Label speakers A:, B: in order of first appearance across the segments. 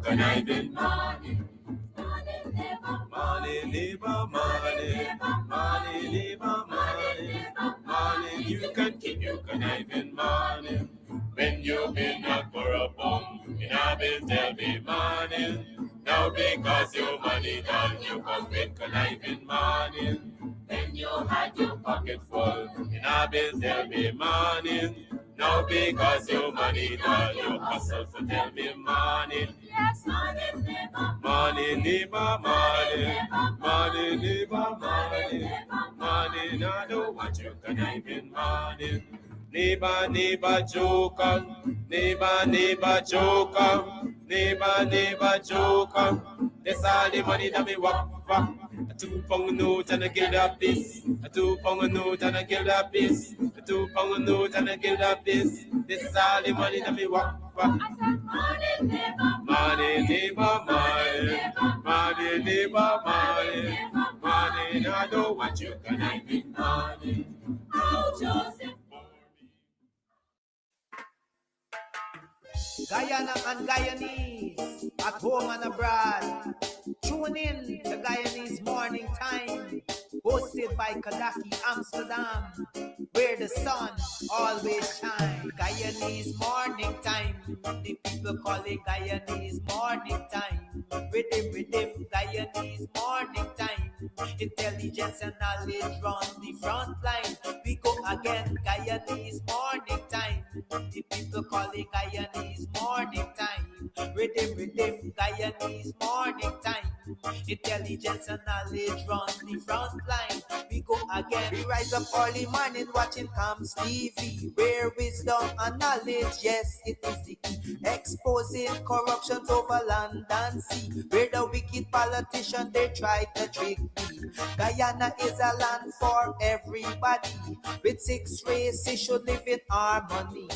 A: conniving. Money, money, never, money, never, money, money, never, money, money. You can keep your conniving money. When you've been a corrupt in a bit, there'll be money. Now because your money done, you come with conniving money. When you had your pocket full, in a bit, there'll be money. Now because your money done, you hustle for tell me money. Yes, money, never, money, never, money, money, never, money, money. Now I don't want you conniving money. Neighbor, neighbor, joker. Neighbor, neighbor, joker. Neighbor, neighbor, joker. That's all the money that me walk. A 2 pound note and a kill that piece. A 2 pound note and a kill that piece. A 2 pound note and a kill that piece. This is all the money that me walk. I said money, neighbor, money, neighbor, money, money, neighbor, money, money. Now I don't want you conniving money. Oh, Joseph.
B: Guyana and Guyanese, at home and abroad. Tune in to Guyanese Morning Time, hosted by Kadaki Amsterdam, where the sun always shines. Guyanese Morning Time, the people call it Guyanese Morning Time. Rhythm, Guyanese Morning Time. Intelligence and knowledge run the front line. We go again, Guyanese Morning Time. The people call it Guyanese Morning Time. Rhythm, Guyanese Morning Time. Intelligence and knowledge run the front line. We go again. We rise up early morning watching Comes TV, where wisdom and knowledge, yes, it is the key. Exposing corruption over land and sea, where the wicked politicians they try to trick me. Guyana is a land for everybody. With 6 races should live in harmony.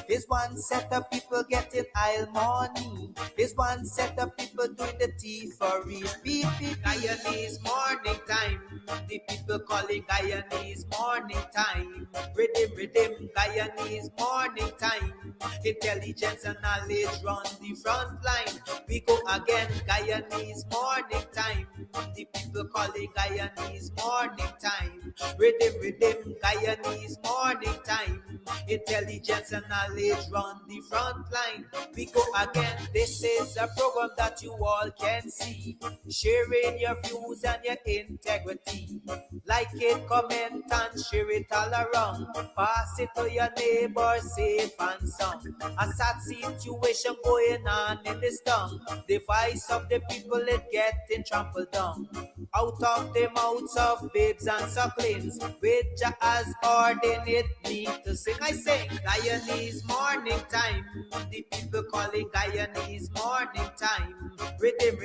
B: There's one set of people getting aisle money. There's one set of people doing the thievery. Guyanese Morning Time. The people calling Guyanese Morning Time. Rhythm, Guyanese Morning Time. Intelligence and knowledge run the front line. We go again, Guyanese Morning Time. The people calling Guyanese Morning Time. Rhythm, Guyanese Morning Time. Intelligence and knowledge run the front line. We go again. This is a program that you all can see, sharing your views and your integrity. Like it, comment and share it all around. Pass it to your neighbor, safe and sound. A sad situation going on in this town. The voice of the people is getting trampled down. Out of the mouths of babes and sucklings, which Jah has ordained me to sing. I sing Guyanese Morning Time. The people calling Guyanese Morning Time. Rhythm,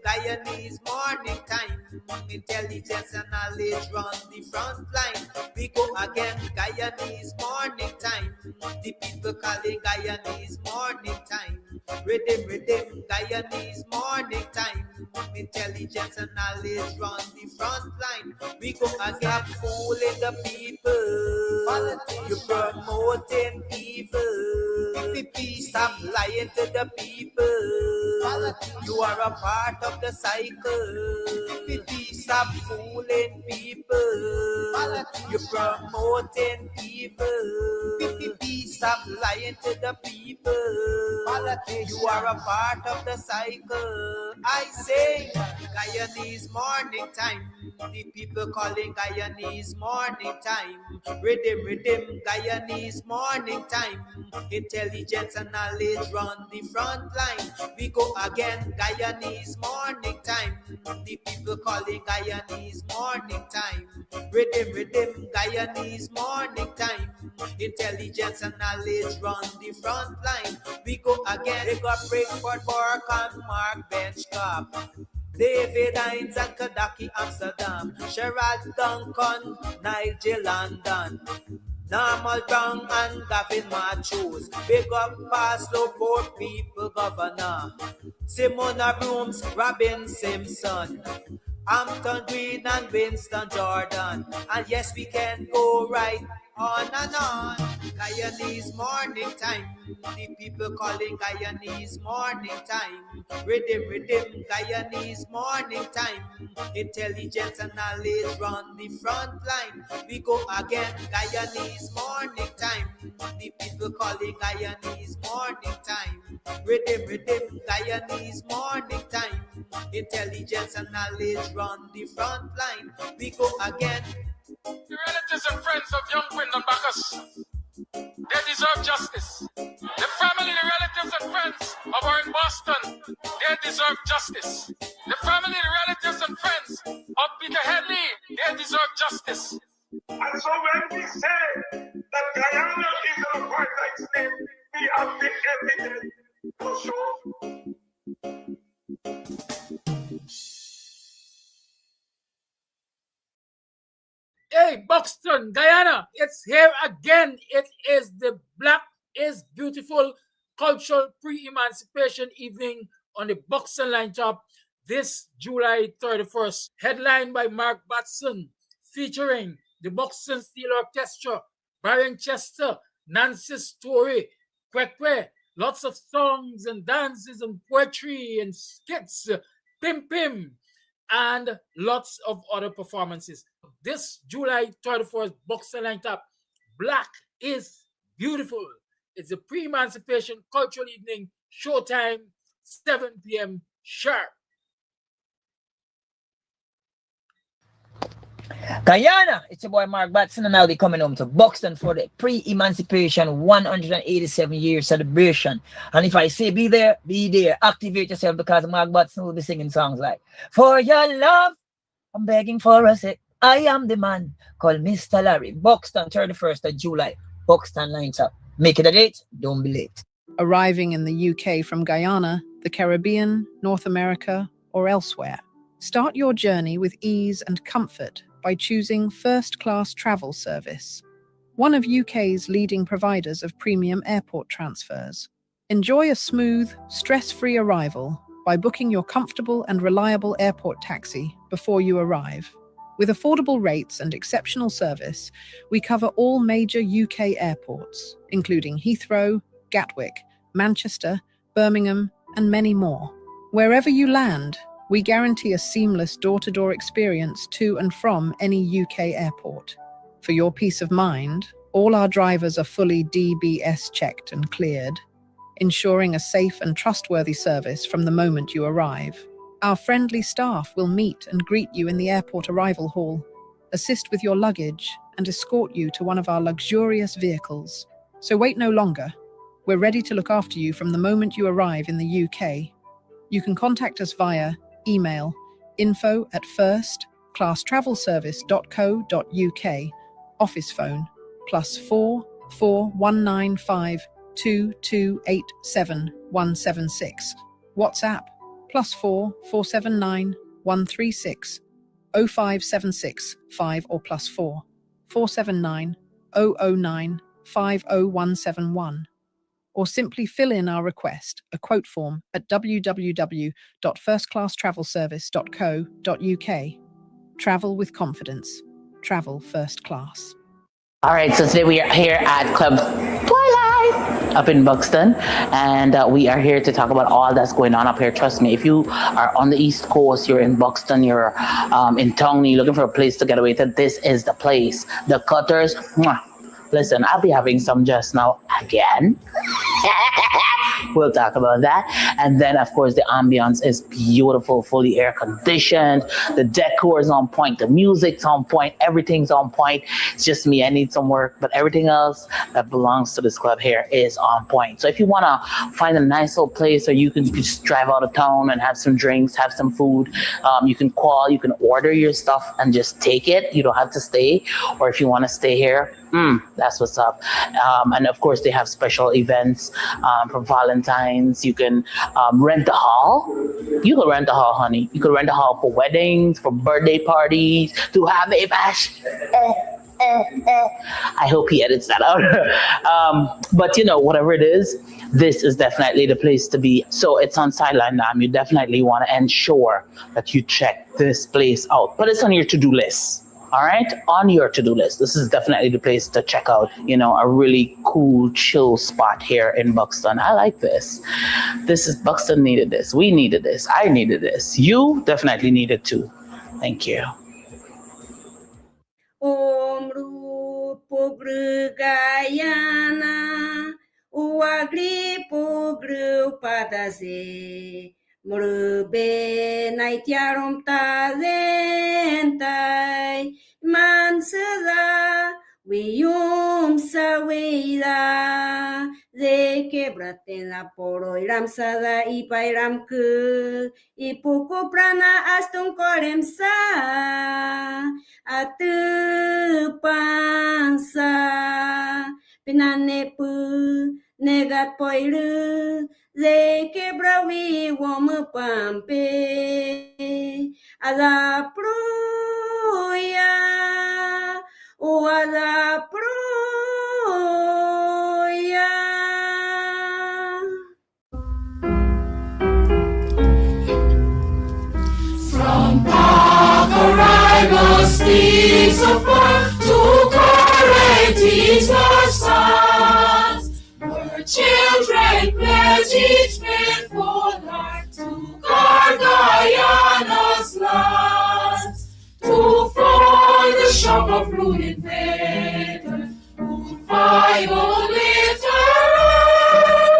B: Guyanese Morning Time. Intelligence and knowledge run the front line. We go again, Guyanese Morning Time. The people calling Guyanese Morning Time. Rhythm, Guyanese Morning Time. Intelligence and knowledge run the front line. We go again. Stop fooling the people. You're promoting evil. Stop lying to the people. You are a part of the cycle. Stop fooling people. You're promoting evil. Stop lying to the people. You are a part of the cycle. I say Guyanese Morning Time. The people calling Guyanese Morning Time. Rhythm, Guyanese Morning Time. Intelligence and knowledge run the front line. We go again, Guyanese Morning Time. The people calling Guyanese Morning Time. Rhythm, Guyanese Morning Time. Intelligence and knowledge run the front line. We go again. They got Breakford, Bork and Mark Benchcop. David Hines and Kadaki Amsterdam. Sherrod Duncan, Nigel London. Normal Brown and Gavin Matthews. Big up Paslow, Poor People Governor. Simona Brooms, Robin Simpson. Hampton Green and Winston Jordan. And yes, we can go right on and on. Guyanese morning time. The people calling Guyanese morning time. Rhythm, rhythm, Guyanese morning time. Intelligence and knowledge run the front line. We go again, Guyanese morning time. The people calling Guyanese morning time. Rhythm, rhythm, Guyanese morning time. Intelligence and knowledge run the front line. We go again.
C: The relatives and friends of young Wyndham Bacchus, they deserve justice. The family, the relatives and friends of our in Boston, they deserve justice. The family, the relatives and friends of Peter Headley, they deserve justice.
D: And so when we say that Guyana is an apartheid state, we have the evidence to show.
C: Hey, Buxton, Guyana, it's here again. It is the Black is Beautiful Cultural Pre-Emancipation Evening on the Buxton Line Top this July 31st. Headlined by Mark Batson, featuring the Buxton Steel Orchestra, Brian Chester, Nancy Story, Kwekwe, lots of songs and dances and poetry and skits, Pim Pim, and lots of other performances. This July 31st, Buxton Line Top, Black is Beautiful. It's a pre-emancipation cultural evening, showtime, 7 p.m. sharp.
E: Guyana, it's your boy Mark Batson, and I'll be coming home to Buxton for the pre-emancipation 187 year celebration. And if I say be there, activate yourself, because Mark Batson will be singing songs like "For Your Love, I'm Begging for a Sec, I Am the Man, Call Mr. Larry." Buxton, 31st of July, Buxton Lines Up. Make it a date, don't be late.
F: Arriving in the UK from Guyana, the Caribbean, North America, or elsewhere, start your journey with ease and comfort by choosing first-class travel service, one of UK's leading providers of premium airport transfers. Enjoy a smooth, stress-free arrival by booking your comfortable and reliable airport taxi before you arrive. With affordable rates and exceptional service, we cover all major UK airports, including Heathrow, Gatwick, Manchester, Birmingham, and many more. Wherever you land, we guarantee a seamless door-to-door experience to and from any UK airport. For your peace of mind, all our drivers are fully DBS checked and cleared, ensuring a safe and trustworthy service from the moment you arrive. Our friendly staff will meet and greet you in the airport arrival hall, assist with your luggage, and escort you to one of our luxurious vehicles. So wait no longer. We're ready to look after you from the moment you arrive in the UK. You can contact us via email info@firstclasstravelservice.co.uk, office phone +4 4195 2287 176, WhatsApp +4 479 136 0576 5 or +4 479 009 50171. Or simply fill in our request, a quote form, at www.firstclasstravelservice.co.uk. Travel with confidence. Travel first class.
G: All right, so today we are here at Club Twilight up in Buxton, and we are here to talk about all that's going on up here. Trust me, if you are on the East Coast, you're in Buxton, you're in Tongue, you're looking for a place to get away to, this is the place. The Cutters, mwah. Listen, I'll be having some just now again. We'll talk about that. And then, of course, the ambience is beautiful, fully air conditioned. The decor is on point. The music's on point. Everything's on point. It's just me. I need some work. But everything else that belongs to this club here is on point. So if you want to find a nice little place where you can just drive out of town and have some drinks, have some food, you can call, you can order your stuff and just take it. You don't have to stay. Or if you want to stay here, that's what's up. And of course, they have special events for Valentine's. You can rent a hall. You can rent a hall, honey. You can rent a hall for weddings, for birthday parties, to have a bash. I hope he edits that out. But you know, whatever it is, this is definitely the place to be. So it's on Sideline Dam. You definitely want to ensure that you check this place out. But it's on your to-do list. all right, on your to-do list. This is definitely the place to check out, a really cool, chill spot here in Buxton. I like this. Buxton needed this. We needed this. I needed this. You definitely needed too. Thank you.
H: Omru pogru Guyana, uagri pogru padaze, murube naitiarom tazentai, mansada, wiyum sawida, de quebrate la poro iram sada ipairam ku, ipuku prana astung korem sa. Atu pansa pinanepu negat poiru ze quebravi womu pampe ada pruya o ada pruya.
A: From Paparaibo's peace of birth to Corretti's lost sons, where children pledge each faithful heart to guard Guyana's lands, to foil the shock of rude invaders who violate our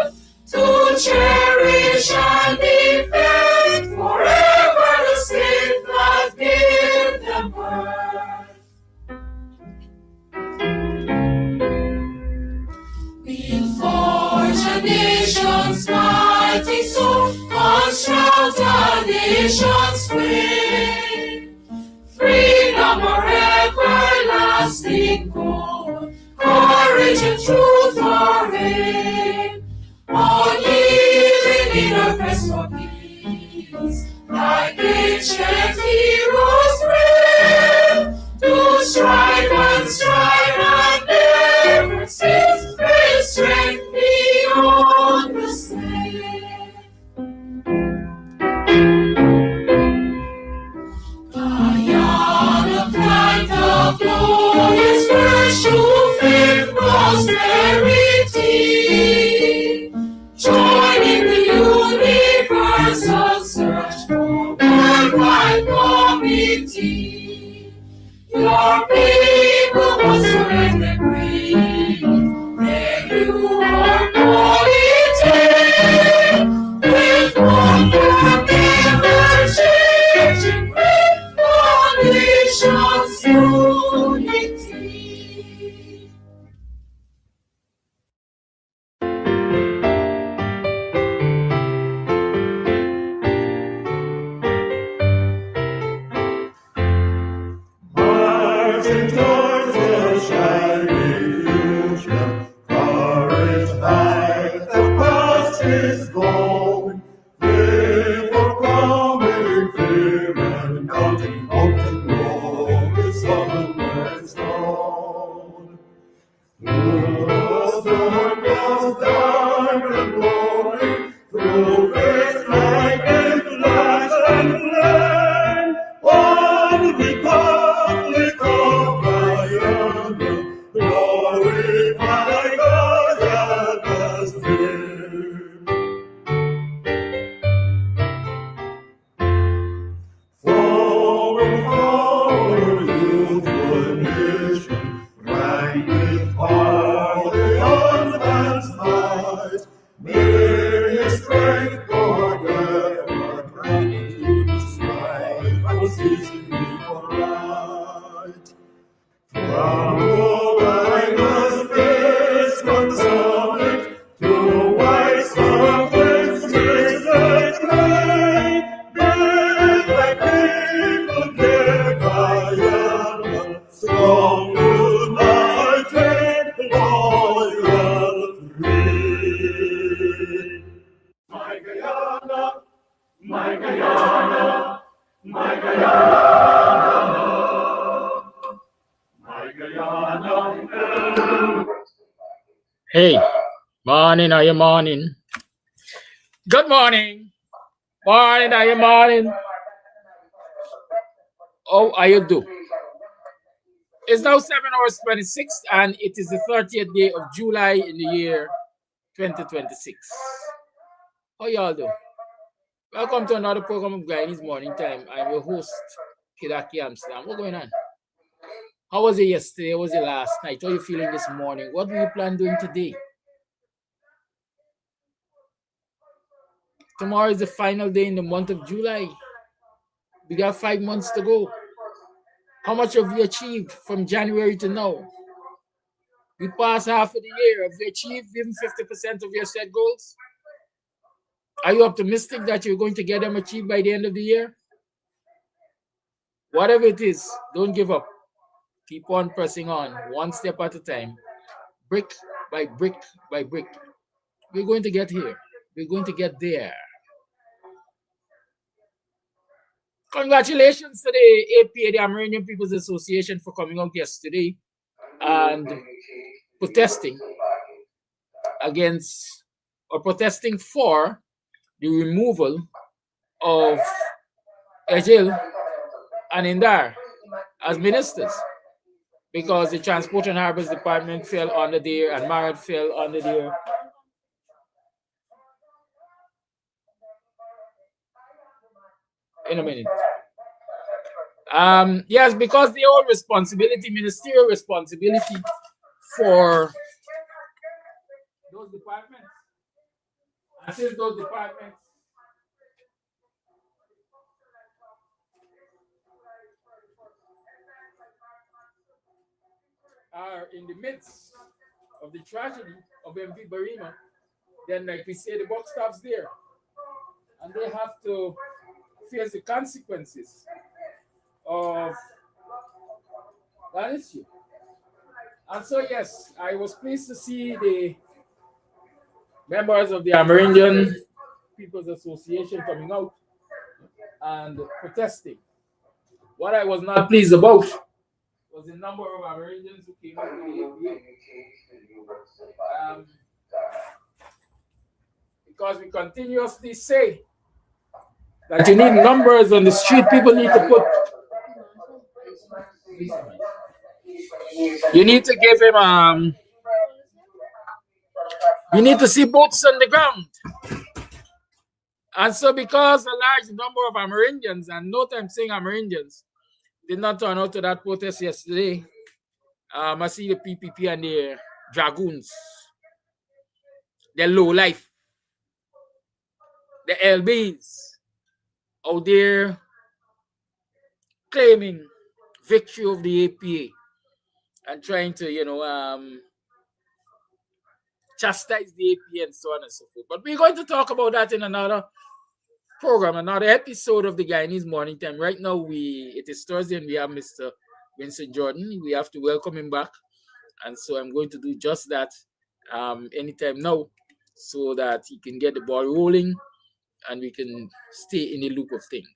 A: earth, to cherish and defend forever the state that gave them birth. We'll forge a nation's mighty soul, construct a nation's faith. Freedom our everlasting goal, courage and truth our aim. Unyielding in our quest for peace, like ancient heroes brave, to strive and never cease, with strength beyond the slave. Guyana, plant of glorious virtue, faith, prosperity, joining the universal search for worldwide community. Your people must surrender greed, then you are polity, with one forever changing great for nations' unity.
D: Marching towards the shining future, courage high, the past is gone. Overcoming fear and counting mountain glory, sun and stone. Through the storm goes dark and glory, through faith light and flash and flame. One republic of Guyana, glorify Guyana's name. Forward, forward, youthful nation, right with power, the husband's might. May his strength guard ever, gratitude to strive, and seizing me for right. From Guyana's base consummate, to white star whence takes the train, build thy people, dear Guyana, strong, united, loyal, free. My Guyana, my Guyana, my Guyana, my Guyana.
C: Hey, morning, are you morning? Good morning. Morning, are you morning? How are you do? It's now 7 hours 26, and it is the 30th day of July in the year 2026. How y'all do? Welcome to another program of Guyanese Morning Time. I'm your host, Kidaki Amsterdam. What's going on? How was it yesterday? How was it last night? How are you feeling this morning? What do you plan doing today? Tomorrow is the final day in the month of July. We got 5 months to go. How much have you achieved from January to now? We passed half of the year. Have you achieved even 50% of your set goals? Are you optimistic that you're going to get them achieved by the end of the year? Whatever it is, don't give up. Keep on pressing on, one step at a time, brick by brick by brick. We're going to get here. We're going to get there. Congratulations to the APA, the Amerindian People's Association, for coming out yesterday and protesting against or protesting for the removal of Ejil and Indar as ministers, because the Transport and Harbors Department fell under there and Marad fell under there. In a minute. Yes, because they hold responsibility, ministerial responsibility for those departments. And since those departments are in the midst of the tragedy of MV Barima, then, like we say, the buck stops there. And they have to face the consequences of that issue. And so, yes, I was pleased to see the members of the Amerindian People's Association coming out and protesting. What I was not pleased about was the number of Amerindians who came out to the APA. Because we continuously say that you need numbers on the street, people need to put. You need to give him you need to see boots on the ground. And so, because a large number of Amerindians, and note I'm saying Amerindians, did not turn out to that protest yesterday, I see the PPP and the Dragoons, the low life, the LBs out there claiming victory of the APA and trying to, chastise the APA and so on and so forth. But we're going to talk about that in another program, another episode of the Guyanese Morning Time. Right now, it is Thursday and we have Mr. Vincent Jordan. We have to welcome him back. And so I'm going to do just that anytime now, so that he can get the ball rolling and we can stay in the loop of things.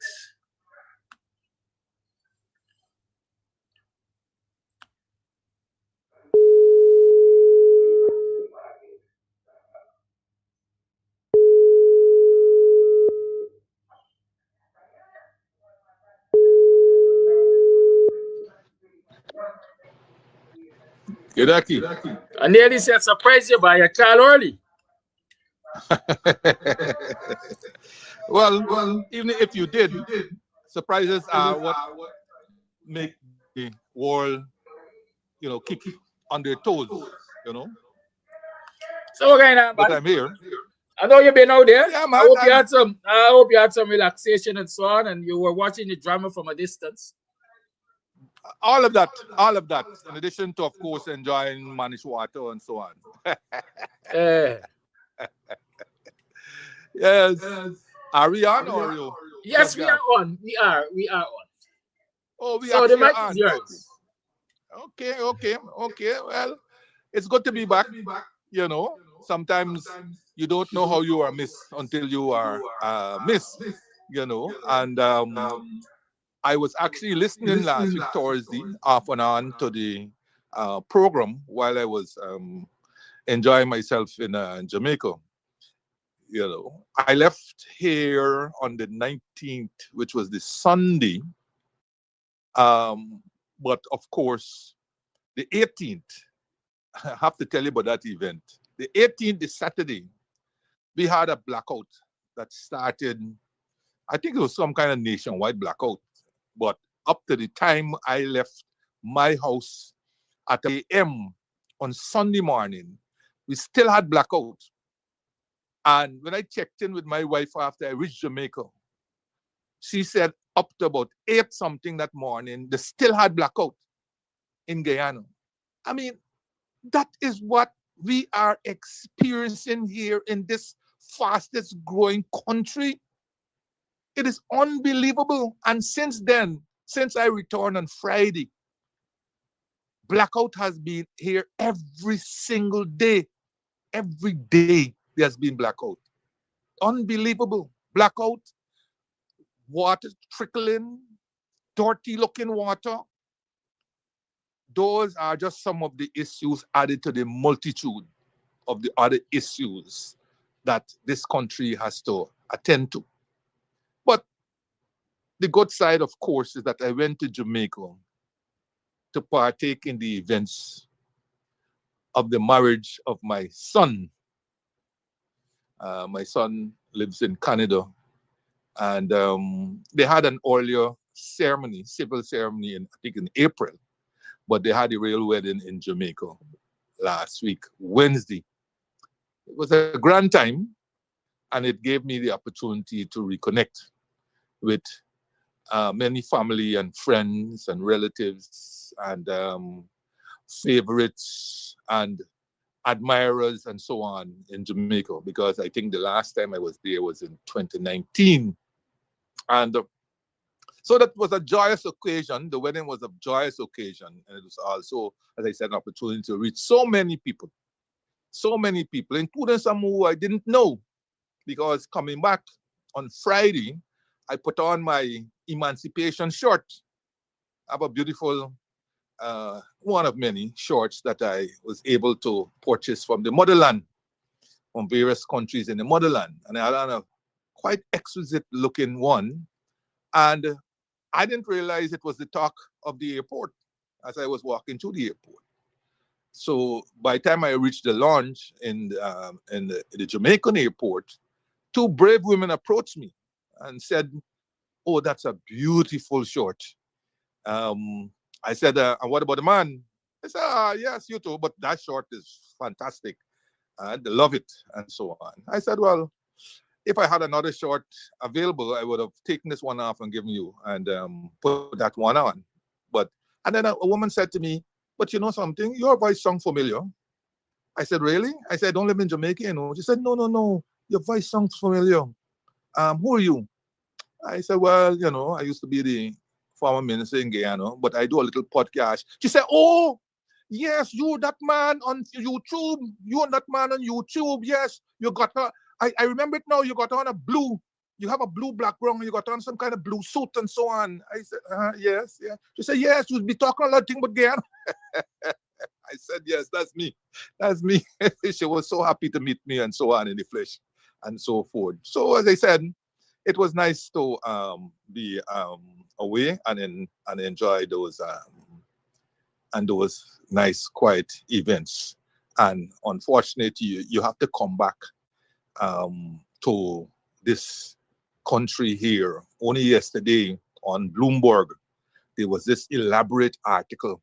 I: Kidaki.
C: I nearly said surprise you by a call early.
I: Well, even if you did, surprises are what make the world, keep on their toes,
C: So we're going
I: But I'm here.
C: I know you've been out there.
I: Yeah, man.
C: I hope you had some relaxation and so on, and you were watching the drama from a distance.
I: All of that. In addition to, of course, enjoying managed water and so on. Yes. Are we on or are you?
C: Yes, we are on. We are on.
I: Oh, we
C: so
I: are
C: the mic
I: on.
C: is yours.
I: Okay. Well, it's good to be back. Sometimes you don't know how you are missed until you are missed. And I was actually listening last week Thursday off and on to the program while I was enjoying myself in Jamaica. I left here on the 19th, which was the Sunday. But of course, The 18th, I have to tell you about that event. The 18th is Saturday. We had a blackout that started, I think it was some kind of nationwide blackout. But up to the time I left my house at 8 a.m. on Sunday morning, we still had blackout. And when I checked in with my wife after I reached Jamaica, she said up to about 8 something that morning, they still had blackout in Guyana. I mean, that is what we are experiencing here in this fastest growing country. It is unbelievable. And since then, since I returned on Friday, blackout has been here every single day. Every day there's been blackout. Unbelievable. Blackout, water trickling, dirty looking water. Those are just some of the issues added to the multitude of the other issues that this country has to attend to. But the good side, of course, is that I went to Jamaica to partake in the events of the marriage of my son. My son lives in Canada, and they had an earlier ceremony, civil ceremony, I think in April, but they had a real wedding in Jamaica last week, Wednesday. It was a grand time, and it gave me the opportunity to reconnect with many family and friends and relatives and favorites and admirers and so on in Jamaica, because I think the last time I was there was in 2019. And so that was a joyous occasion. The wedding was a joyous occasion. And it was also, as I said, an opportunity to reach so many people, including some who I didn't know, because coming back on Friday, I put on my emancipation shirt. I have a beautiful, one of many shorts that I was able to purchase from the motherland, from various countries in the motherland. And I had a quite exquisite looking one. And I didn't realize it was the talk of the airport as I was walking through the airport. So by the time I reached the lounge in the Jamaican airport, 2 brave women approached me and said, "Oh, that's a beautiful shirt." I said, "And what about the man?" I said, "Yes, you too, but that shirt is fantastic. They love it," and so on. I said, "Well, if I had another shirt available, I would have taken this one off and given you and put that one on." And then a woman said to me, "But you know something? Your voice sounds familiar." I said, "Really?" I said, "I don't live in Jamaica, you know." She said, No. Your voice sounds familiar. Who are you?" I said, "Well, you know, I used to be the former minister in Guyana, but I do a little podcast." She said, "Oh, yes, you that man on YouTube. You and that man on YouTube. Yes, you got her. I remember it now. You got on you have a blue background, and you got on some kind of blue suit and so on." I said, "Yes, yeah." She said, "Yes, you'll be talking a lot of things, but Guyana." I said, "Yes, that's me. That's me." She was so happy to meet me and so on in the flesh and so forth. So as I said, it was nice to be away and enjoy those nice quiet events. And unfortunately, you have to come back to this country here. Only yesterday on Bloomberg, there was this elaborate article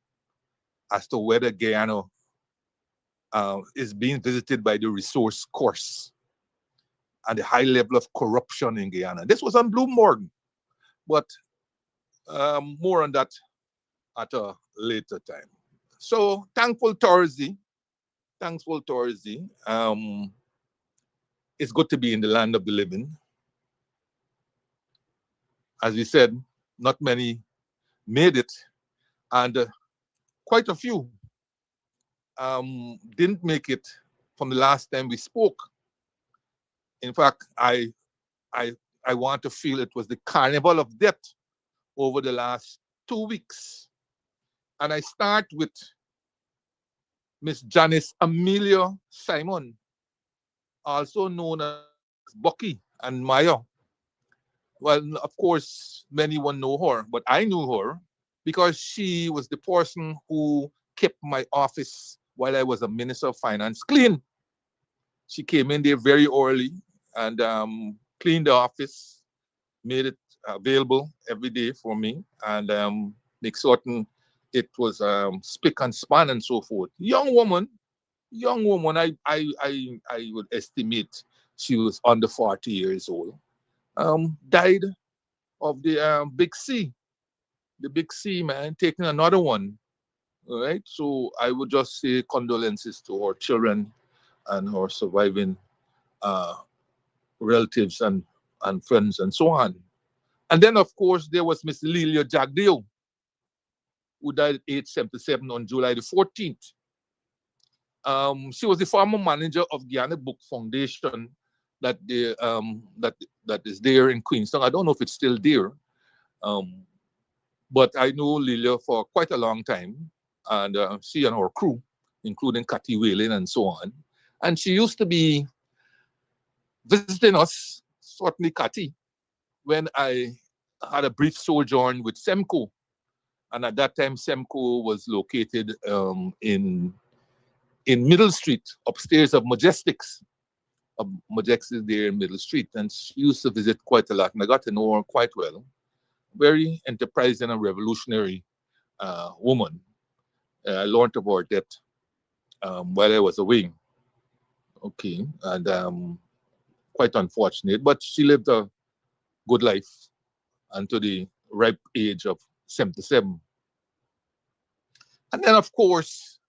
I: as to whether Guyana is being visited by the resource curse and the high level of corruption in Guyana. This was on Bloomberg, but more on that at a later time. So thankful Thursday. It's good to be in the land of the living. As we said, not many made it, and quite a few didn't make it from the last time we spoke. In fact, I want to feel it was the carnival of death over the last 2 weeks. And I start with Miss Janice Amelia Simon, also known as Bucky and Maya. Well, of course, many won't know her, but I knew her because she was the person who kept my office while I was a Minister of Finance clean. She came in there very early and cleaned the office, made it available every day for me, and make certain it was spick and span and so forth. Young woman, I would estimate she was under 40 years old. Died of the big C, man, taking another one. All right. So I would just say condolences to her children and her surviving uh, relatives and friends and so on. And then, of course, there was Miss Lilia Jagdeo, who died at age 77 on July the 14th. She was the former manager of Guyana Book Foundation that that is there in Queenstown. I don't know if it's still there, but I know Lilia for quite a long time, and she and her crew, including Cathy Whalen and so on. And she used to be visiting us, certainly Cathy, when I had a brief sojourn with SEMCO. And at that time, SEMCO was located in Middle Street, upstairs of Majestics. Majestics there in Middle Street. And she used to visit quite a lot, and I got to know her quite well. Very enterprising and revolutionary woman. I learned about that while I was away. Okay, and quite unfortunate, but she lived a good life until the ripe age of 77. And then, of course,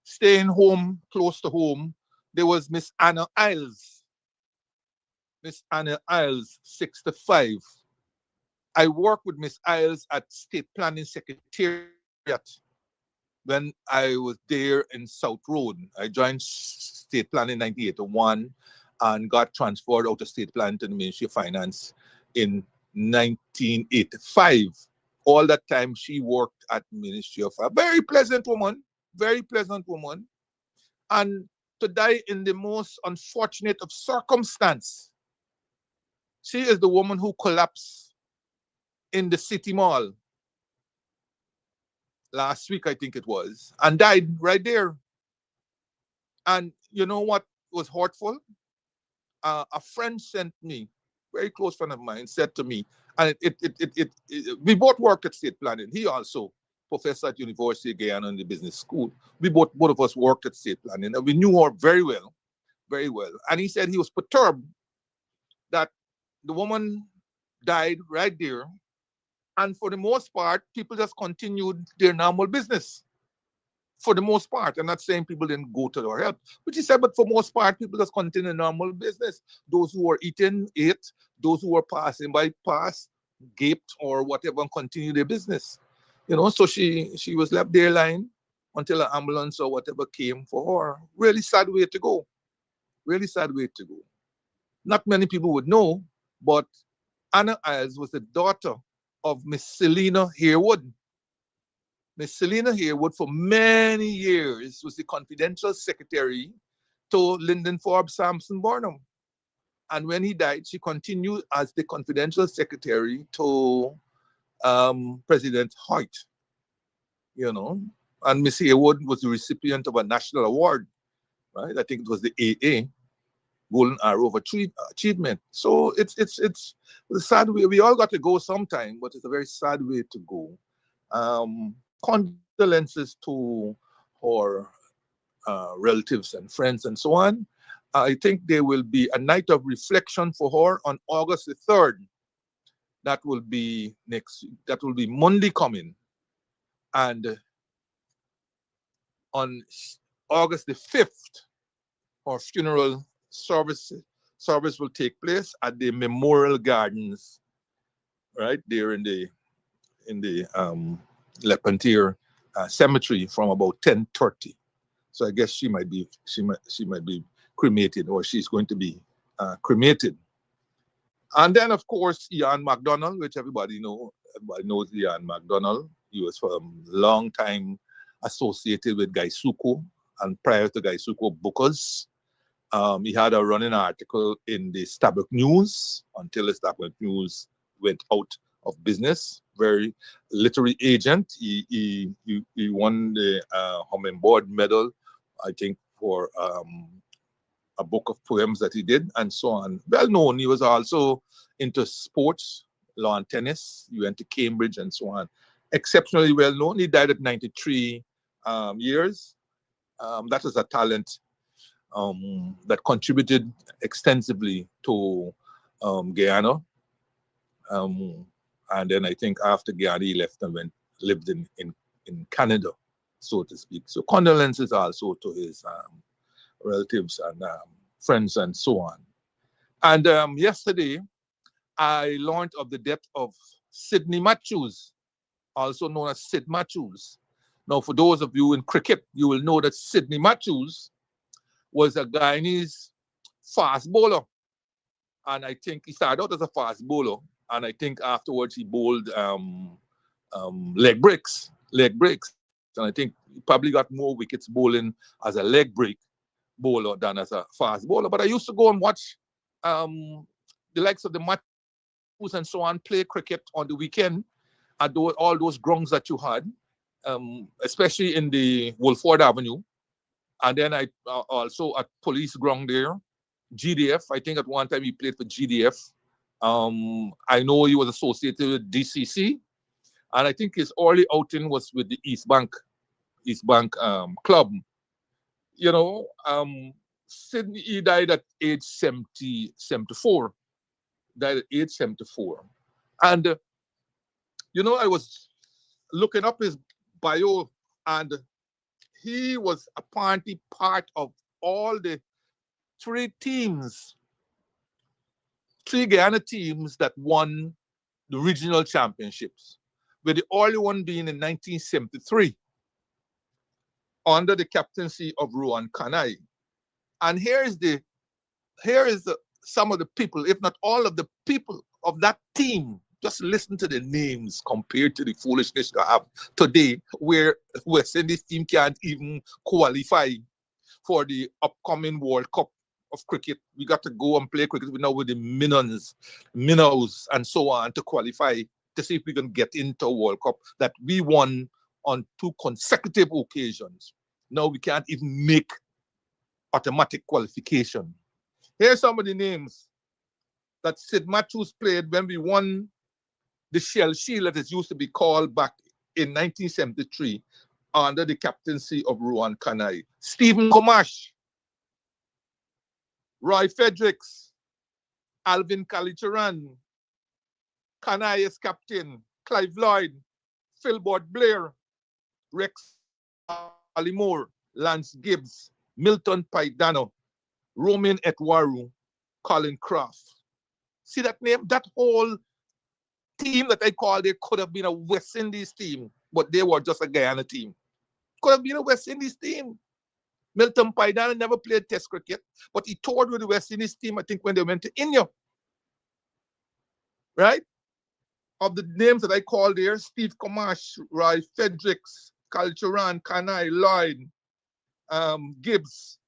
I: staying home, close to home, there was Miss Anna Isles. Miss Anna Isles, 65. I worked with Miss Isles at State Planning Secretariat when I was there in South Road. I joined State Planning in 1981 and got transferred out of State Planning to the Ministry of Finance in 1985. All that time she worked at Ministry of Finance. Very pleasant woman, very pleasant woman. And to die in the most unfortunate of circumstance. She is the woman who collapsed in the City Mall last week, I think it was, and died right there. And you know what was hurtful? A friend sent me, very close friend of mine, said to me, and we both worked at State Planning. He also professor at University of Guyana in the business school. We both of us worked at State Planning, and we knew her very well, very well. And he said he was perturbed that the woman died right there, and for the most part, people just continued their normal business. For the most part, I'm not saying people didn't go to their help, but he said, but for most part, people just continue normal business. Those who were eating, ate. Those who were passing by, passed, gaped, or whatever, and continued their business. You know, so she was left there lying until an ambulance or whatever came for her. Really sad way to go. Really sad way to go. Not many people would know, but Anna Isles was the daughter of Miss Selina Harewood. Miss Selina Harewood, for many years, was the confidential secretary to Lyndon Forbes Sampson Barnum. And when he died, she continued as the confidential secretary to President Hoyt, you know. And Miss Harewood was the recipient of a national award, right? I think it was the AA, Golden Arrow of Achievement. So it's a sad way. We all got to go sometime, but it's a very sad way to go. Condolences to her relatives and friends and so on. I think there will be a night of reflection for her on August the 3rd. That will be that will be Monday coming. And on August the 5th, her funeral service will take place at the Memorial Gardens, right there in the Lepentier cemetery from about 10:30. So I guess she might be cremated, or she's going to be cremated. And then of course Ian MacDonald, which everybody knows Ian MacDonald. He was for a long time associated with Gaisuko, and prior to Gaisuko Bookers. He had a running article in the Stabroek News until the Stabroek News went out of business, very literary agent. He won the Hummingbird Medal, I think, for a book of poems that he did, and so on. Well known. He was also into sports, lawn tennis. He went to Cambridge and so on. Exceptionally well known. He died at 93 years. That was a talent that contributed extensively to Guyana. And then I think after Guyana, he left and lived in Canada, so to speak. So condolences also to his relatives and friends and so on. And yesterday, I learned of the death of Sidney Matthews, also known as Sid Matthews. Now, for those of you in cricket, you will know that Sidney Matthews was a Guyanese fast bowler. And I think he started out as a fast bowler. And I think afterwards he bowled leg breaks. And I think he probably got more wickets bowling as a leg break bowler than as a fast bowler. But I used to go and watch the likes of the Matthews and so on play cricket on the weekend at all those grounds that you had, especially in the Wolford Avenue. And then I also at police ground there, GDF. I think at one time he played for GDF. I know he was associated with DCC, and I think his early outing was with the East Bank club. You know, Sidney, he died at age 74. Died at age 74. And, you know, I was looking up his bio, and he was apparently part of all the three Guyana teams that won the regional championships, with the early one being in 1973 under the captaincy of Ruan Kanai. And here is some of the people, if not all of the people of that team. Just listen to the names compared to the foolishness you have today, where West Indies team can't even qualify for the upcoming World Cup of cricket. We got to go and play cricket now with the minnows and so on to qualify to see if we can get into a World Cup that we won on 2 consecutive occasions. Now we can't even make automatic qualification. Here's some of the names that Sid Matthews played when we won the Shell Shield, that it used to be called, back in 1973 under the captaincy of Ruan Kanai. Stephen Comash, Roy Fredericks, Alvin Kalicharan, Kanai as captain, Clive Lloyd, Philbert Blair, Rex Alimore, Lance Gibbs, Milton Paidano, Romain Etwaru, Colin Croft. See that name? That whole team that I called, they could have been a West Indies team, but they were just a Guyana team. Could have been a West Indies team. Milton Paidano never played Test cricket, but he toured with the West Indies team, I think, when they went to India. Right? Of the names that I called there, Steve Comash, Roy Fredericks, Kalchuran, Kanai, Lloyd, Gibbs,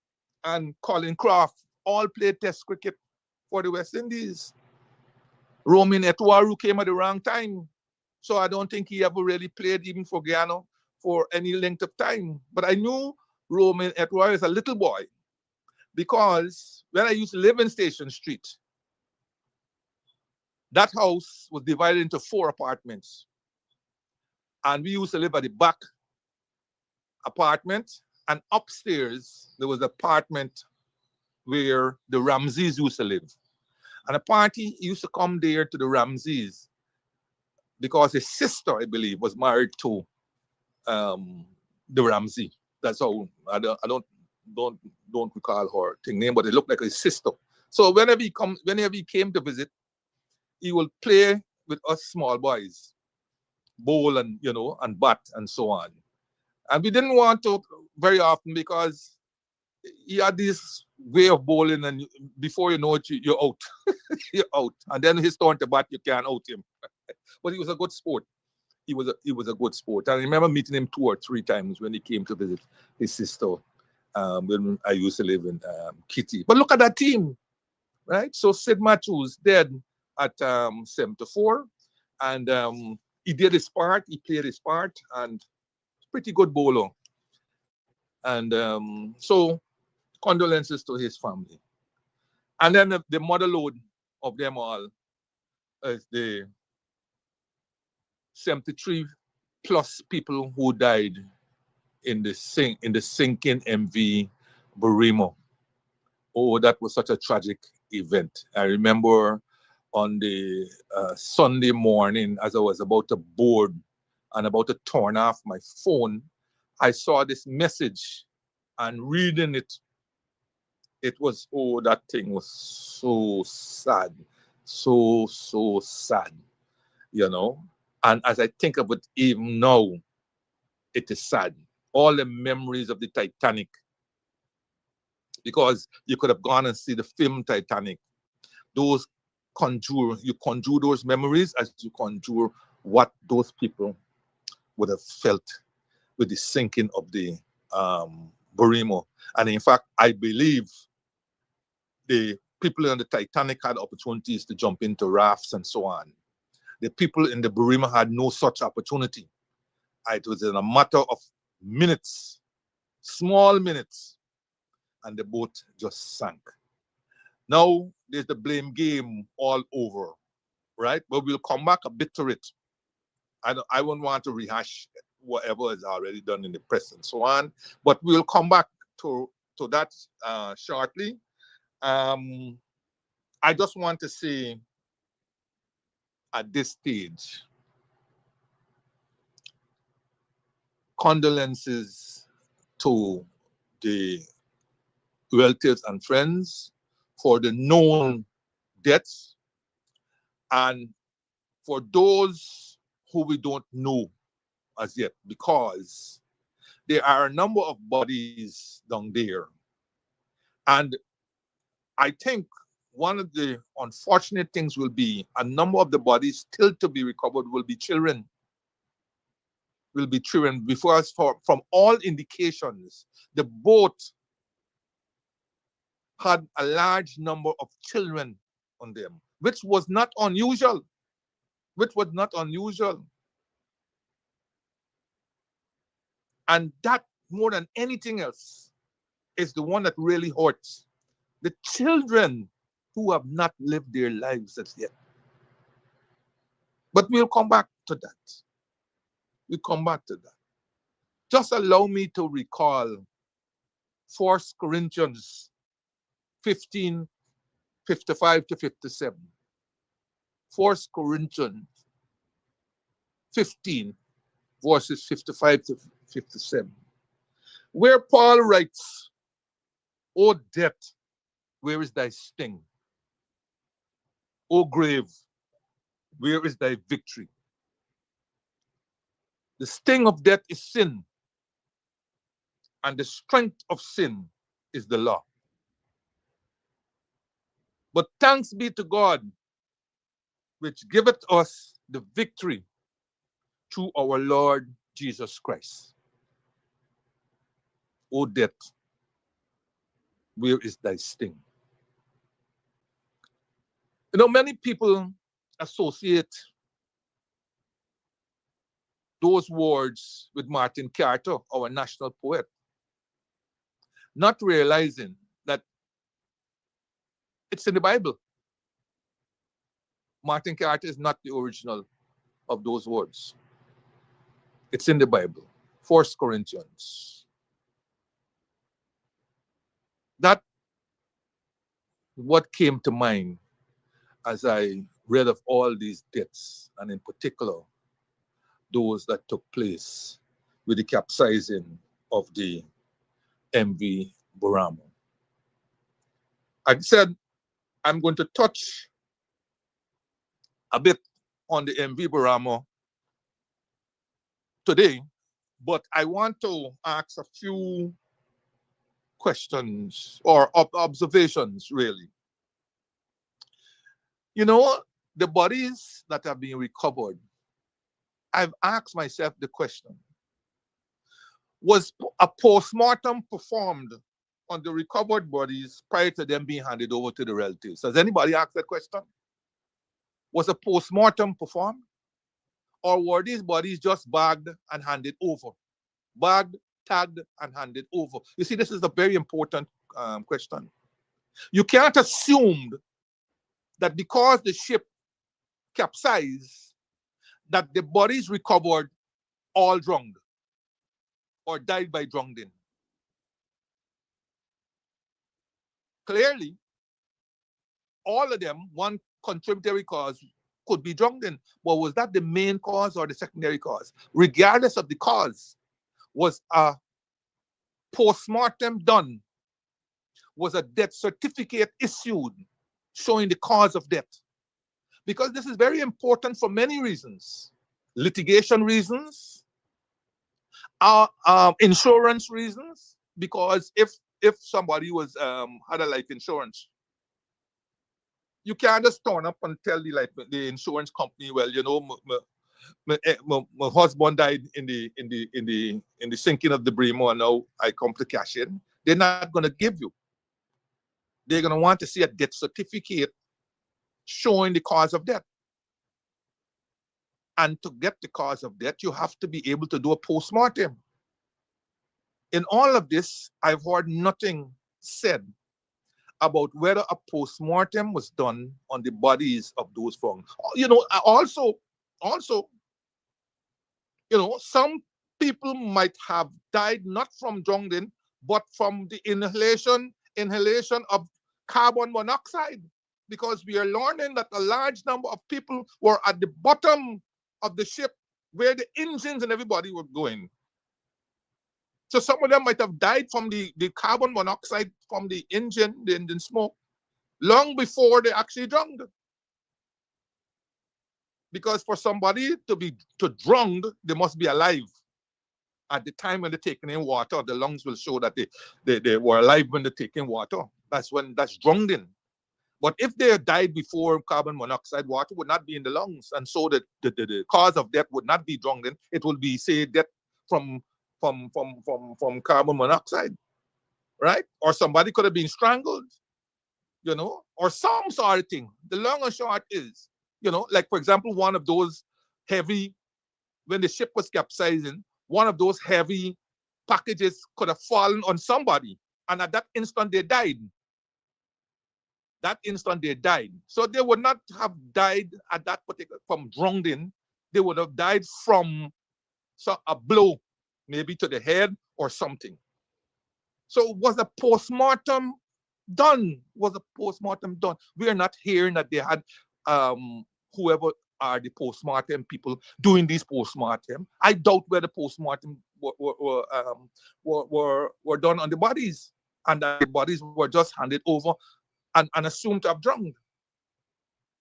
I: and Colin Croft all played Test cricket for the West Indies. Romain Etwaru came at the wrong time, so I don't think he ever really played even for Guyana for any length of time. But I knew Romain Etwaru as a little boy because when I used to live in Station Street, that house was divided into 4 apartments. And we used to live at the back apartment, and upstairs there was an apartment where the Ramseys used to live. And apparently he used to come there to the Ramseys because his sister, I believe, was married to the Ramsey. That's how I don't recall her thing name, but it looked like his sister. So whenever he came to visit, he will play with us small boys, bowl and and bat and so on. And we didn't want to very often because he had this way of bowling, and before you know it, you're out. You're out. And then his turn to bat, you can't out him. But he was a good sport. He was a good sport. And I remember meeting him 2 or 3 times when he came to visit his sister when I used to live in Kitty. But look at that team, right? So Sid Matthews dead at 74. And he did his part, he played his part, and pretty good bowler. And so condolences to his family. And then the mother load of them all is the 73 plus people who died in the sinking MV Burimo. Oh, that was such a tragic event. I remember on the Sunday morning, as I was about to board and about to turn off my phone, I saw this message, and reading it, it was, oh, that thing was so sad. So sad, you know. And as I think of it even now, it is sad. All the memories of the Titanic, because you could have gone and see the film Titanic. Those you conjure those memories as you conjure what those people would have felt with the sinking of the Burimo. And in fact, I believe the people on the Titanic had opportunities to jump into rafts and so on. The people in the Burima had no such opportunity. It was in a matter of minutes, small minutes, and the boat just sank. Now there's the blame game all over, right? But we'll come back a bit to it. I won't want to rehash whatever is already done in the press and so on, but we'll come back to that shortly. I just want to say at this stage, condolences to the relatives and friends for the known deaths, and for those who we don't know as yet, because there are a number of bodies down there. And I think one of the unfortunate things will be a number of the bodies still to be recovered will be children. Will be children, because from all indications, the boat had a large number of children on them, which was not unusual. And that, more than anything else, is the one that really hurts. The children who have not lived their lives as yet. But we'll come back to that. Just allow me to recall 1 Corinthians 15, 55 to 57. 1 Corinthians 15, verses 55 to 57. Where Paul writes, O death, where is thy sting? O grave, where is thy victory? The sting of death is sin, and the strength of sin is the law. But thanks be to God, which giveth us the victory through our Lord Jesus Christ. O death, where is thy sting? You know, many people associate those words with Martin Carter, our national poet, not realizing that it's in the Bible. Martin Carter is not the original of those words. It's in the Bible, 1 Corinthians. That what came to mind as I read of all these deaths, and in particular, those that took place with the capsizing of the MV Buramo. I said I'm going to touch a bit on the MV Buramo today, but I want to ask a few questions or observations, really. You know, the bodies that have been recovered, I've asked myself the question, was a post-mortem performed on the recovered bodies prior to them being handed over to the relatives? Has anybody asked that question? Was a post-mortem performed? or were these bodies just bagged and handed over? Bagged, tagged, and handed over. You see, this is a very important question. You can't assume that because the ship capsized, that the bodies recovered all drowned or died by drowning. Clearly, all of them, one contributory cause could be drowning. But was that the main cause or the secondary cause? Regardless of the cause, was a post-mortem done? Was a death certificate issued showing the cause of death? Because this is very important for many reasons. Litigation reasons, insurance reasons, because if somebody was had a life insurance, you can't just turn up and tell the insurance company, well, you know, my husband died in the sinking of the Bremo, and now I come to cash in. They're not going to give you. They're going to want to see a death certificate showing the cause of death. And to get the cause of death, you have to be able to do a post-mortem. In all of this, I've heard nothing said about whether a post-mortem was done on the bodies of those found. You know, also, you know, some people might have died not from drowning, but from the inhalation of carbon monoxide, because we are learning that a large number of people were at the bottom of the ship where the engines and everybody were going. So some of them might have died from the carbon monoxide from the engine smoke long before they actually drowned. Because for somebody to drown, they must be alive. At the time when they're taking in water, the lungs will show that they were alive when they're taking water. That's drowning. But if they died before carbon monoxide, water would not be in the lungs, and so the cause of death would not be drowning. It will be, say, death from carbon monoxide, right? Or somebody could have been strangled, you know, or some sort of thing. The long and short is, you know, like for example, one of those heavy, when the ship was capsizing, one of those heavy packages could have fallen on somebody, and at that instant they died. That instant they died. So they would not have died at that particular from drowning. They would have died from a blow, maybe to the head or something. So was a post-mortem done? Was a post-mortem done? We are not hearing that they had whoever are the post-mortem people doing these post-mortem. I doubt where the post-mortem were done on the bodies, and that the bodies were just handed over and assumed to have drowned.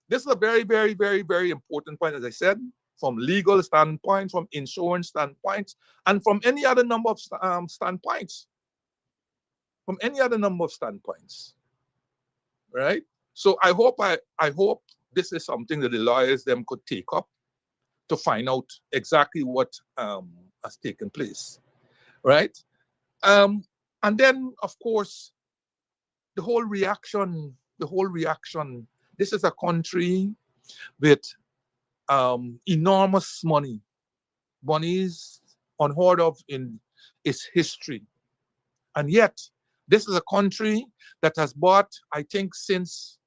I: This is a very, very, very, very important point, as I said, from legal standpoint, from insurance standpoints, and from any other number of standpoints. From any other number of standpoints, right? So I hope this is something that the lawyers them could take up to find out exactly what has taken place, right? And then, of course, the whole reaction. This is a country with enormous money. Money is unheard of in its history. And yet, this is a country that has bought, I think since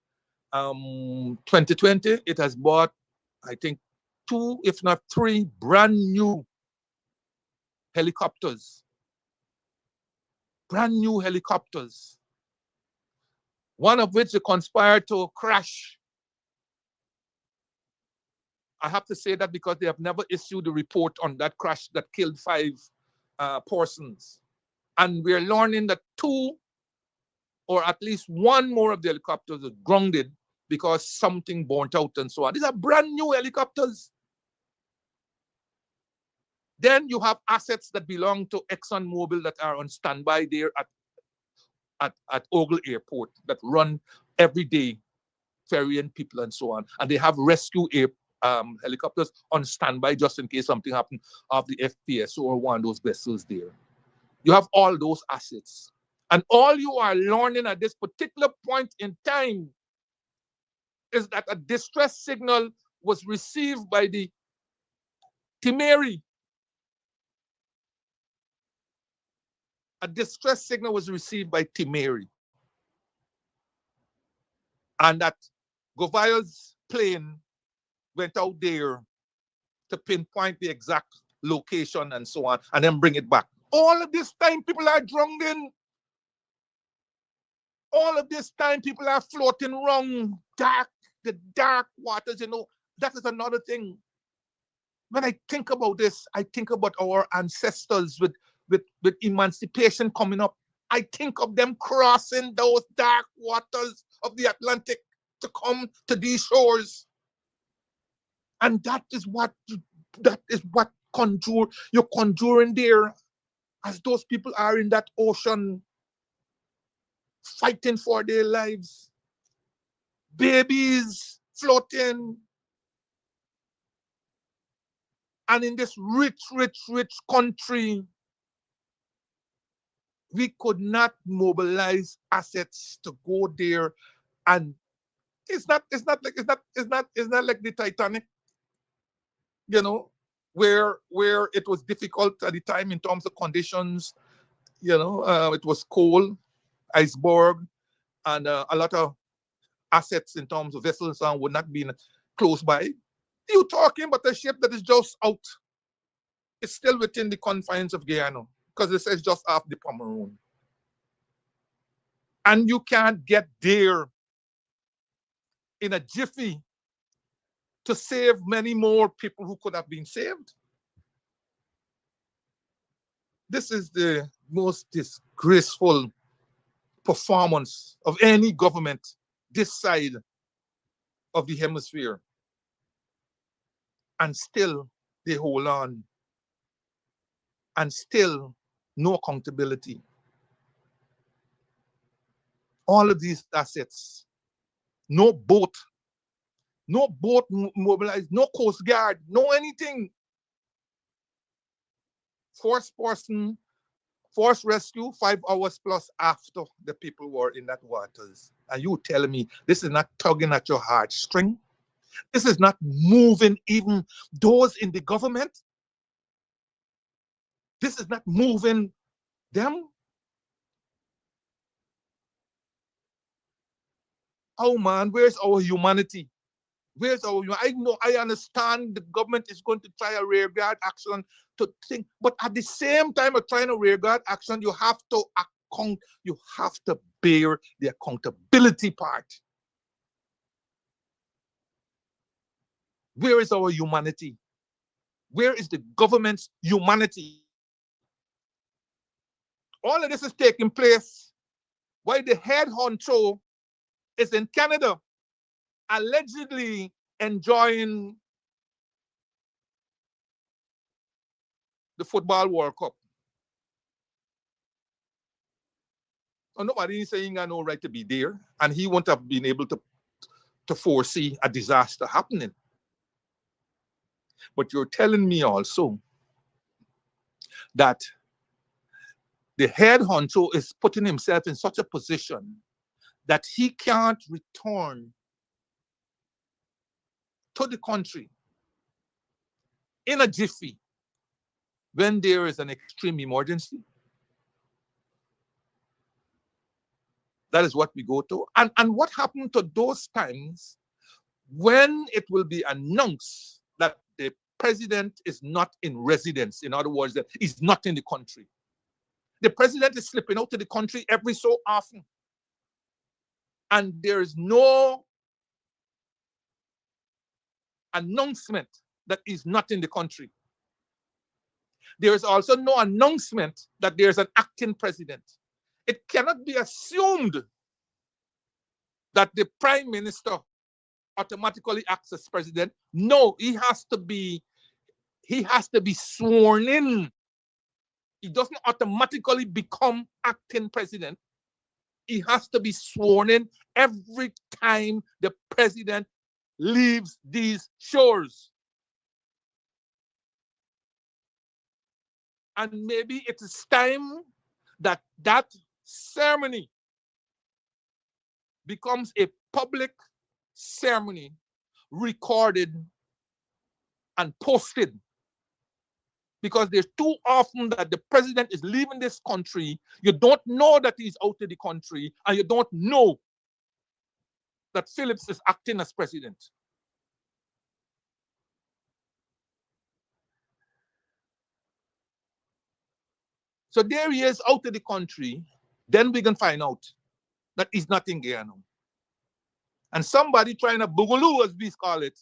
I: 2020, it has bought, I think, 2, if not 3 brand new helicopters. Brand new helicopters. One of which they conspired to crash. I have to say that because they have never issued a report on that crash that killed 5 persons. And we're learning that 2 or at least 1 more of the helicopters are grounded because something burnt out and so on. These are brand new helicopters. Then you have assets that belong to ExxonMobil that are on standby there at Ogle Airport that run every day, ferrying people and so on. And they have rescue helicopters on standby just in case something happened off the FPSO or one of those vessels there. You have all those assets. And all you are learning at this particular point in time is that a distress signal was received by the Timeri. A distress signal was received by Timeri. And that Govaya's plane went out there to pinpoint the exact location and so on, and then bring it back. All of this time, people are drowning. All of this time, people are floating around the dark waters, That is another thing. When I think about this, I think about our ancestors with emancipation coming up. I think of them crossing those dark waters of the Atlantic to come to these shores. And that is what you're conjuring there, as those people are in that ocean fighting for their lives. Babies floating. And in this rich country, we could not mobilize assets to go there. And it's not like the Titanic, where it was difficult at the time in terms of conditions. It was cold, iceberg, and a lot of assets in terms of vessels would not be close by. You're talking about a ship that is just out. It's still within the confines of Guyana, because it says just off the Pomeroon. And you can't get there in a jiffy to save many more people who could have been saved. This is the most disgraceful performance of any government this side of the hemisphere. And still they hold on. And still no accountability. All of these assets, no boat mobilized, no Coast Guard, no anything. Force rescue 5 hours plus after the people were in that waters. And you telling me this is not tugging at your heartstring? This is not moving even those in the government? This is not moving them? Oh man, where's our humanity? I understand the government is going to try a rearguard action to think, but at the same time of trying a rearguard action, you have to bear the accountability part. Where is our humanity? Where is the government's humanity? All of this is taking place while the head honcho is in Canada, allegedly enjoying the Football World Cup. So nobody is saying I no right to be there, and he won't have been able to foresee a disaster happening. But you're telling me also that the head honcho is putting himself in such a position that he can't return to the country in a jiffy when there is an extreme emergency. That is what we go to. And what happened to those times when it will be announced that the president is not in residence? In other words, that he's not in the country. The president is slipping out to the country every so often. And there is no announcement that he's not in the country. There is also no announcement that there's an acting president. It cannot be assumed that the prime minister automatically acts as president. No, he has to be sworn in. He doesn't automatically become acting president. He has to be sworn in every time the president leaves these shores. And maybe it is time that ceremony becomes a public ceremony, recorded and posted Because there's too often that the president is leaving this country, you don't know that he's out of the country, and you don't know that Phillips is acting as president. So there he is out of the country, then we can find out that he's not in Guyana. And somebody trying to boogaloo, as we call it,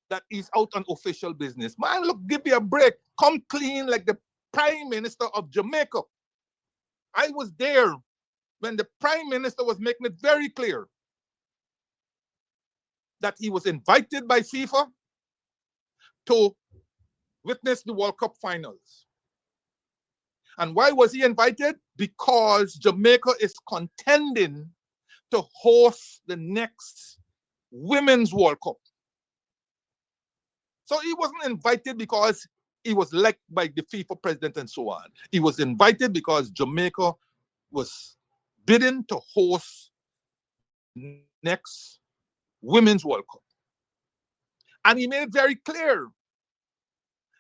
I: that he's out on official business. Man, look, give me a break. Come clean like the Prime Minister of Jamaica. I was there when the Prime Minister was making it very clear that he was invited by FIFA to witness the World Cup finals. And why was he invited? Because Jamaica is contending to host the next Women's World Cup. So he wasn't invited because he was liked by the FIFA president and so on. He was invited because Jamaica was bidding to host next Women's World Cup. And he made it very clear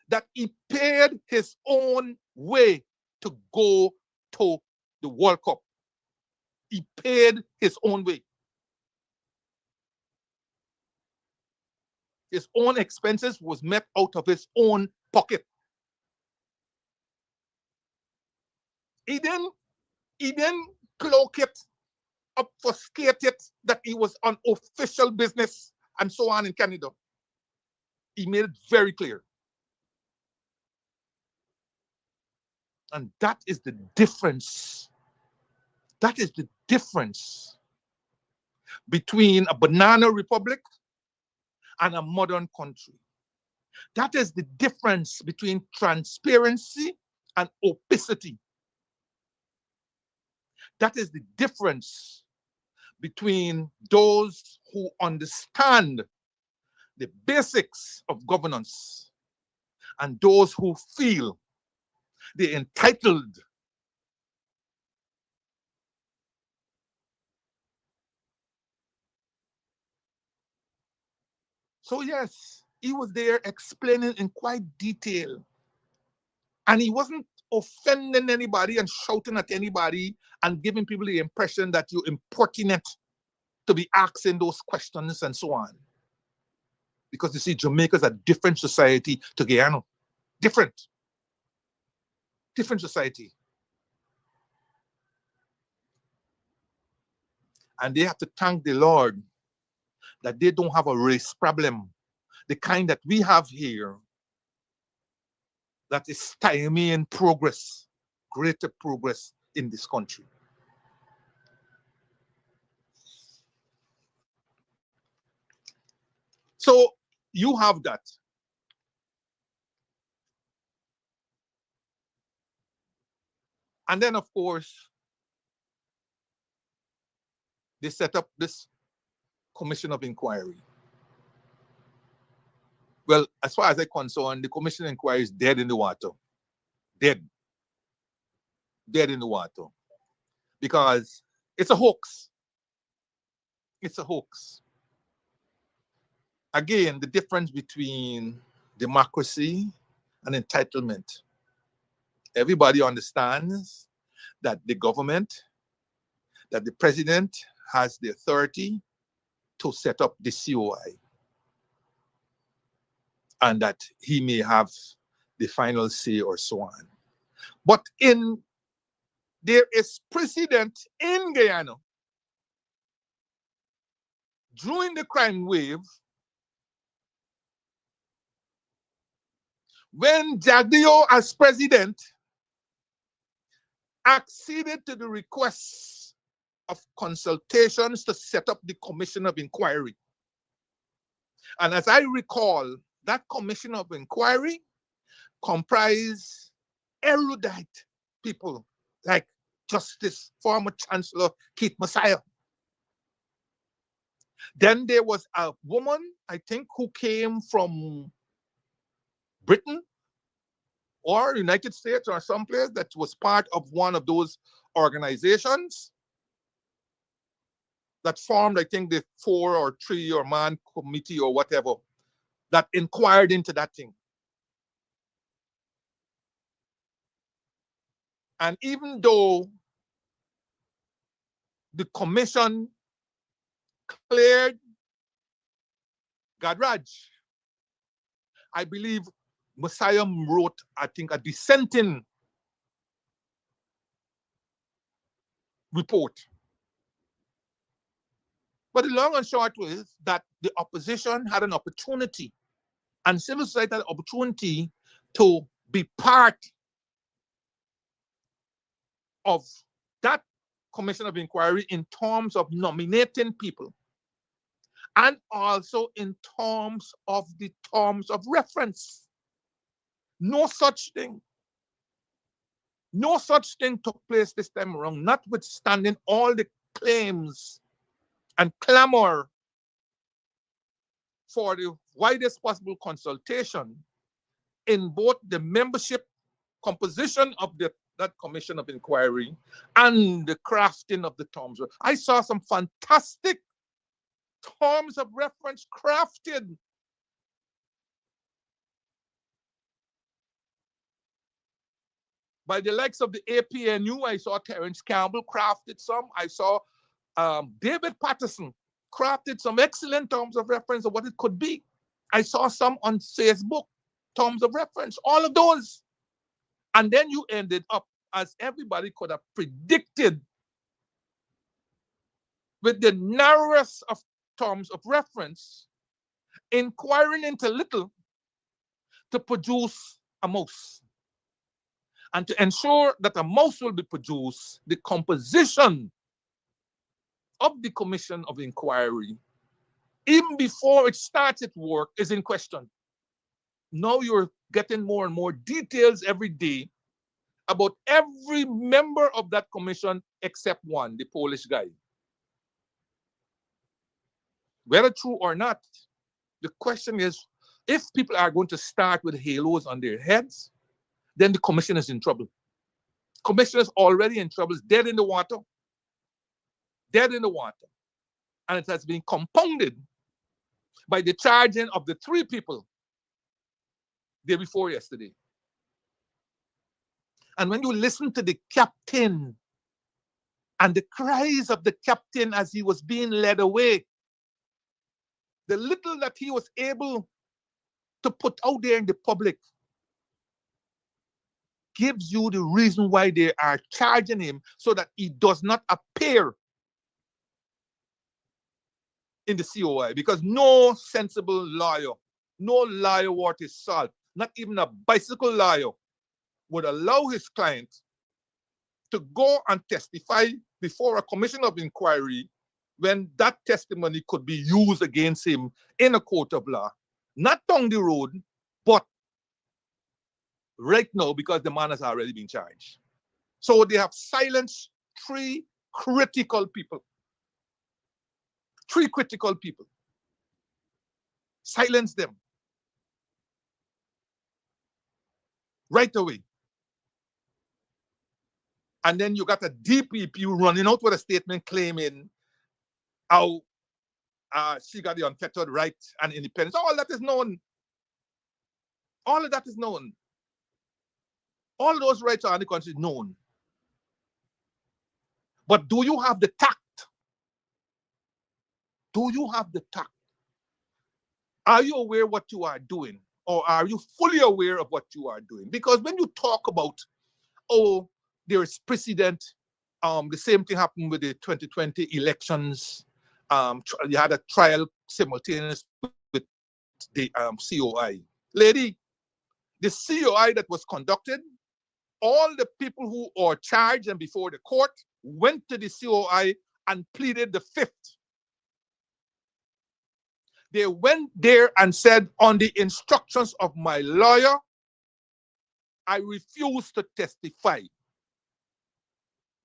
I: that he paid his own way to go to the World Cup. He paid his own way. His own expenses was met out of his own pocket. He didn't cloak it, obfuscate it that he was on official business and so on in Canada. He made it very clear. And that is the difference. That is the difference between a banana republic and a modern country. That is the difference between transparency and opacity. That is the difference between those who understand the basics of governance and those who feel they're entitled So yes, he was there explaining in quite detail. And he wasn't offending anybody and shouting at anybody and giving people the impression that you're importunate to be asking those questions and so on. Because you see, Jamaica's a different society to Guyana. Different society. And they have to thank the Lord that they don't have a race problem, the kind that we have here, that is stymieing progress, greater progress in this country. So you have that. And then, of course, they set up this commission of inquiry. Well, as far as I'm concerned, the commission of inquiry is dead in the water. Dead. Dead in the water. Because it's a hoax. It's a hoax. Again, the difference between democracy and entitlement. Everybody understands that the government, that the president has the authority to set up the COI, and that he may have the final say or so on. But there is precedent in Guyana during the crime wave when Jagdeo as president acceded to the requests of consultations to set up the commission of inquiry. And as I recall, that commission of inquiry comprised erudite people like Justice, former Chancellor Keith Messiah. Then there was a woman, I think, who came from Britain or United States or someplace that was part of one of those organizations that formed, I think, the 4 or 3 or man committee or whatever that inquired into that thing. And even though the commission cleared Gadraj, I believe Messiah wrote, I think, a dissenting report. But the long and short is that the opposition had an opportunity, and civil society had an opportunity to be part of that commission of inquiry in terms of nominating people, and also in terms of the terms of reference. No such thing. No such thing took place this time around, notwithstanding all the claims and clamor for the widest possible consultation in both the membership composition of that commission of inquiry and the crafting of the terms. I saw some fantastic terms of reference crafted by the likes of the APNU. I saw Terence Campbell crafted some. I saw David Patterson crafted some excellent terms of reference of what it could be. I saw some on Facebook, terms of reference, all of those. And then you ended up, as everybody could have predicted, with the narrowest of terms of reference, inquiring into little to produce a mouse. And to ensure that a mouse will be produced, the composition of the commission of inquiry, even before it starts its work, is in question. Now you're getting more and more details every day about every member of that commission except one, the Polish guy. Whether true or not, the question is, if people are going to start with halos on their heads, then the commission is in trouble. Commission is already in trouble, it's dead in the water. Dead in the water. And it has been compounded by the charging of the 3 people day before yesterday. And when you listen to the captain and the cries of the captain as he was being led away, the little that he was able to put out there in the public gives you the reason why they are charging him, so that he does not appear in the COI. Because no sensible lawyer, no lawyer worth his salt, not even a bicycle lawyer, would allow his client to go and testify before a commission of inquiry when that testimony could be used against him in a court of law. Not down the road, but right now, because the man has already been charged. So they have silenced 3 critical people. 3 critical people. Silence them. Right away. And then you got a DPP running out with a statement claiming how she got the unfettered right and independence. All that is known. All of that is known. All those rights are in the country known. But do you have the tact? Do you have the tact? Are you aware what you are doing? Or are you fully aware of what you are doing? Because when you talk about, oh, there is precedent, the same thing happened with the 2020 elections. You had a trial simultaneous with the COI. Lady, the COI that was conducted, all the people who are charged and before the court went to the COI and pleaded the 5th. They went there and said, on the instructions of my lawyer, I refuse to testify.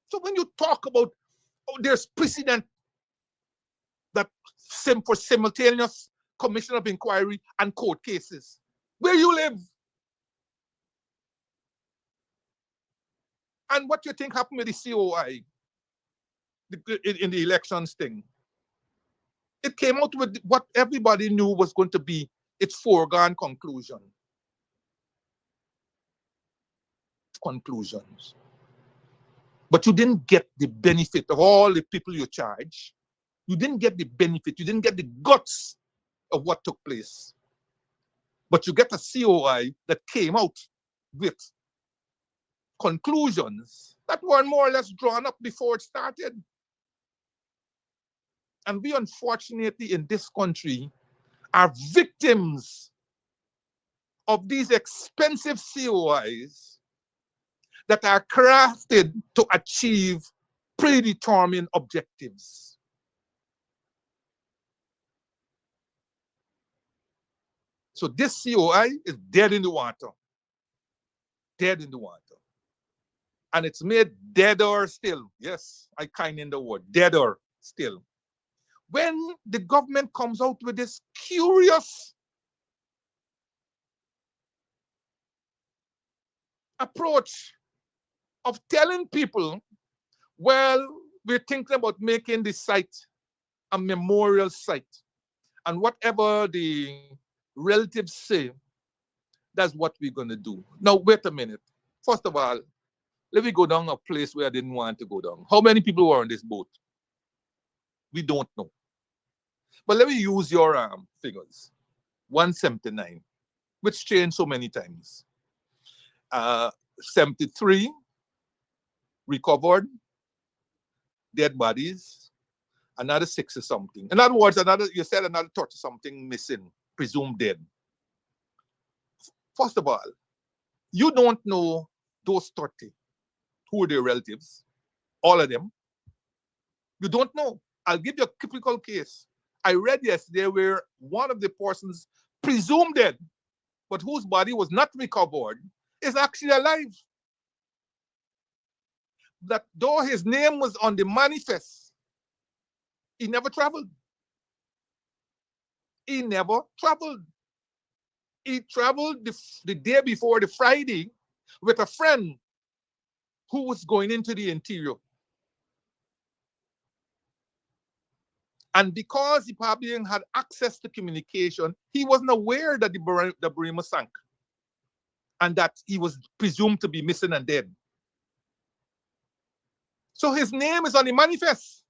I: So when you talk about, oh, there's precedent that for simultaneous commission of inquiry and court cases, where you live. And what you think happened with the COI in the elections thing? It came out with what everybody knew was going to be its foregone conclusion. Conclusions. but you didn't get the benefit of all the people you charge. You didn't get the benefit. You didn't get the guts of what took place. But you get a COI that came out with conclusions that were more or less drawn up before it started. And we, unfortunately, in this country, are victims of these expensive COIs that are crafted to achieve predetermined objectives. So this COI is dead in the water. Dead in the water. And it's made deader still. Yes, I kind in the word, deader still. When the government comes out with this curious approach of telling people, well, we're thinking about making this site a memorial site. And whatever the relatives say, that's what we're going to do. Now, wait a minute. First of all, let me go down a place where I didn't want to go down. How many people were on this boat? We don't know. But let me use your figures. 179, which changed so many times. 73 recovered dead bodies, another 60 something. In other words, you said another 30 something missing, presumed dead. First of all, you don't know those 30 who are their relatives, all of them. You don't know. I'll give you a typical case. I read yesterday where one of the persons presumed dead, but whose body was not recovered, is actually alive. That though his name was on the manifest, he never traveled. He never traveled. He traveled the day before, the Friday, with a friend who was going into the interior. And because he probably had access to communication, he wasn't aware that the Burima sank and that he was presumed to be missing and dead. So his name is on the manifest,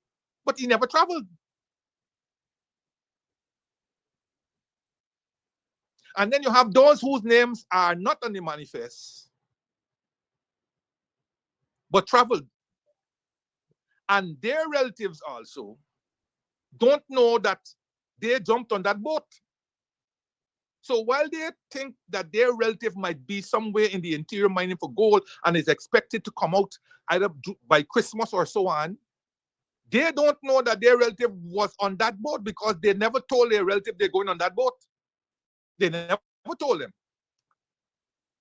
I: but he never traveled. And then you have those whose names are not on the manifest, but traveled. And their relatives also don't know that they jumped on that boat. So while they think that their relative might be somewhere in the interior mining for gold and is expected to come out either by Christmas or so on, they don't know that their relative was on that boat because they never told their relative they're going on that boat. They never told them.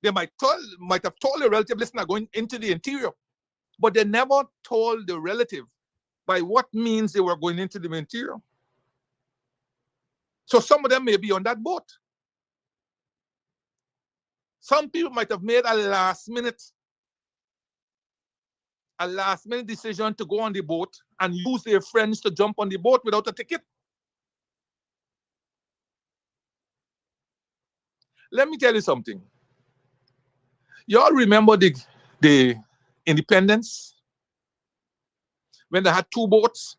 I: They might have told their relative, listen, I'm going into the interior. But they never told the relative by what means they were going into the interior. So some of them may be on that boat. Some people might have made a last minute decision to go on the boat and use their friends to jump on the boat without a ticket. Let me tell you something. You all remember the independence when they had two boats?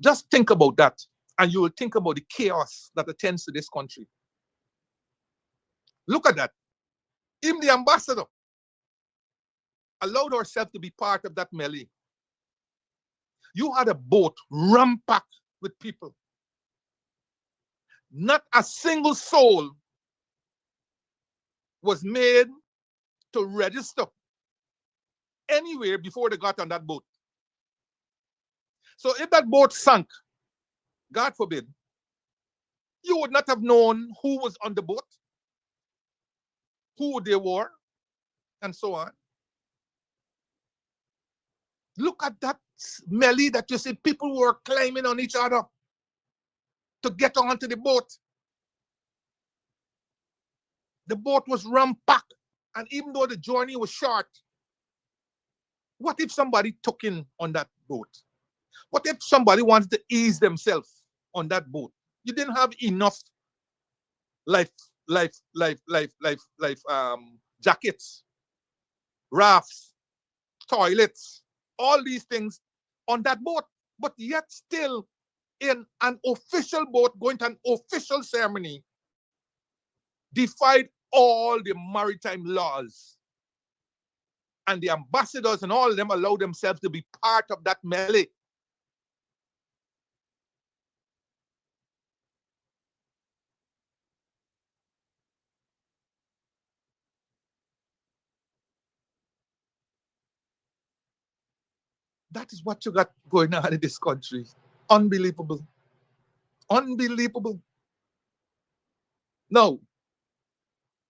I: Just think about that, and you will think about the chaos that attends to this country. Look at that. Even the ambassador allowed herself to be part of that melee. You had a boat ram-packed with people. Not a single soul was made to register anywhere before they got on that boat. So if that boat sank, God forbid, you would not have known who was on the boat, who they were, and so on. Look at that melee that you see. People were climbing on each other to get onto the boat. The boat was ram-packed, and even though the journey was short, what if somebody took in on that boat? What if somebody wanted to ease themselves on that boat? You didn't have enough life jackets, rafts, toilets, all these things on that boat, but yet still in an official boat going to an official ceremony defied all the maritime laws. And the ambassadors and all of them allowed themselves to be part of that melee. That is what you got going on in this country. Unbelievable. Unbelievable. Now,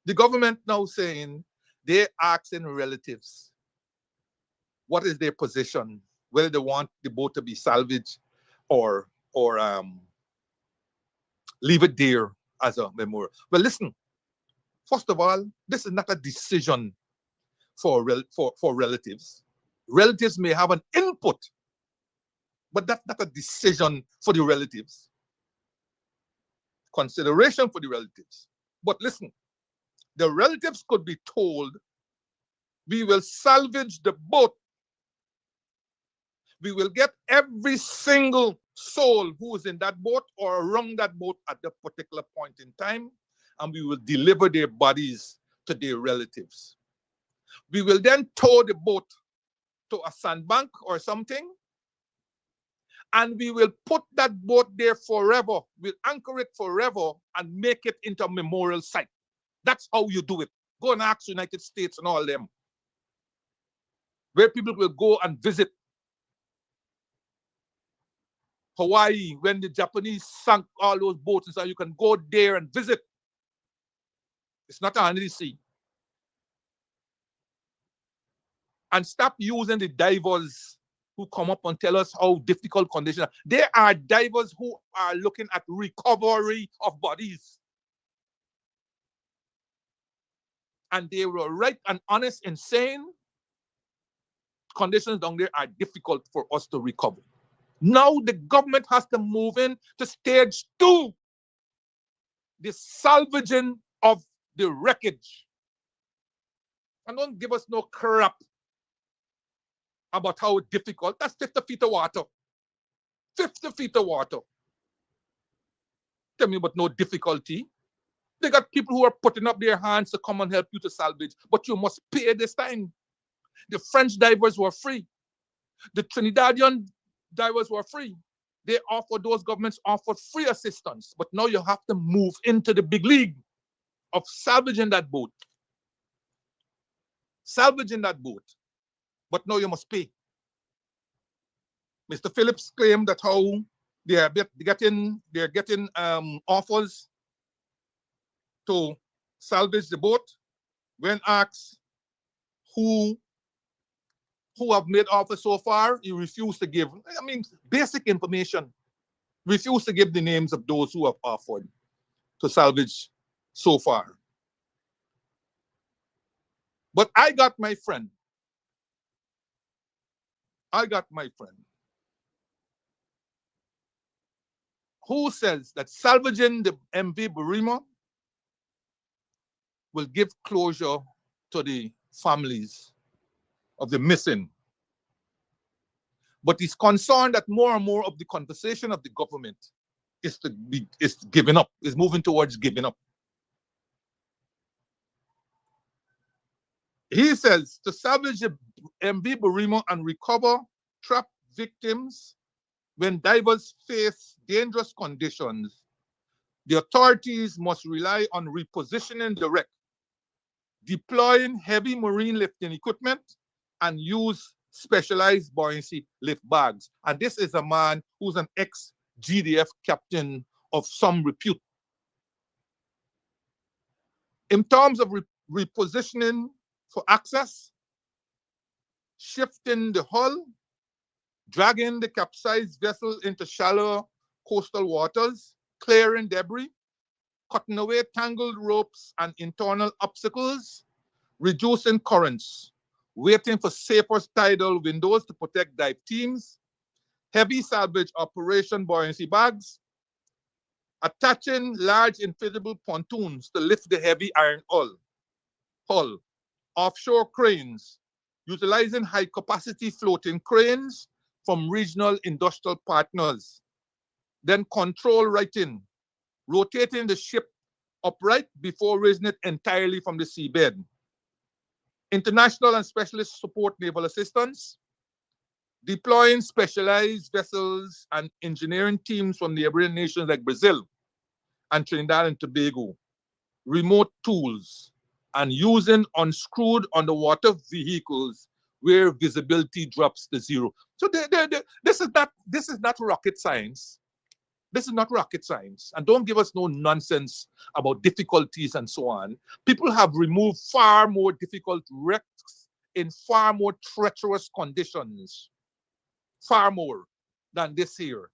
I: the government now saying they're asking relatives what is their position, whether they want the boat to be salvaged or leave it there as a memorial. Well, listen, first of all, this is not a decision for relatives. Relatives may have an input, but that's not a decision for the relatives. Consideration for the relatives. But listen, the relatives could be told, we will salvage the boat. We will get every single soul who is in that boat or around that boat at that particular point in time, and we will deliver their bodies to their relatives. We will then tow the boat to a sandbank or something, and we will put that boat there forever. We'll anchor it forever and make it into a memorial site. That's how you do it. Go and ask United States and all them, where people will go and visit. Hawaii, when the Japanese sank all those boats, and so you can go there and visit. It's not under the sea. And stop using the divers who come up and tell us how difficult conditions are. There are divers who are looking at recovery of bodies. And they were right and honest in saying conditions down there are difficult for us to recover. Now the government has to move in to stage 2, the salvaging of the wreckage. And don't give us no crap about how difficult. That's 50 feet of water. 50 feet of water. Tell me about no difficulty. They got people who are putting up their hands to come and help you to salvage, but you must pay this time. The French divers were free. The Trinidadian divers were free. They offered, those governments offered free assistance, but now you have to move into the big league of salvaging that boat. Salvaging that boat. But now you must pay. Mr. Phillips claimed that how they're getting offers to salvage the boat. When asked who have made offers so far, he refused to give. I mean, basic information. Refused to give the names of those who have offered to salvage so far. But I got my friend. Who says that salvaging the MV Burima will give closure to the families of the missing. But he's concerned that more and more of the conversation of the government is giving up, is moving towards giving up. He says to salvage the MV Burima and recover trapped victims when divers face dangerous conditions, the authorities must rely on repositioning the wreck, deploying heavy marine lifting equipment, and use specialized buoyancy lift bags. And this is a man who's an ex-GDF captain of some repute. In terms of repositioning for access, shifting the hull, dragging the capsized vessel into shallow coastal waters, clearing debris, cutting away tangled ropes and internal obstacles, reducing currents, waiting for safer tidal windows to protect dive teams, heavy salvage operation buoyancy bags, attaching large inflatable pontoons to lift the heavy iron hull, offshore cranes, utilizing high-capacity floating cranes from regional industrial partners, then control righting, rotating the ship upright before raising it entirely from the seabed. International and specialist support naval assistance, deploying specialized vessels and engineering teams from neighboring nations like Brazil and Trinidad and Tobago, remote tools, and using unscrewed underwater vehicles where visibility drops to zero. So this is not rocket science. This is not rocket science. And don't give us no nonsense about difficulties and so on. People have removed far more difficult wrecks in far more treacherous conditions, far more than this here.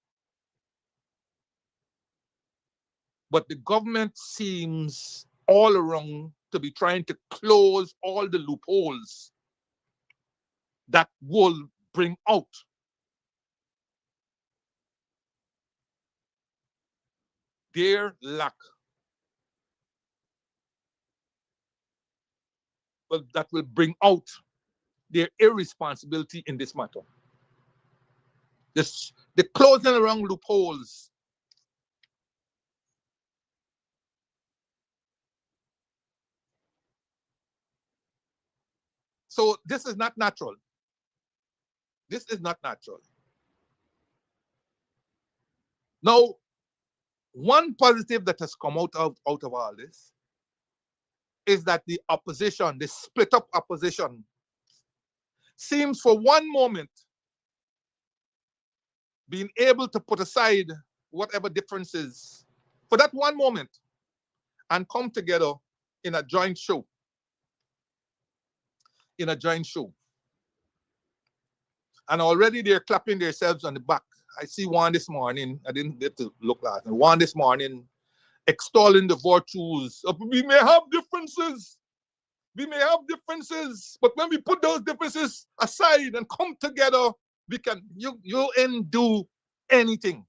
I: But the government seems all around to be trying to close all the loopholes that will bring out their lack. Well, that will bring out their irresponsibility in this matter. The closing around loopholes. So this is not natural. This is not natural. Now, one positive that has come out of all this is that the opposition, the split up opposition, seems for one moment being able to put aside whatever differences for that one moment and come together in a joint show. In a joint show. And already they're clapping themselves on the back. I see one this morning, I didn't get to look last night, one this morning extolling the virtues of, we may have differences. We may have differences, but when we put those differences aside and come together, we can, you ain't do anything.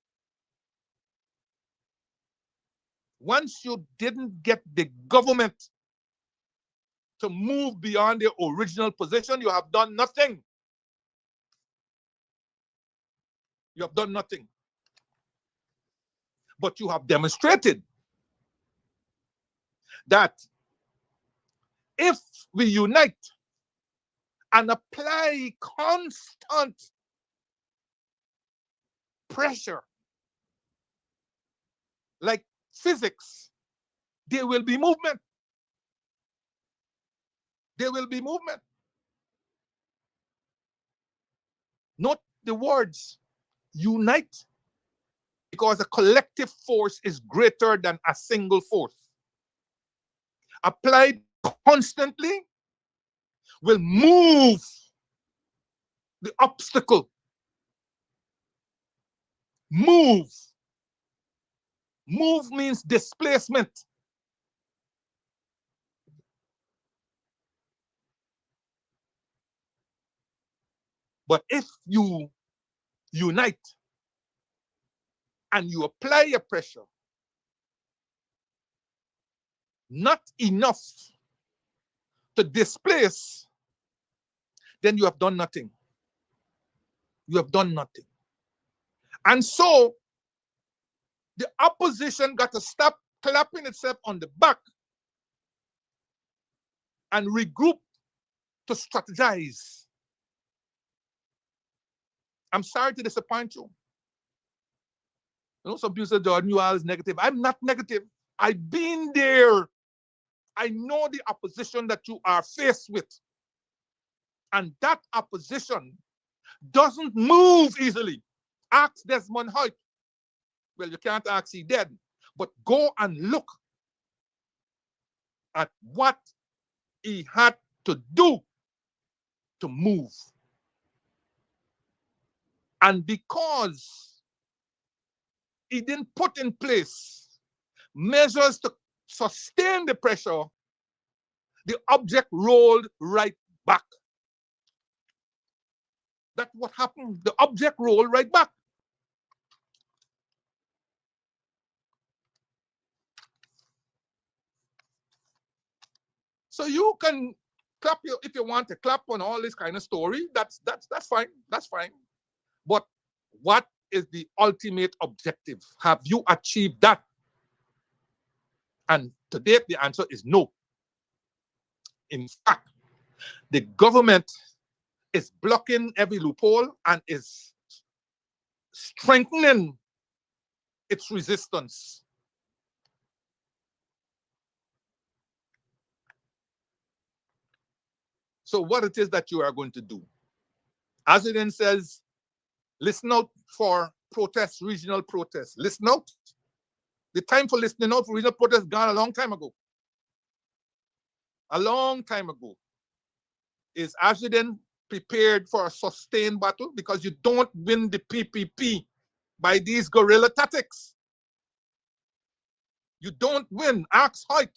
I: Once you didn't get the government to move beyond their original position, you have done nothing. You have done nothing. But you have demonstrated that if we unite and apply constant pressure, like physics, there will be movement. There will be movement. Note the words, unite, because a collective force is greater than a single force. Applied constantly will move the obstacle. Move. Move means displacement. But if you unite and you apply a pressure, not enough to displace, then you have done nothing. You have done nothing. And so the opposition got to stop clapping itself on the back and regroup to strategize. I'm sorry to disappoint you. You know, some people say, Jordan, you are negative. I'm not negative. I've been there. I know the opposition that you are faced with. And that opposition doesn't move easily. Ask Desmond Hoyt. Well, you can't ask, he dead. But go and look at what he had to do to move. And because he didn't put in place measures to sustain the pressure, the object rolled right back. That's what happened. The object rolled right back. So you can clap you if you want to clap on all this kind of story. That's fine. That's fine. But what is the ultimate objective? Have you achieved that? And today the answer is no. In fact, the government is blocking every loophole and is strengthening its resistance. So what it is that you are going to do? As it then says, listen out for protests, regional protests. Listen out. The time for listening out for regional protests gone a long time ago. A long time ago. Is Ashden prepared for a sustained battle? Because you don't win the PPP by these guerrilla tactics. You don't win. Ask Hoyt.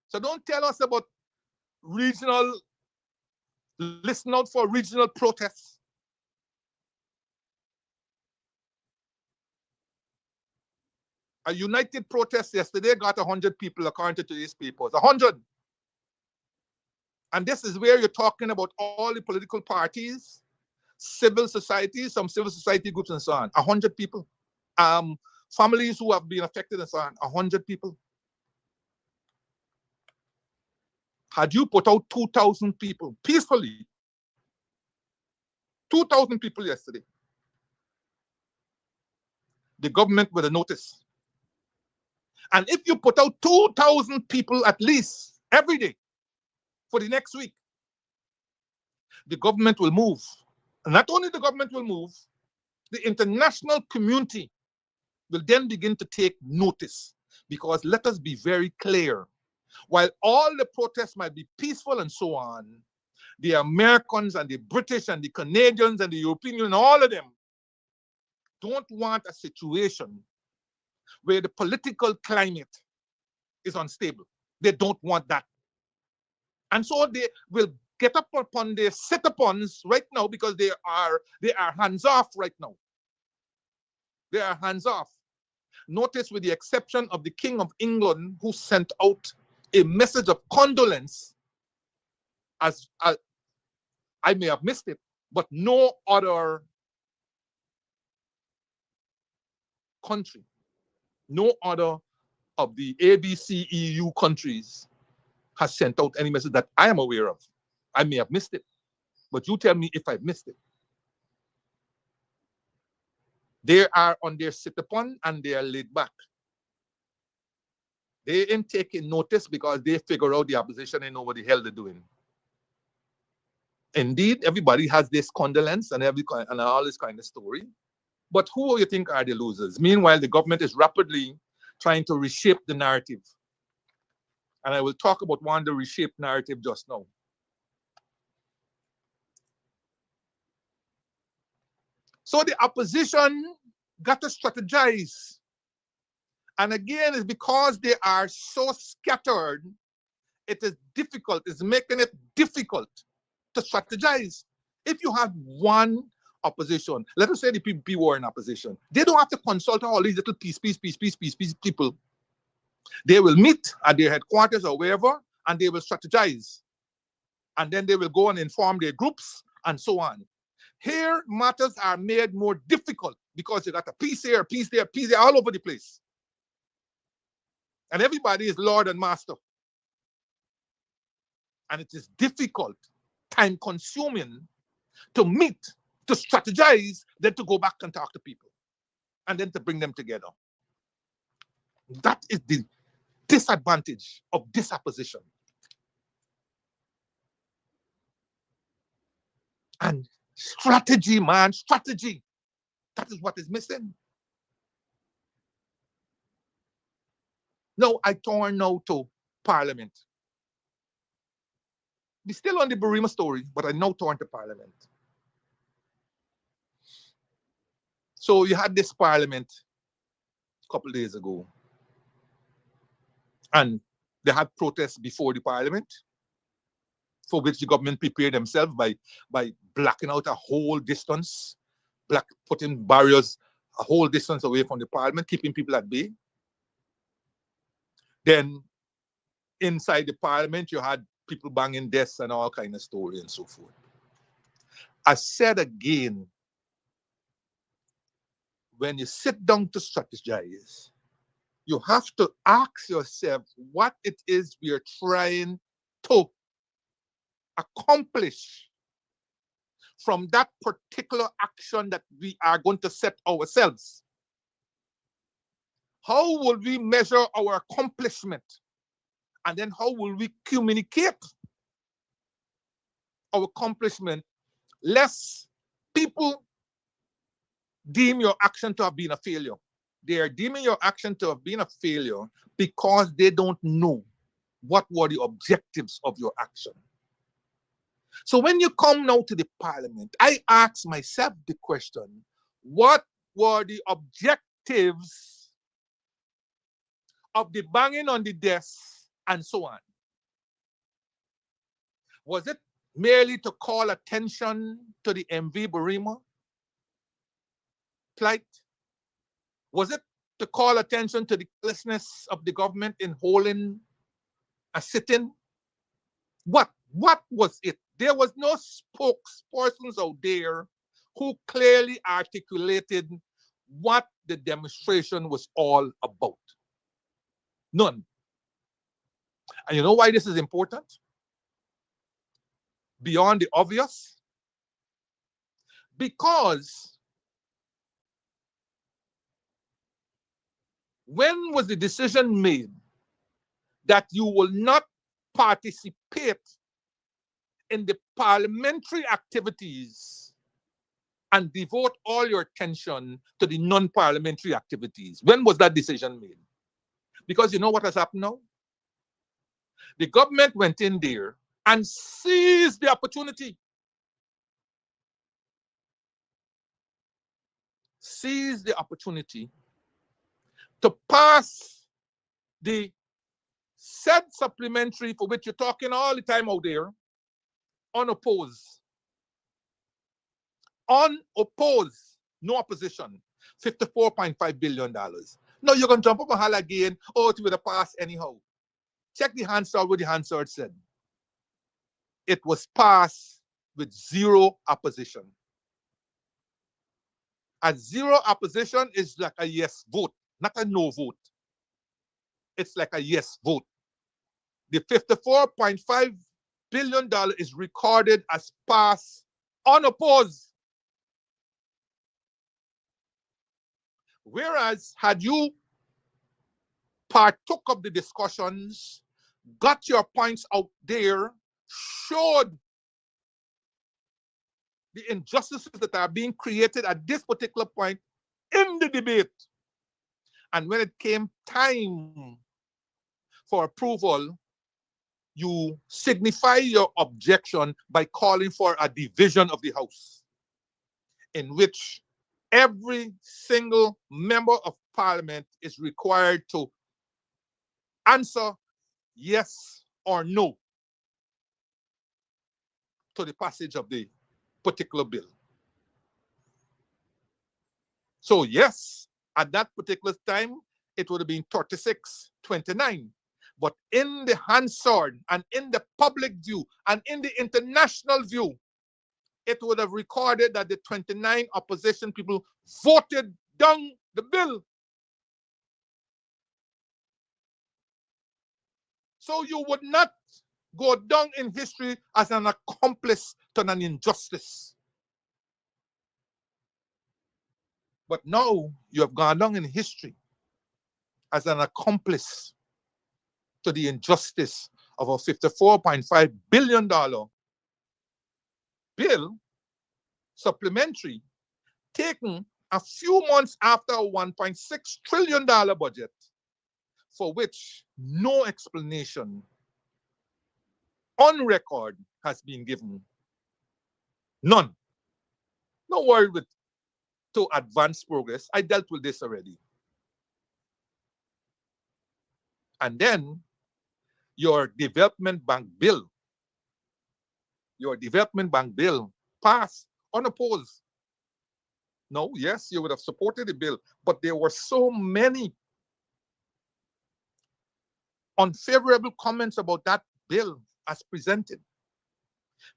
I: So don't tell us about regional, listen out for regional protests. A united protest yesterday got 100 people according to today's papers. 100. And this is where you're talking about all the political parties, civil society, some civil society groups and so on. 100 people. Families who have been affected and so on. 100 people. Had you put out 2,000 people peacefully, 2,000 people yesterday, the government would have noticed. And if you put out 2,000 people at least every day for the next week, the government will move. And not only the government will move, the international community will then begin to take notice. Because let us be very clear, while all the protests might be peaceful and so on, the Americans and the British and the Canadians and the European Union, all of them don't want a situation where the political climate is unstable. They don't want that. And so they will get up upon their sit-upons right now because they are hands-off right now. They are hands-off. Notice, with the exception of the King of England, who sent out a message of condolence, as I may have missed it, but no other country, no other of the ABC EU countries has sent out any message that I am aware of. I may have missed it, but you tell me if I've missed it. They are on their sit-upon and they are laid back. They ain't taking notice because they figure out the opposition and know what the hell they're doing. Indeed, everybody has this condolence and all this kind of story. But who do you think are the losers? Meanwhile, the government is rapidly trying to reshape the narrative. And I will talk about one of the reshaped narrative just now. So the opposition got to strategize. And again, it's because they are so scattered, it is difficult, it's making it difficult to strategize. If you have one opposition, let us say the PPP were in opposition, they don't have to consult all these little piece people. They will meet at their headquarters or wherever, and they will strategize. And then they will go and inform their groups and so on. Here, matters are made more difficult because you got a piece here, a piece there, all over the place. And everybody is Lord and Master. And it is difficult, time-consuming to meet, to strategize, then to go back and talk to people, and then to bring them together. That is the disadvantage of this opposition. And strategy, man, strategy. That is what is missing. Now, I turn now to Parliament. We're still on the Burima story, but I now turn to Parliament. So you had this Parliament a couple of days ago, and they had protests before the Parliament, for which the government prepared themselves by blocking out a whole distance, putting barriers a whole distance away from the parliament, keeping people at bay. Then inside the parliament, you had people banging desks and all kind of story and so forth. I said again, when you sit down to strategize, you have to ask yourself what it is we are trying to accomplish from that particular action that we are going to set ourselves. How will we measure our accomplishment? And then how will we communicate our accomplishment, lest people deem your action to have been a failure? They are deeming your action to have been a failure because they don't know what were the objectives of your action. So when you come now to the parliament, I ask myself the question, what were the objectives of the banging on the desk and so on? Was it merely to call attention to the MV Burima plight? Was it to call attention to the carelessness of the government in holding a sit-in? What was it? There was no spokespersons out there who clearly articulated what the demonstration was all about. None. And you know why this is important? Beyond the obvious? Because when was the decision made that you will not participate in the parliamentary activities and devote all your attention to the non-parliamentary activities? When was that decision made? Because you know what has happened now? The government went in there and seized the opportunity. Seized the opportunity to pass the said supplementary, for which you're talking all the time out there, unopposed. Unopposed, no opposition, $54.5 billion. Now you're going to jump up and holler again, oh, it would have passed anyhow. Check the Hansard, what the Hansard said. It was passed with zero opposition. A zero opposition is like a yes vote, not a no vote. It's like a yes vote. The $54.5 billion is recorded as passed unopposed. Whereas, had you partook of the discussions, got your points out there, showed the injustices that are being created at this particular point in the debate, and when it came time for approval, you signify your objection by calling for a division of the House, in which every single member of parliament is required to answer yes or no to the passage of the particular bill. So yes, at that particular time, it would have been 36-29. But in the Hansard and in the public view and in the international view, it would have recorded that the 29 opposition people voted down the bill. So you would not go down in history as an accomplice to an injustice. But now you have gone down in history as an accomplice to the injustice of a $54.5 billion bill, supplementary, taken a few months after a $1.6 trillion budget, for which no explanation on record has been given. None. No worry with to advance progress. I dealt with this already. And then your development bank bill passed unopposed. No, yes, you would have supported the bill, but there were so many unfavorable comments about that bill as presented.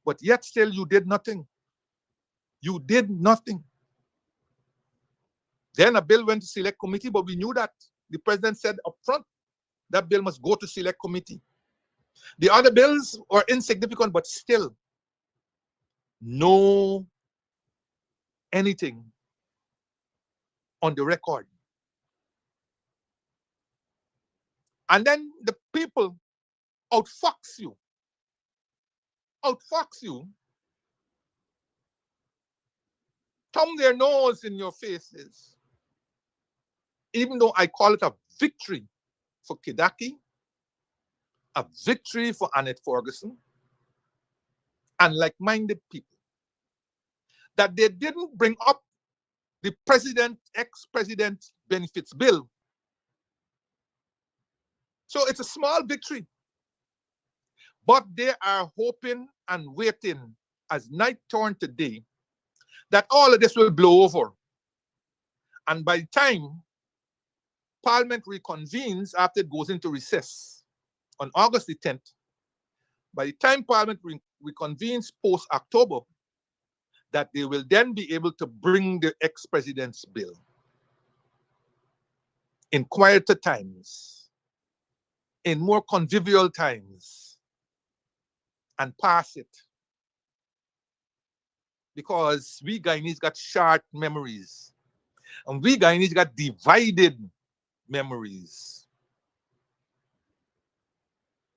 I: But yet still you did nothing. You did nothing. Then a bill went to select committee, but we knew that. The president said up front that bill must go to select committee. The other bills were insignificant, but still no anything on the record. And then the people outfox you, thumb their nose in your faces. Even though I call it a victory for Kidaki, a victory for Annette Ferguson, and like-minded people, that they didn't bring up the ex-president benefits bill. So it's a small victory. But they are hoping and waiting as night turned to day that all of this will blow over. And by the time Parliament reconvenes after it goes into recess on August the 10th, by the time Parliament reconvenes post-October, that they will then be able to bring the ex-president's bill in quieter times, in more convivial times, and pass it. Because we Guyanese got short memories, and we Guyanese got divided memories.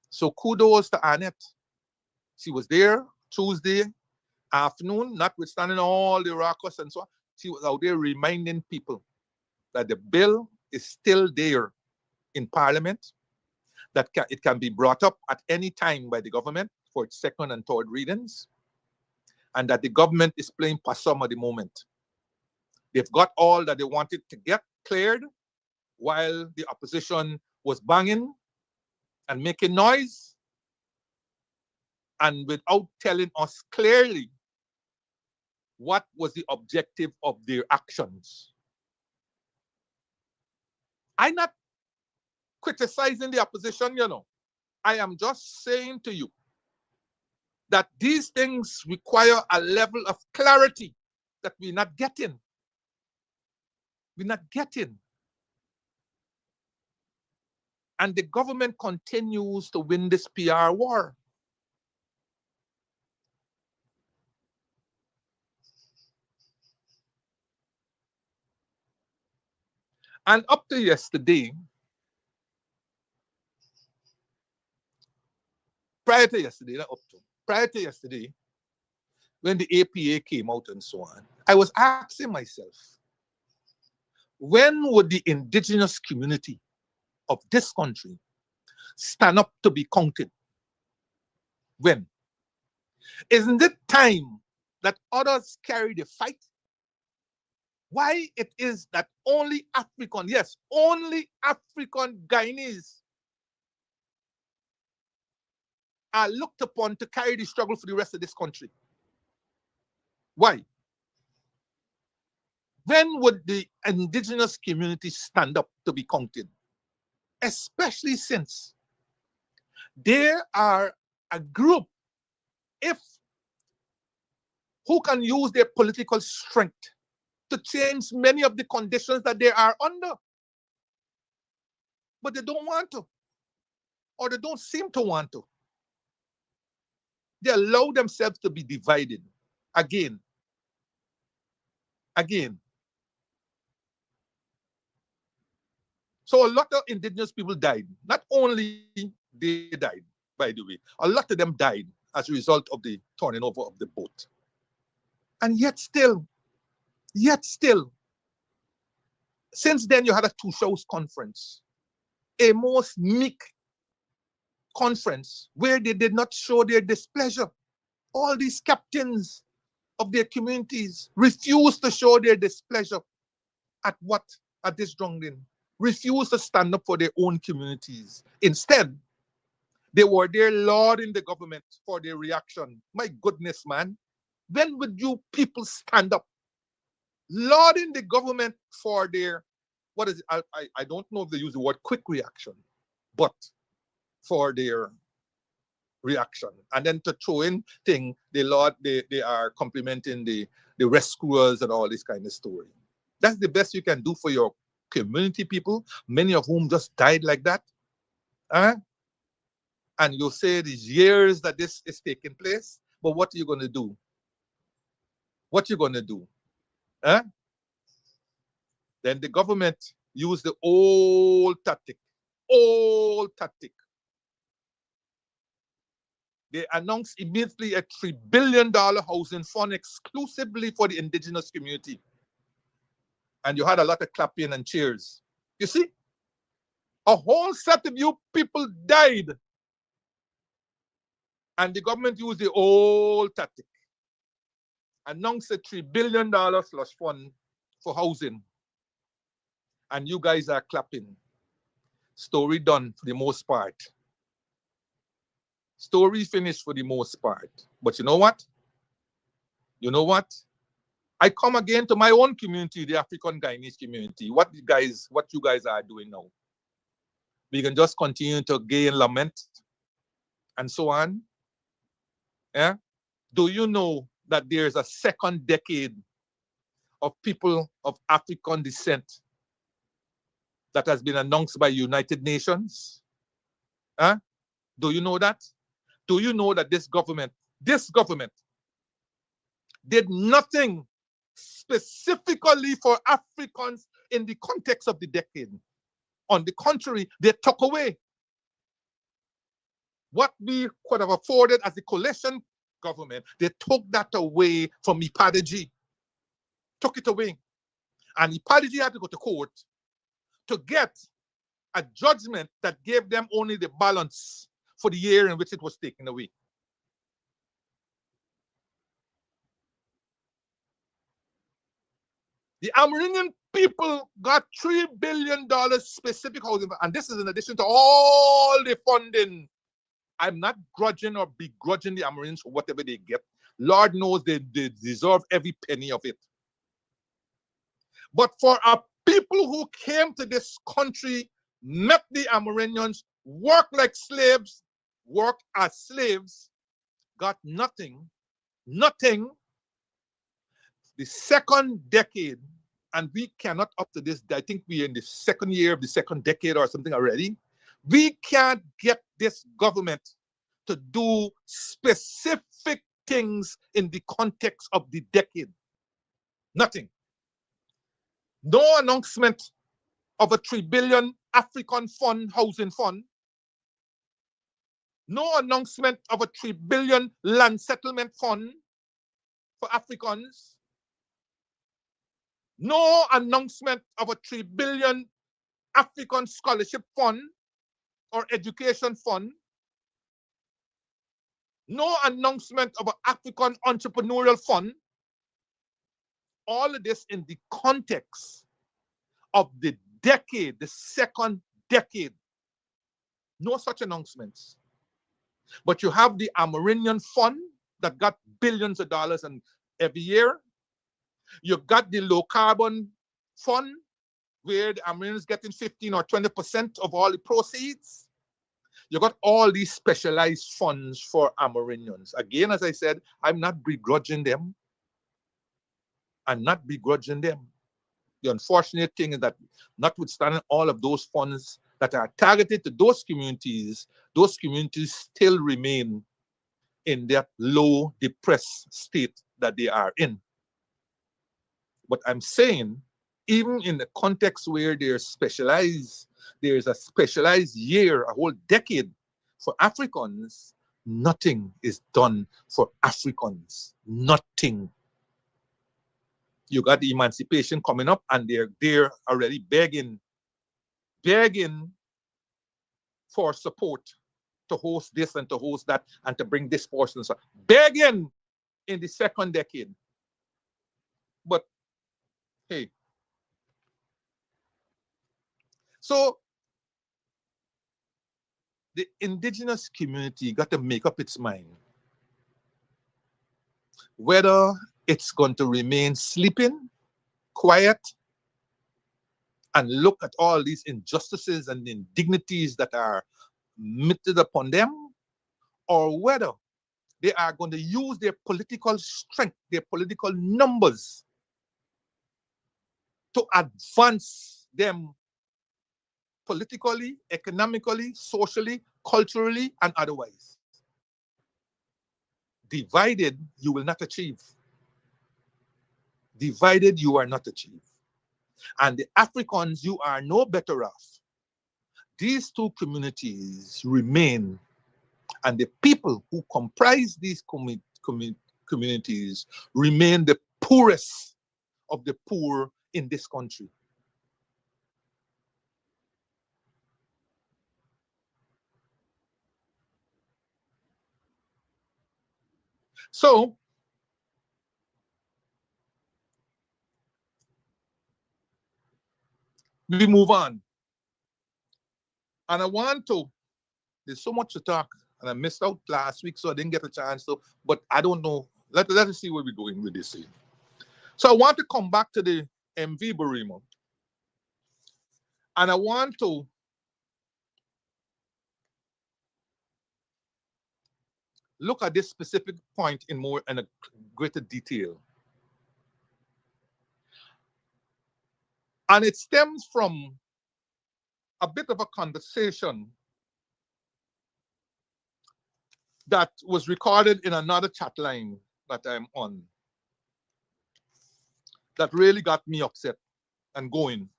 I: So kudos to Annette. She was there Tuesday afternoon, notwithstanding all the ruckus and so on. She was out there reminding people that the bill is still there in Parliament, that it can be brought up at any time by the government for its second and third readings, and that the government is playing possum at the moment. They've got all that they wanted to get cleared while the opposition was banging and making noise, and without telling us clearly what was the objective of their actions. I'm not criticizing the opposition, you know. I am just saying to you that these things require a level of clarity that we're not getting. We're not getting. And the government continues to win this PR war. And up to yesterday, prior to yesterday, when the APA came out and so on, I was asking myself, when would the indigenous community of this country stand up to be counted? When? Isn't it time that others carry the fight? Why it is that only African, yes, only African Guyanese are looked upon to carry the struggle for the rest of this country? Why? When would the indigenous community stand up to be counted? Especially since there are a group who can use their political strength to change many of the conditions that they are under. But they don't want to, or they don't seem to want to. They allow themselves to be divided again. So a lot of indigenous people died. Not only they died, by the way, a lot of them died as a result of the turning over of the boat. And yet still, since then you had a Two Shows conference, a most meek conference where they did not show their displeasure. All these captains of their communities refused to show their displeasure at this wrongdoing, refused to stand up for their own communities. Instead, they were there lauding the government for their reaction. My goodness, man. When would you people stand up, lauding the government for their, what is it? I don't know if they use the word quick reaction, but for their reaction. And then to throw in thing, they are complimenting the rescuers and all this kind of story. That's the best you can do for your community people, many of whom just died like that. And you'll say these years that this is taking place, but what are you going to do? What you going to do? Then the government used the old tactic. They announced immediately a $3 billion housing fund exclusively for the indigenous community. And you had a lot of clapping and cheers. You see? A whole set of you people died. And the government used the old tactic. Announced a $3 billion slush fund for housing. And you guys are clapping. Story done for the most part. Story finished for the most part. But you know what? You know what? I come again to my own community, the African Guyanese community. What you guys are doing now? We can just continue to gain lament and so on. Yeah? Do you know that there's a second decade of people of African descent that has been announced by United Nations? Do you know that? Do you know that this government did nothing specifically for Africans in the context of the decade? On the contrary, they took away what we could have afforded as a coalition government. They took that away from Ipadaji. Took it away. And Ipadaji had to go to court to get a judgment that gave them only the balance for the year in which it was taken away. The Amerindian people got $3 billion specific housing, and this is in addition to all the funding. I'm not grudging or begrudging the Amerindians for whatever they get. Lord knows they deserve every penny of it. But for our people who came to this country, met the Amerindians, worked like slaves, worked as slaves, got nothing. The second decade, and we cannot up to this, I think we're in the second year of the second decade or something already. We can't get this government to do specific things in the context of the decade. Nothing. No announcement of a $3 billion African fund, housing fund. No announcement of a $3 billion land settlement fund for Africans. No announcement of a $3 billion African scholarship fund or education fund. No announcement of an African entrepreneurial fund. All of this in the context of the decade, the second decade. No such announcements. But you have the Amerindian Fund that got billions of dollars every year. You got the low carbon fund where the Amerindians getting 15 or 20% of all the proceeds. You got all these specialized funds for Amerindians. Again, as I said, I'm not begrudging them. I'm not begrudging them. The unfortunate thing is that notwithstanding all of those funds that are targeted to those communities still remain in that low, depressed state that they are in. But I'm saying, even in the context where there's a specialized year, a whole decade for Africans, nothing is done for Africans. Nothing. You got the emancipation coming up, and they're already begging for support to host this and to host that and to bring this portion. So begging in the second decade. But hey, so the indigenous community got to make up its mind whether it's going to remain sleeping quiet and look at all these injustices and indignities that are meted upon them, or whether they are going to use their political strength, their political numbers, to advance them politically, economically, socially, culturally, and otherwise. Divided, you will not achieve. Divided, you are not achieve. And the Africans, you are no better off. These two communities remain, and the people who comprise these communities remain the poorest of the poor in this country. So, we move on. And I want to, there's so much to talk, and I missed out last week, so I didn't get a chance to, but I don't know. Let us see where we're going with this thing. So I want to come back to the MV Barima, and I want to look at this specific point in a greater detail. And it stems from a bit of a conversation that was recorded in another chat line that I'm on that really got me upset and going.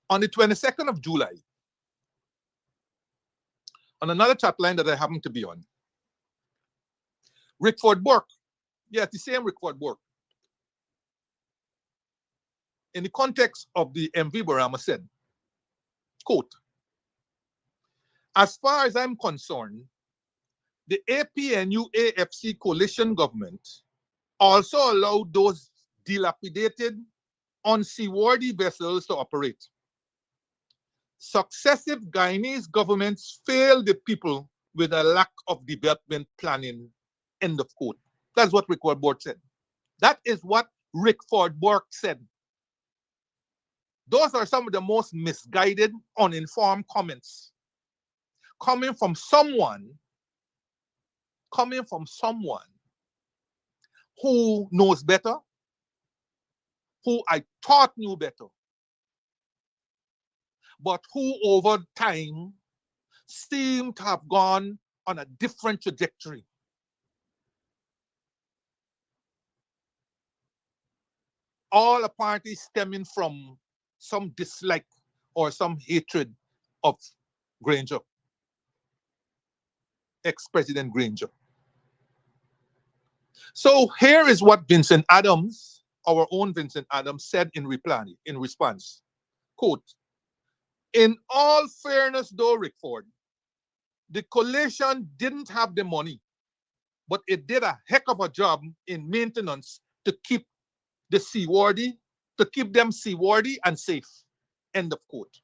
I: On the 22nd of July, on another chat line that I happen to be on, Rickford Burke, yes, the same Rickford Burke, in the context of the MV Barama said, quote, as far as I'm concerned, the APNU-AFC coalition government also allowed those dilapidated, unseaworthy vessels to operate. Successive Guyanese governments failed the people with a lack of development planning, end of quote. That's what Rickford Burke said. That is what Rickford Burke said. Those are some of the most misguided, uninformed comments coming from someone who knows better, who I thought knew better, but who over time seemed to have gone on a different trajectory. All apparently stemming from some dislike or some hatred of Granger, ex-President Granger. So here is what Vincent Adams, our own Vincent Adams, said in response. Quote, in all fairness though, Rickford, the coalition didn't have the money, but it did a heck of a job in maintenance to keep the seaworthy, to keep them seaworthy and safe, end of quote.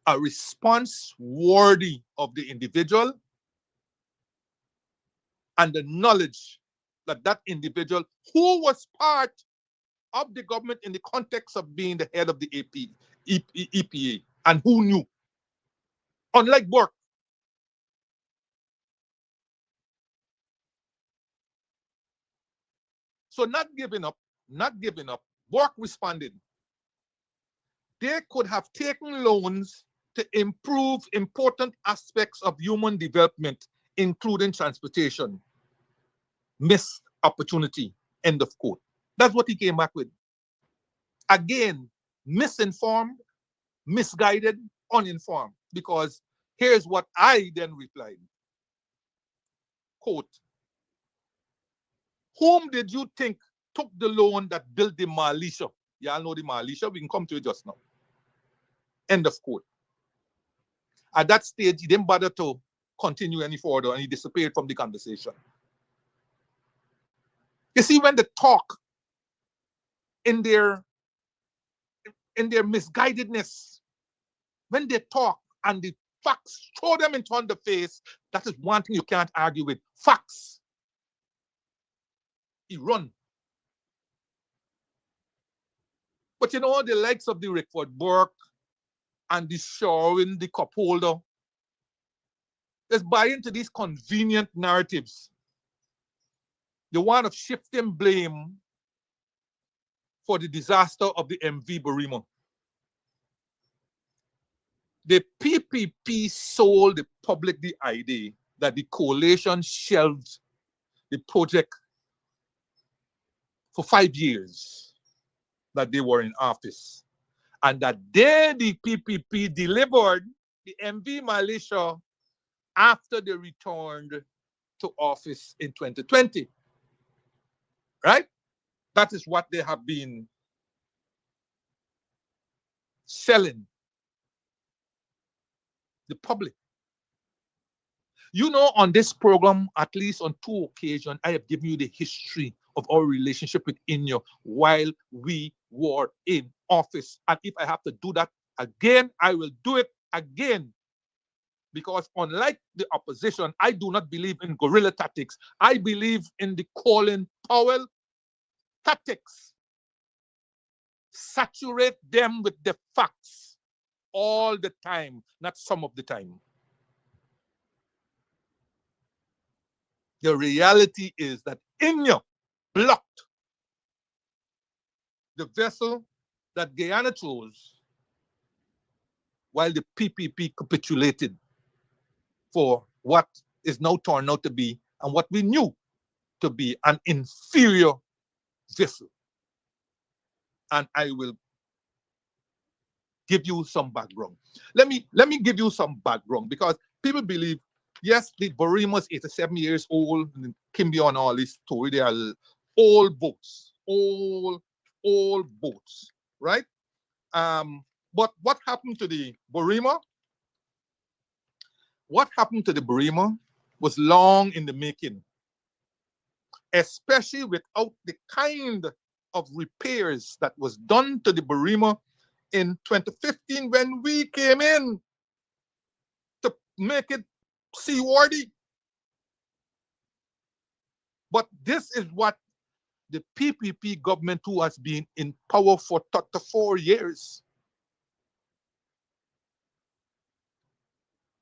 I: A response worthy of the individual and the knowledge that that individual, who was part of the government in the context of being the head of the EPA, and who knew, unlike Burke. So not giving up, Burke responded. They could have taken loans to improve important aspects of human development, including transportation. Missed opportunity, end of quote. That's what he came back with. Again, misinformed, misguided, uninformed, because here's what I then replied. Quote, whom did you think took the loan that built the militia? Y'all know the militia, we can come to it just now. End of quote. At that stage, he didn't bother to continue any further and he disappeared from the conversation. You see, when they talk in their misguidedness, when they talk and the facts, throw them in front of the face. That is one thing you can't argue with. Facts. He run. But you know, the likes of the Rickford Burke and the Sherwin, the cup holder, is buying into these convenient narratives. They want to shift and blame for the disaster of the MV Burima. The PPP sold the public the idea that the coalition shelved the project for 5 years that they were in office, and that they, the PPP, delivered the MV militia after they returned to office in 2020. Right? That is what they have been selling the public. You know, on this program, at least on 2 occasions, I have given you the history of our relationship with India while we were in office. And if I have to do that again, I will do it again. Because unlike the opposition, I do not believe in guerrilla tactics. I believe in the Colin Powell tactics. Saturate them with the facts all the time, not some of the time. The reality is that India blocked the vessel that Guyana chose while the PPP capitulated for what is now turned out to be, and what we knew to be, an inferior vessel. And I will give you some background. Let me give you some background, because people believe, yes, the Burima is 87 years old, and Kimbio and all this story, they are old boats, old boats, right? But what happened to the Burima? What happened to the Burima was long in the making, especially without the kind of repairs that was done to the Burima in 2015 when we came in to make it seaworthy. But this is what the PPP government, who has been in power for 34 years,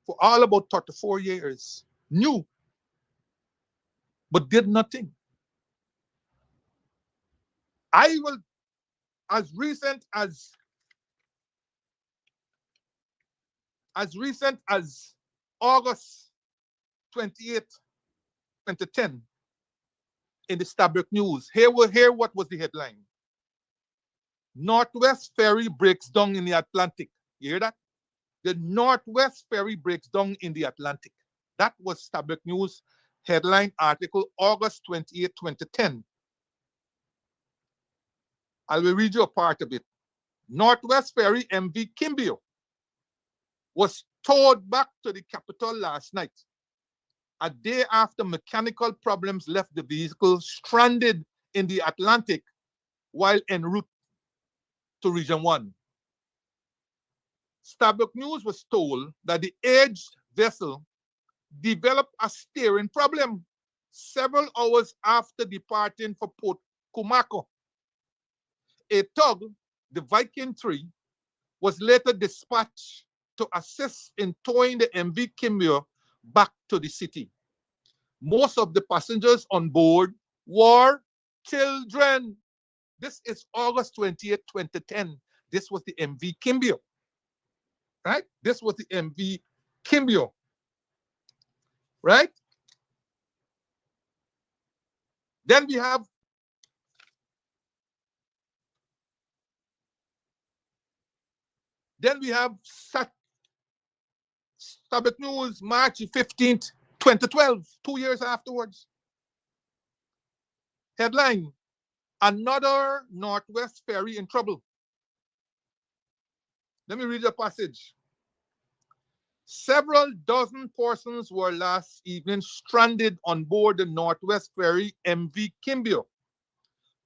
I: for all about 34 years, knew, but did nothing. I will, as recent as August 28, 2010, in the Stabroek News, here what was the headline. Northwest Ferry breaks down in the Atlantic. You hear that? The Northwest Ferry breaks down in the Atlantic. That was Stabroek News headline article, August 28, 2010. I will read you a part of it. Northwest Ferry MV Kimbio was towed back to the capital last night, a day after mechanical problems left the vehicle stranded in the Atlantic while en route to Region 1. Stabroek News was told that the aged vessel developed a steering problem several hours after departing for Port Kumako. A tug, the Viking 3, was later dispatched to assist in towing the MV Kimbio back to the city. Most of the passengers on board were children. This is August 28, 2010. This was the MV Kimbio. Right? This was the MV Kimbio. Right? Then we have Stabroek News, March 15th, 2012, 2 years afterwards. Headline, another Northwest Ferry in trouble. Let me read the passage. Several dozen persons were last evening stranded on board the Northwest Ferry MV Kimbio,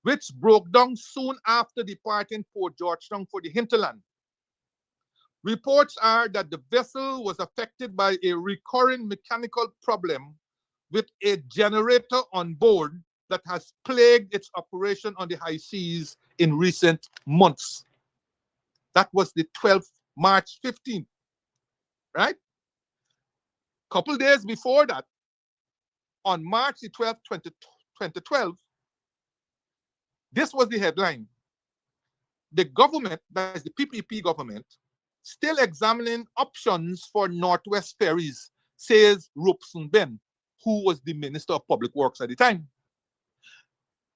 I: which broke down soon after departing Port Georgetown for the hinterland. Reports are that the vessel was affected by a recurring mechanical problem with a generator on board that has plagued its operation on the high seas in recent months. That was the 12th, March 15th, right? Couple days before that, on March the 12th, 2012, this was the headline. The government, that is the PPP government, still examining options for Northwest Ferries, says Robeson Ben, who was the Minister of Public Works at the time.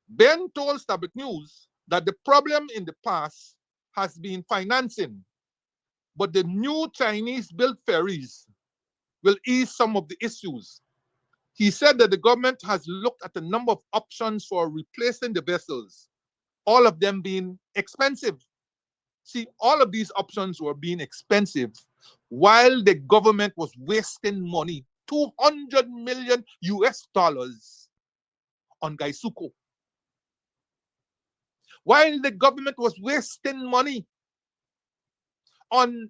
I: Ben told Stabik News that the problem in the past has been financing, but the new Chinese-built ferries will ease some of the issues. He said that the government has looked at a number of options for replacing the vessels, all of them being expensive. See, all of these options were being expensive while the government was wasting money, 200 million US dollars on Gaisuko. While the government was wasting money on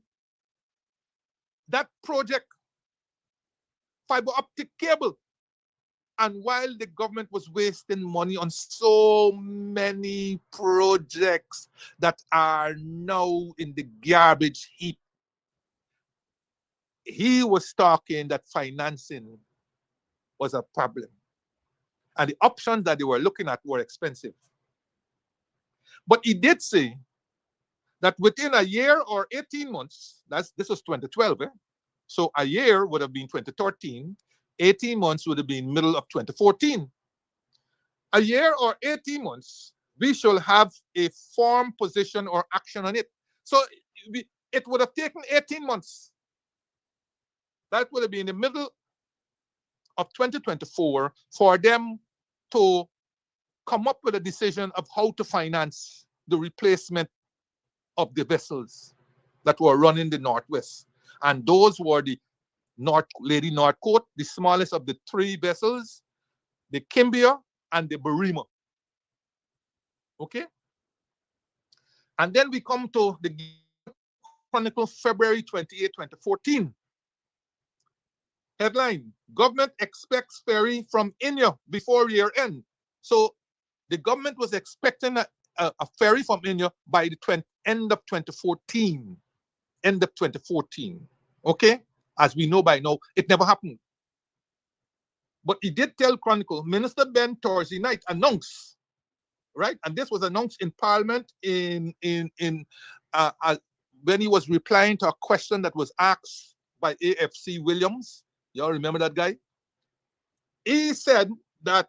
I: that project, fiber optic cable, and while the government was wasting money on so many projects that are now in the garbage heap, he was talking that financing was a problem. And the options that they were looking at were expensive. But he did say that within a year or 18 months, this was 2012, so a year would have been 2013, 18 months would have been middle of 2014. A year or 18 months, we shall have a firm position or action on it. So it would have taken 18 months. That would have been the middle of 2024 for them to come up with a decision of how to finance the replacement of the vessels that were running the Northwest. And those were the Lady Northcote, the smallest of the three vessels, the Kimbia and the Barima. Okay? And then we come to the Chronicle, February 28, 2014. Headline, government expects ferry from India before year end. So the government was expecting a ferry from India by the end of 2014. End of 2014. Okay? As we know by now, it never happened. But he did tell Chronicle, Minister Ben Thursday night announced, right? And this was announced in Parliament when he was replying to a question that was asked by AFC Williams. Y'all remember that guy? He said that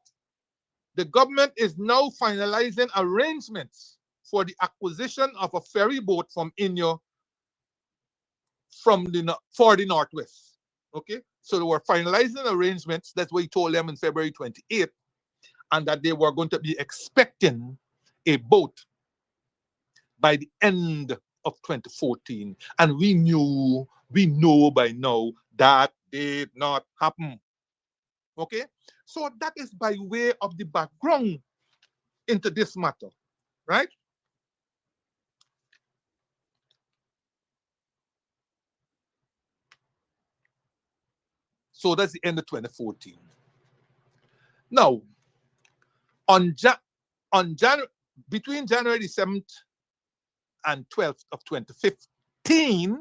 I: the government is now finalizing arrangements for the acquisition of a ferry boat from India for the Northwest. Okay? So they were finalizing arrangements. That's what he told them in February 28th, and that they were going to be expecting a boat by the end of 2014. And we know by now that did not happen. Okay? So that is by way of the background into this matter, right? So that's the end of 2014. Now, between January the 7th and 12th of 2015,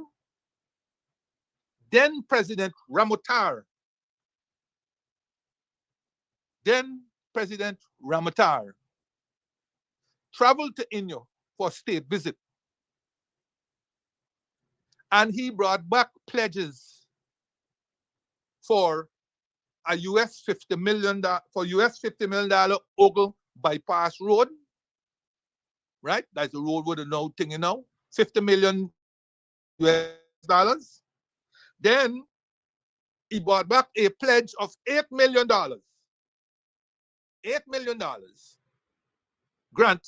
I: then President Ramotar traveled to India for a state visit. And he brought back pledges for a $50 million Ogle bypass road, right? That's the road with a no thing, $50 million US. Then he brought back a pledge of $8 million. $8 million grant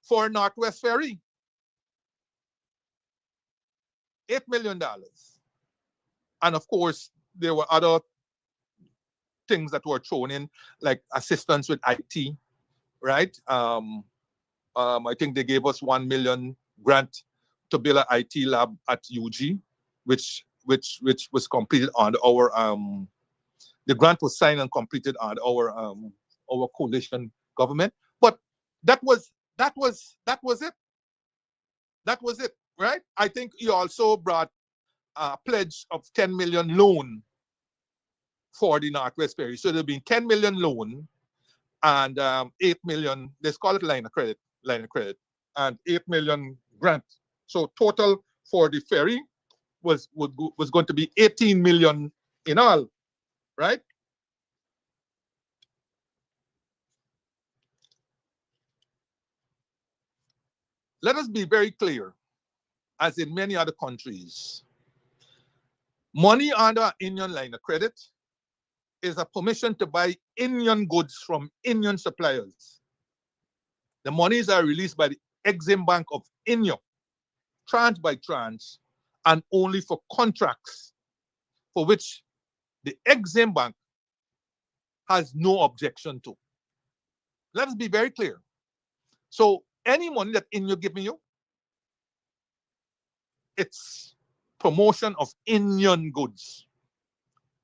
I: for Northwest Ferry. $8 million. And of course, there were other things that were thrown in, like assistance with IT, right? I think they gave us $1 million grant to build an IT lab at UG, which was completed on the grant was signed and completed on our coalition government. But that was it. That was it, right? I think he also brought a pledge of 10 million loan for the Northwest Parish. So there'll be 10 million loan and 8 million, let's call it line of credit, and 8 million grant. So total for the ferry was going to be 18 million in all, right? Let us be very clear, as in many other countries, money under Indian line of credit is a permission to buy Indian goods from Indian suppliers. The monies are released by the Exim Bank of India, tranche by tranche, and only for contracts for which the Exim Bank has no objection to. Let us be very clear. So any money that India giving you, it's promotion of Indian goods,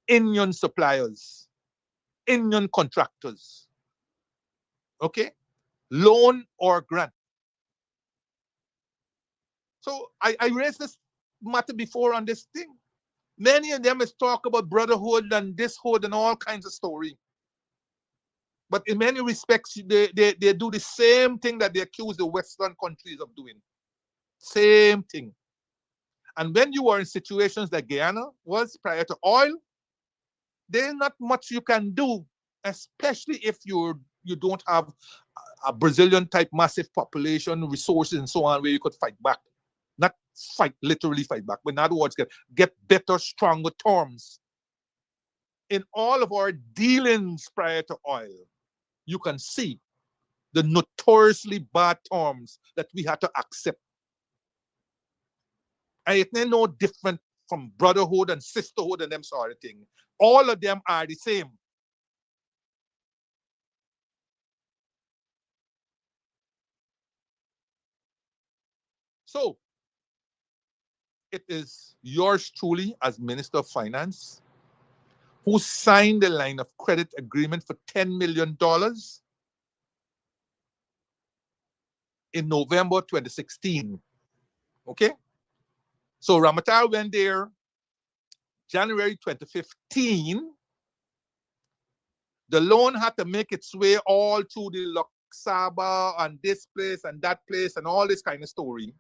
I: Indian suppliers, Indian contractors. Okay? Loan or grant. So I raised this matter before on this thing. Many of them is talk about brotherhood and this hood and all kinds of story. But in many respects, they do the same thing that they accuse the Western countries of doing. Same thing. And when you are in situations like Guyana was prior to oil, there's not much you can do, especially if you don't have a Brazilian type massive population, resources, and so on, where you could fight back. Not literally fight back, but in other words, get better, stronger terms. In all of our dealings prior to oil, you can see the notoriously bad terms that we had to accept. And it's no different from brotherhood and sisterhood and them sort of thing. All of them are the same. So, it is yours truly as Minister of Finance who signed the line of credit agreement for $10 million in November 2016. Okay? So Ramatar went there January 2015. The loan had to make its way all through the Luxaba and this place and that place and all this kind of story.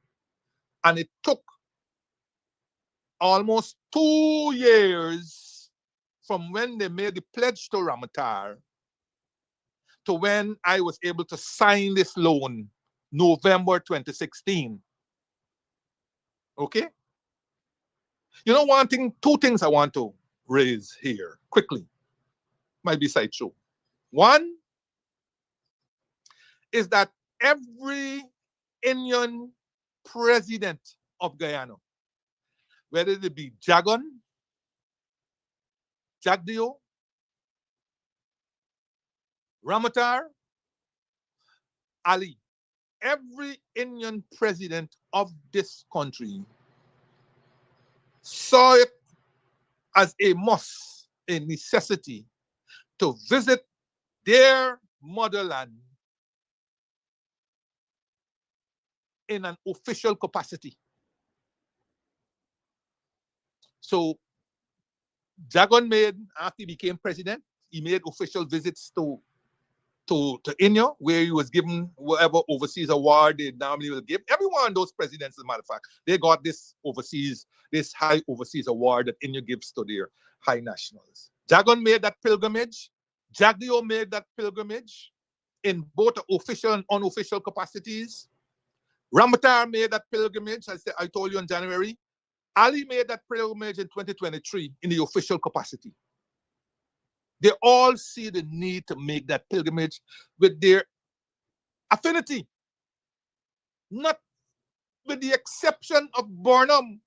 I: And it took almost 2 years from when they made the pledge to Ramatar to when I was able to sign this loan, November 2016. Okay? You know, two things I want to raise here quickly. Might be sideshow. One is that every Indian president of Guyana, whether it be Jagan, Jagdeo, Ramatar, Ali, every Indian president of this country saw it as a must, a necessity to visit their motherland in an official capacity. So Jagan made, after he became president, he made official visits to India, where he was given whatever overseas award they normally will give. Every one of those presidents, as a matter of fact, they got this high overseas award that India gives to their high nationals. Jagan made that pilgrimage. Jagdeo made that pilgrimage in both official and unofficial capacities. Ramatar made that pilgrimage, as I told you in January. Ali made that pilgrimage in 2023 in the official capacity. They all see the need to make that pilgrimage with their affinity. Not with the exception of Burnham.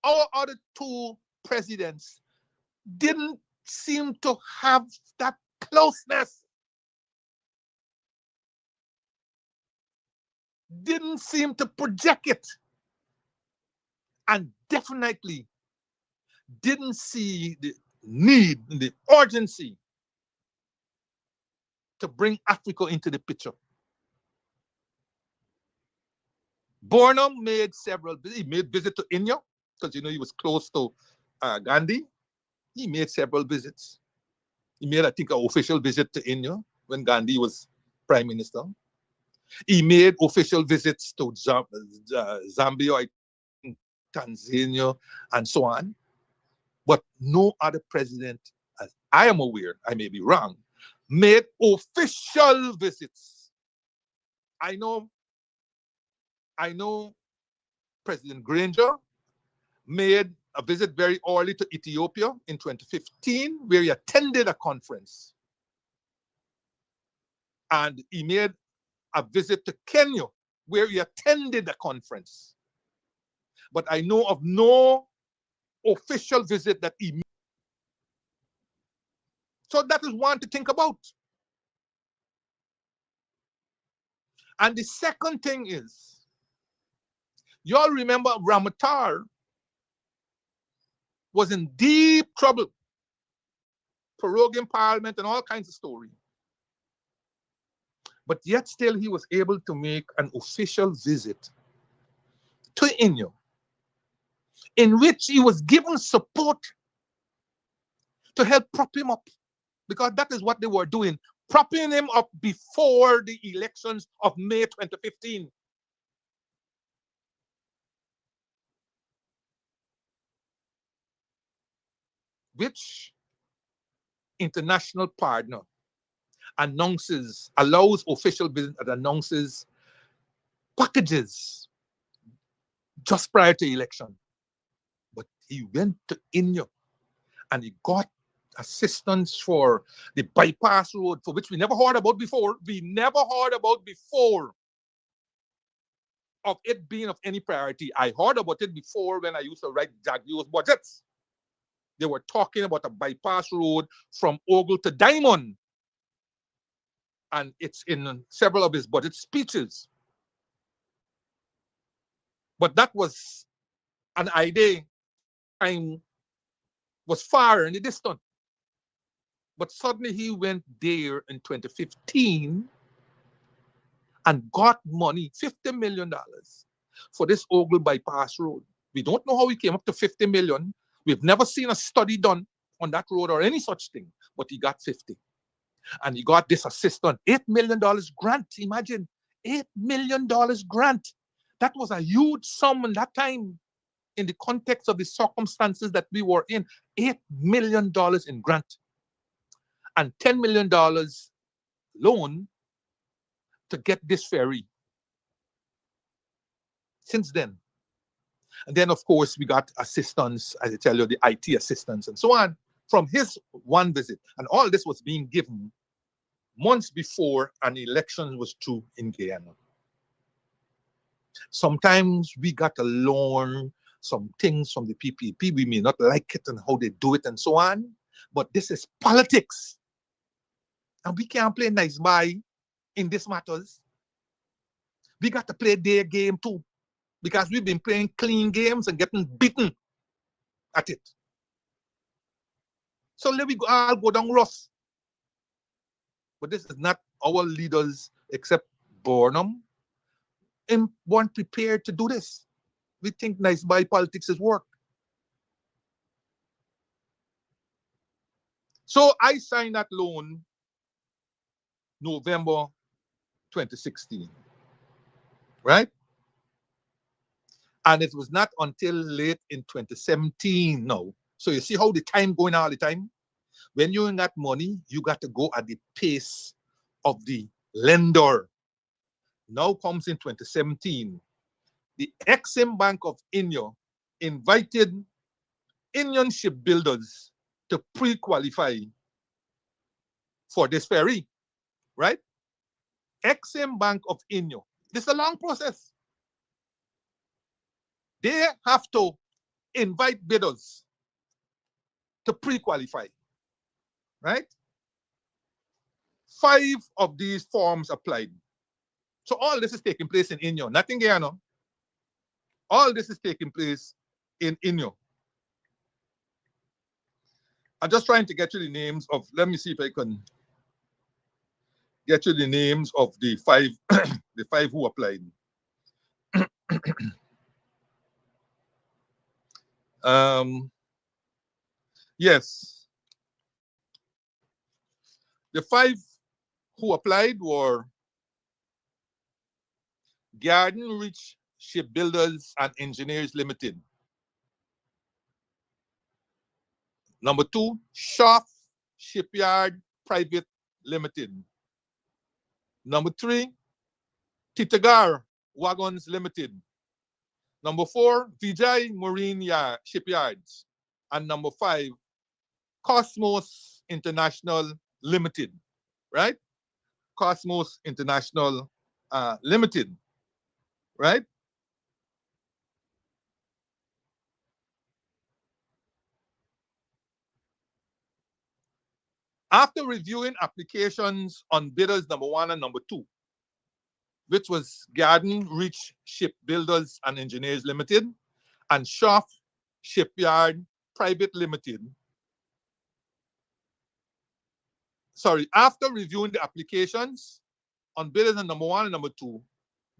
I: Our other two presidents didn't seem to have that closeness. didn't seem to project it, and definitely didn't see the need, the urgency to bring Africa into the picture. Burnham made several, he made visit to India, because he was close to Gandhi. He made several visits. He made, I think, an official visit to India when Gandhi was prime minister. He made official visits to Zambia, Tanzania, and so on. But no other president, as I am aware, I may be wrong, made official visits. I know President Granger made a visit very early to Ethiopia in 2015, where he attended a conference. And he made a visit to Kenya, where he attended a conference. But I know of no official visit that he made. So that is one to think about. And the second thing is, you all remember Ramatar was in deep trouble, proroguing parliament and all kinds of story. But yet still he was able to make an official visit to India, in which he was given support to help prop him up, because that is what they were doing, propping him up before the elections of May 2015. Which international partner allows official business and announces packages just prior to election? But he went to India and he got assistance for the bypass road, for which we never heard about before. We never heard about before of it being of any priority. I heard about it before when I used to write Jaguar's budgets. They were talking about a bypass road from Ogle to Diamond. And it's in several of his budget speeches. But that was an idea, time was far in the distance. But suddenly he went there in 2015 and got money, $50 million, for this Ogle bypass road. We don't know how he came up to 50 million. We've never seen a study done on that road or any such thing, but he got 50. And he got this assistance, $8 million grant. Imagine, $8 million grant. That was a huge sum in that time in the context of the circumstances that we were in. $8 million in grant and $10 million loan to get this ferry. Since then. And then, of course, we got assistance, as I tell you, the IT assistance and so on, from his one visit. And all this was being given months before an election was due in Guyana. Sometimes we got to learn some things from the PPP. We may not like it and how they do it and so on, but this is politics. And we can't play nice boy in these matters. We got to play their game too, because we've been playing clean games and getting beaten at it. So let me all go down rough. But this is not our leaders, except Burnham, weren't prepared to do this. We think nice boy politics is work. So I signed that loan November 2016, right? And it was not until late in 2017 now. So you see how the time going all the time? When you got money, you got to go at the pace of the lender. Now comes in 2017. The Exim Bank of India invited Indian shipbuilders to pre-qualify for this ferry, right? Exim Bank of India. This is a long process. They have to invite bidders to pre-qualify, right? 5 of these forms applied. So all this is taking place in Inyo, not in Guyana. All this is taking place in Inyo. I'm just trying to get you the names of, let me see if I can get you the names of the five, the five who applied. Yes. The five who applied were Garden Reach Shipbuilders and Engineers Limited. Number 2, Shaft Shipyard Private Limited. Number 3, Titagar Wagons Limited. Number 4, Vijay Marine Shipyards. And number 5, Cosmos International Limited, right? Cosmos International Limited, right? After reviewing applications on bidders number 1 and number 2, which was Garden Reach Shipbuilders and Engineers Limited and Shaft Shipyard Private Limited. Sorry, after reviewing the applications on bidders on number 1 and number 2,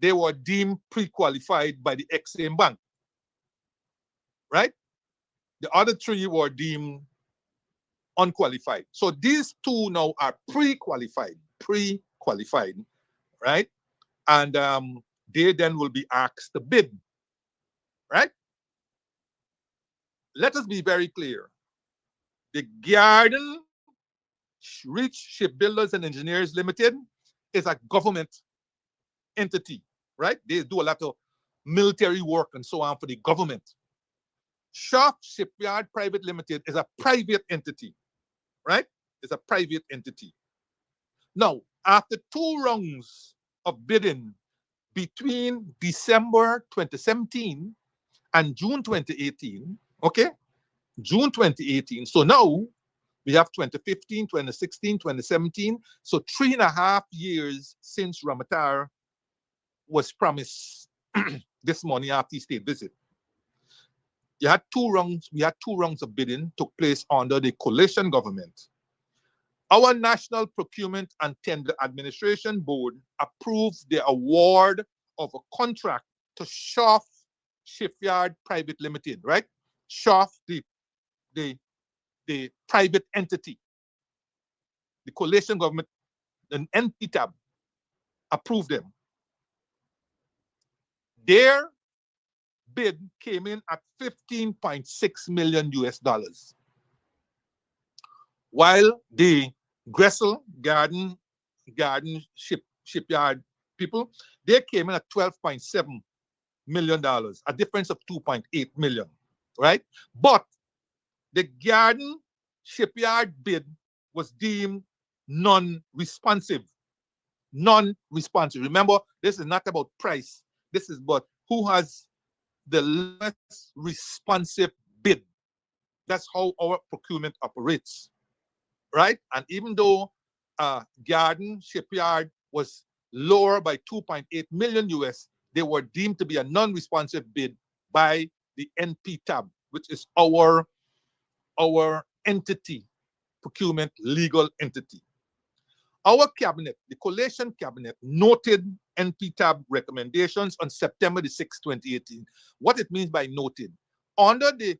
I: they were deemed pre-qualified by the Exim Bank, right? The other 3 were deemed unqualified. So these 2 now are pre-qualified, right? And they then will be asked to bid, right? Let us be very clear. The Garden Reach Shipbuilders and Engineers Limited is a government entity, right? They do a lot of military work and so on for the government. Shaft Shipyard Private Limited is a private entity, right? It's a private entity. Now, after 2 rounds of bidding between December 2017 and June 2018, okay? June 2018. So now we have 2015, 2016, 2017. So 3.5 years since Ramatar was promised this money after his state visit. You had 2 rounds, we had 2 rounds of bidding took place under the coalition government. Our National Procurement and Tender Administration Board approved the award of a contract to Shaft Shipyard Private Limited, right? Shaft, the private entity. The coalition government, an NPTAB, approved them. Their bid came in at $15.6 million US. While the Gressel Garden Shipyard people, they came in at $12.7 million, a difference of $2.8 million, right? But the Garden Shipyard bid was deemed non-responsive. Non-responsive. Remember, this is not about price. This is about who has the less responsive bid. That's how our procurement operates, right? And even though Garden Shipyard was lower by 2.8 million US, they were deemed to be a non-responsive bid by the NPTAB, which is our entity, procurement legal entity. Our cabinet, the coalition cabinet, noted NPTAB recommendations on September the 6th, 2018. What it means by noted, under the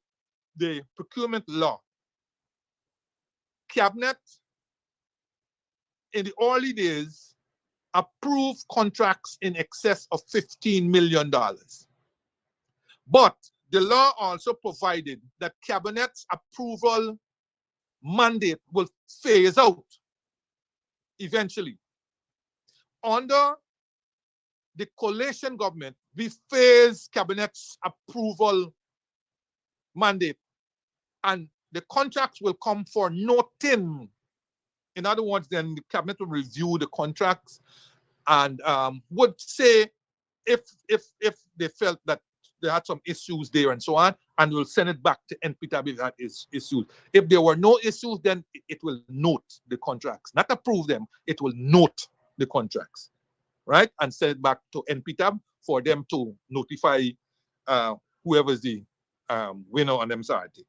I: procurement law, cabinet in the early days approved contracts in excess of $15 million. But the law also provided that cabinet's approval mandate will phase out eventually. Under the coalition government, we phase cabinet's approval mandate, and the contracts will come for noting. In other words, then the cabinet will review the contracts and would say if they felt that they had some issues there and so on, and will send it back to NPTAB if that is issues. If there were no issues, then it will note the contracts, not approve them. It will note the contracts, right? And send it back to NPTAB for them to notify whoever's the winner on MSRT.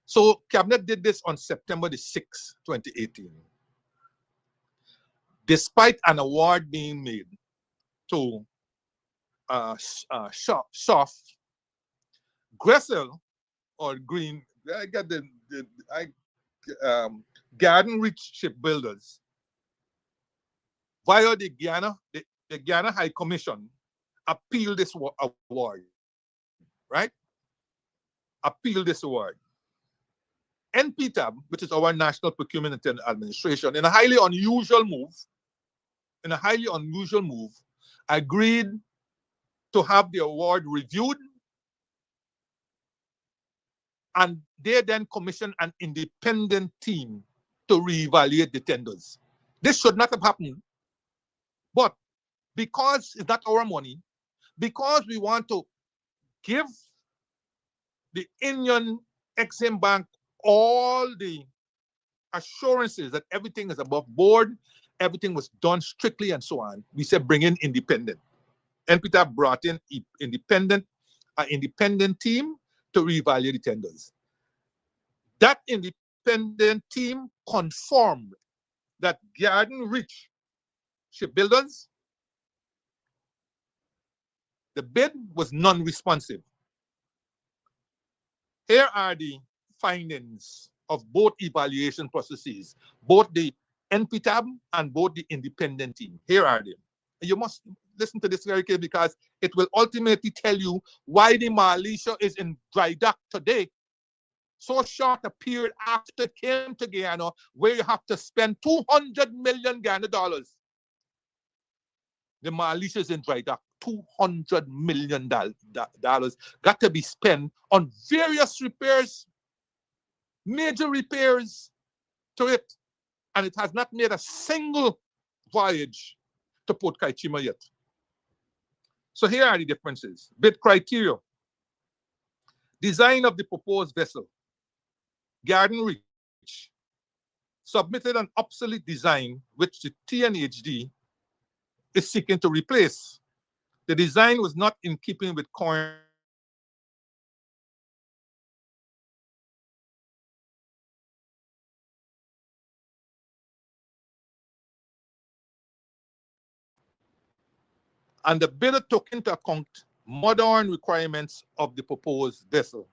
I: So Cabinet did this on September the 6th, 2018. Despite an award being made to Soft, Gressel or Green, I got Garden Reach Shipbuilders via the Guyana High Commission appealed this award, right? Appealed this award. NPTAB, which is our National Procurement and Administration, in a highly unusual move, agreed to have the award reviewed, and they then commissioned an independent team to reevaluate the tenders. This should not have happened, but because it's not our money, because we want to give the Indian Exim Bank all the assurances that everything is above board, everything was done strictly and so on, we said bring in independent. NPTAB brought in an independent team to reevaluate the tenders. That independent team confirmed that Garden Reach Shipbuilders, the bid was non-responsive. Here are the findings of both evaluation processes, both the NPTAB and both the independent team. Here are them. You must listen to this very carefully because it will ultimately tell you why the Malaysia is in dry dock today. So short a period after it came to Guyana, where you have to spend $200 million Ghana dollars. The Malaysia is in dry dock. $200 million got to be spent on various repairs, major repairs to it, and it has not made a single voyage to Port Kaichima yet. So here are the differences. Bid criteria. Design of the proposed vessel. Garden Reach submitted an obsolete design which the TNHD is seeking to replace. The design was not in keeping with current and the bidder took into account modern requirements of the proposed vessel.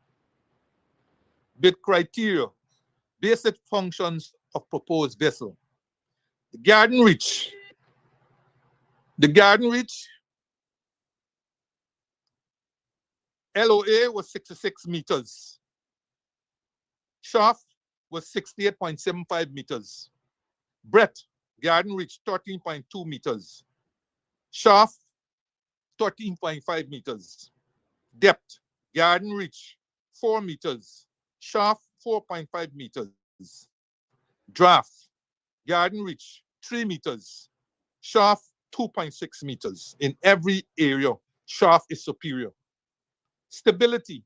I: Bid criteria, basic functions of proposed vessel. The Garden Reach LOA was 66 meters. Shaft was 68.75 meters. Breadth, Garden Reach 13.2 meters. Shaft 13.5 meters. Depth, Garden Reach 4 meters. Shaft 4.5 meters. Draft, Garden Reach 3 meters. Shaft 2.6 meters. In every area, shaft is superior. Stability,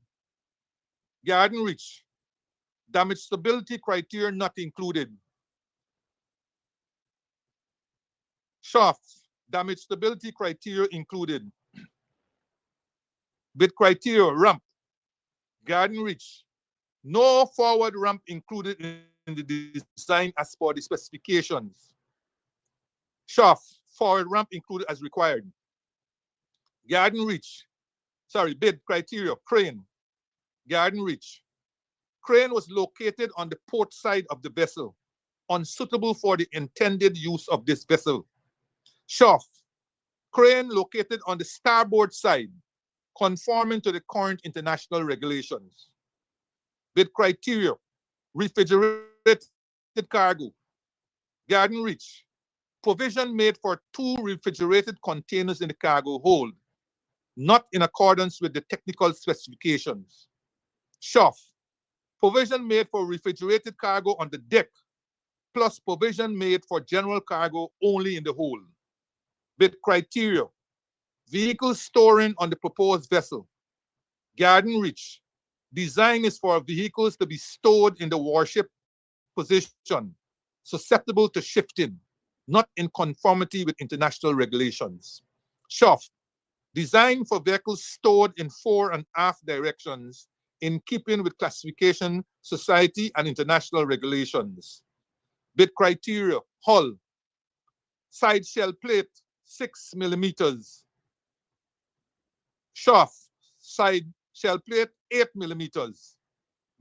I: Garden Reach, damage stability criteria not included. Shaft, damage stability criteria included. Bid criteria, ramp, Garden Reach, no forward ramp included in the design as per the specifications. Shaft, forward ramp included as required. Garden Reach, bid criteria, crane, Garden Reach. Crane was located on the port side of the vessel, unsuitable for the intended use of this vessel. Shaft, crane located on the starboard side, conforming to the current international regulations. Bid criteria, refrigerated cargo, Garden Reach. Provision made for 2 refrigerated containers in the cargo hold, not in accordance with the technical specifications. Shaft, provision made for refrigerated cargo on the deck, plus provision made for general cargo only in the hold. Bid criteria, vehicles storing on the proposed vessel. Garden Reach, design is for vehicles to be stored in the warship position, susceptible to shifting. not in conformity with international regulations. SHOF, designed for vehicles stored in fore and aft directions in keeping with classification, society, and international regulations. Bid criteria, hull, side shell plate, 6 millimeters. Shaft, side shell plate, 8 millimeters.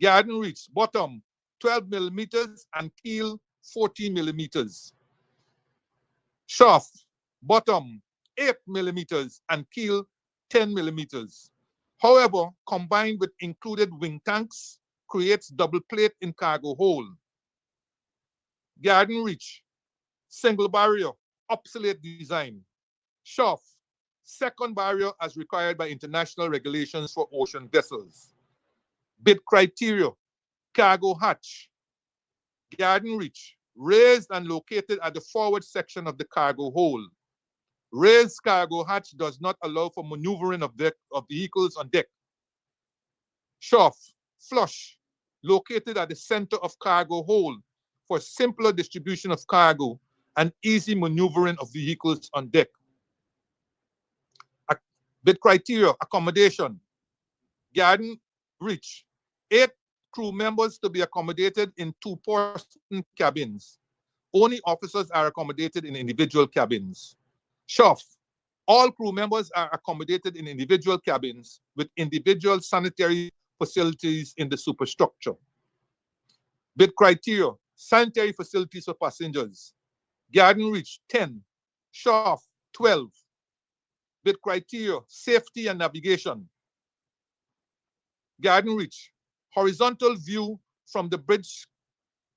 I: Garden reach, bottom, 12 millimeters and keel, 14 millimeters. Shaft, bottom, 8 millimeters and keel, 10 millimeters. However, combined with included wing tanks, creates double plate in cargo hold. Garden reach, single barrier, obsolete design. Shaft, second barrier as required by international regulations for ocean vessels. Bid criteria, cargo hatch. Garden reach, raised and located at the forward section of the cargo hold. Raised cargo hatch does not allow for maneuvering of vehicles on deck. Shaft, flush, located at the center of cargo hold for simpler distribution of cargo and easy maneuvering of vehicles on deck. Bid criteria, accommodation. Garden reach, 8 crew members to be accommodated in 2-person cabins. Only officers are accommodated in individual cabins. Shaft, all crew members are accommodated in individual cabins with individual sanitary facilities in the superstructure. Bid criteria, sanitary facilities for passengers. Garden reach, 10. Shaft, 12. Bid criteria, safety and navigation. Garden reach, horizontal view from the bridge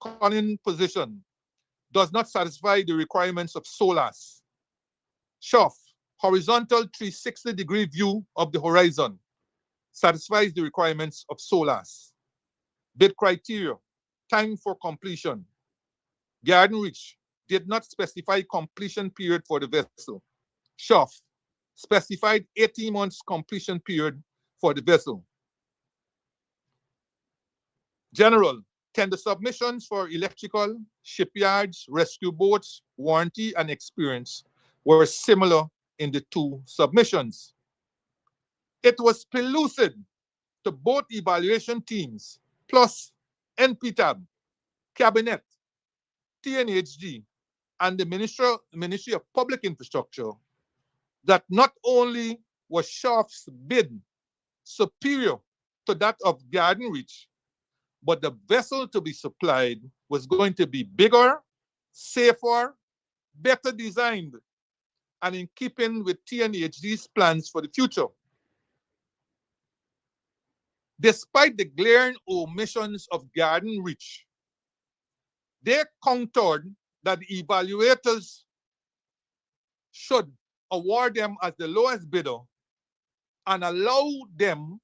I: conning position does not satisfy the requirements of SOLAS. Shaft, horizontal 360-degree view of the horizon satisfies the requirements of SOLAS. Bid criteria, time for completion. Garden reach did not specify completion period for the vessel. Shaft, specified 18 months completion period for the vessel. General, tender submissions for electrical, shipyards, rescue boats, warranty, and experience were similar in the 2 submissions. It was pellucid to both evaluation teams, plus NPTAB, Cabinet, TNHG, and the Ministry of Public Infrastructure, that not only was Shaft's bid superior to that of Garden Reach, but the vessel to be supplied was going to be bigger, safer, better designed, and in keeping with TNHG's plans for the future. Despite the glaring omissions of Garden Reach, they countered that the evaluators should award them as the lowest bidder and allow them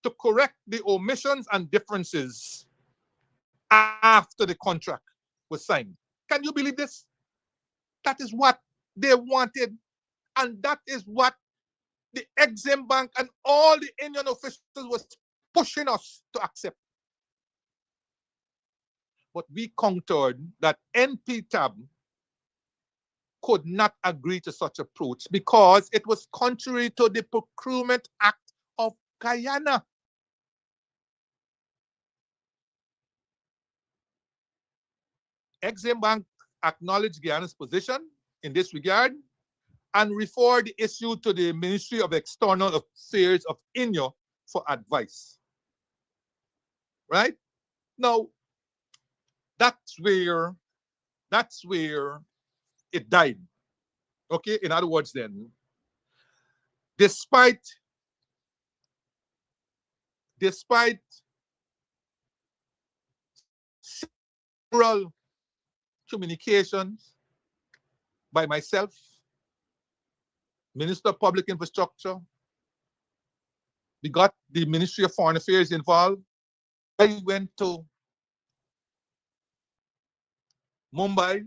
I: to correct the omissions and differences after the contract was signed. Can you believe this? That is what they wanted, and that is what the Exim Bank and all the Indian officials was pushing us to accept. But we countered that NPTAB could not agree to such approach because it was contrary to the Procurement Act of Guyana. Exim Bank acknowledged Guyana's position in this regard and referred the issue to the Ministry of External Affairs of India for advice. Right? Now, that's where it died. Okay, in other words then, despite several communications by myself, Minister of Public Infrastructure, we got the Ministry of Foreign Affairs involved. I went to Mumbai,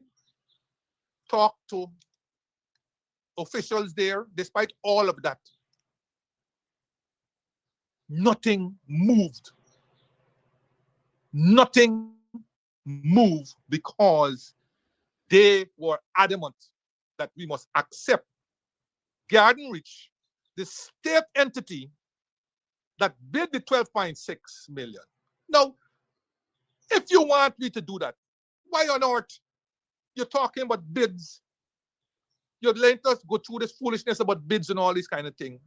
I: talked to officials there. Despite all of that, nothing moved. Nothing moved because they were adamant that we must accept Garden Reach, the state entity that bid the 12.6 million. Now, if you want me to do that, why on earth you're talking about bids? You're letting us go through this foolishness about bids and all these kind of things.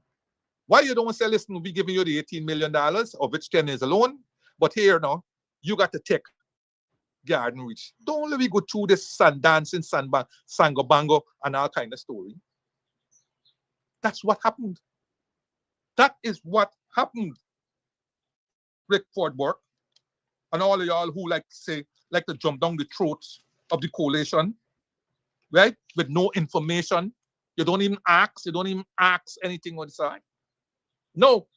I: Why you don't say, listen, we'll be giving you the $18 million, of which 10 is a loan, but here now, you got to take Garden Reach. Don't let me go through this sun dancing, sango bango, and all kind of story. That's what happened. That is what happened. Rick Fordberg and all of y'all who like to jump down the throats of the coalition, right? With no information. You don't even ask anything on the side. No.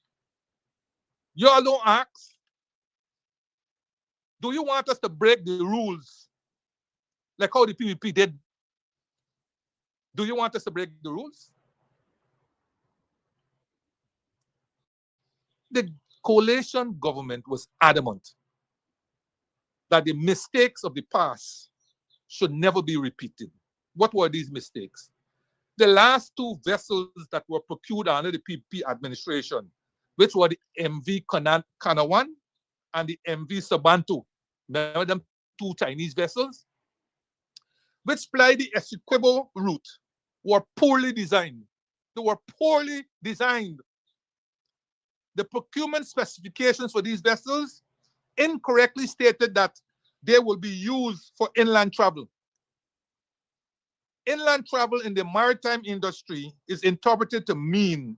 I: Y'all don't ask. Do you want us to break the rules like how the PVP did? Do you want us to break the rules? The coalition government was adamant that the mistakes of the past should never be repeated. What were these mistakes? The last two vessels that were procured under the PVP administration, which were the MV Kanawan and the MV Sabantu. Remember them two Chinese vessels? Which ply the Essequibo route, were poorly designed. They were poorly designed. The procurement specifications for these vessels incorrectly stated that they will be used for inland travel. Inland travel in the maritime industry is interpreted to mean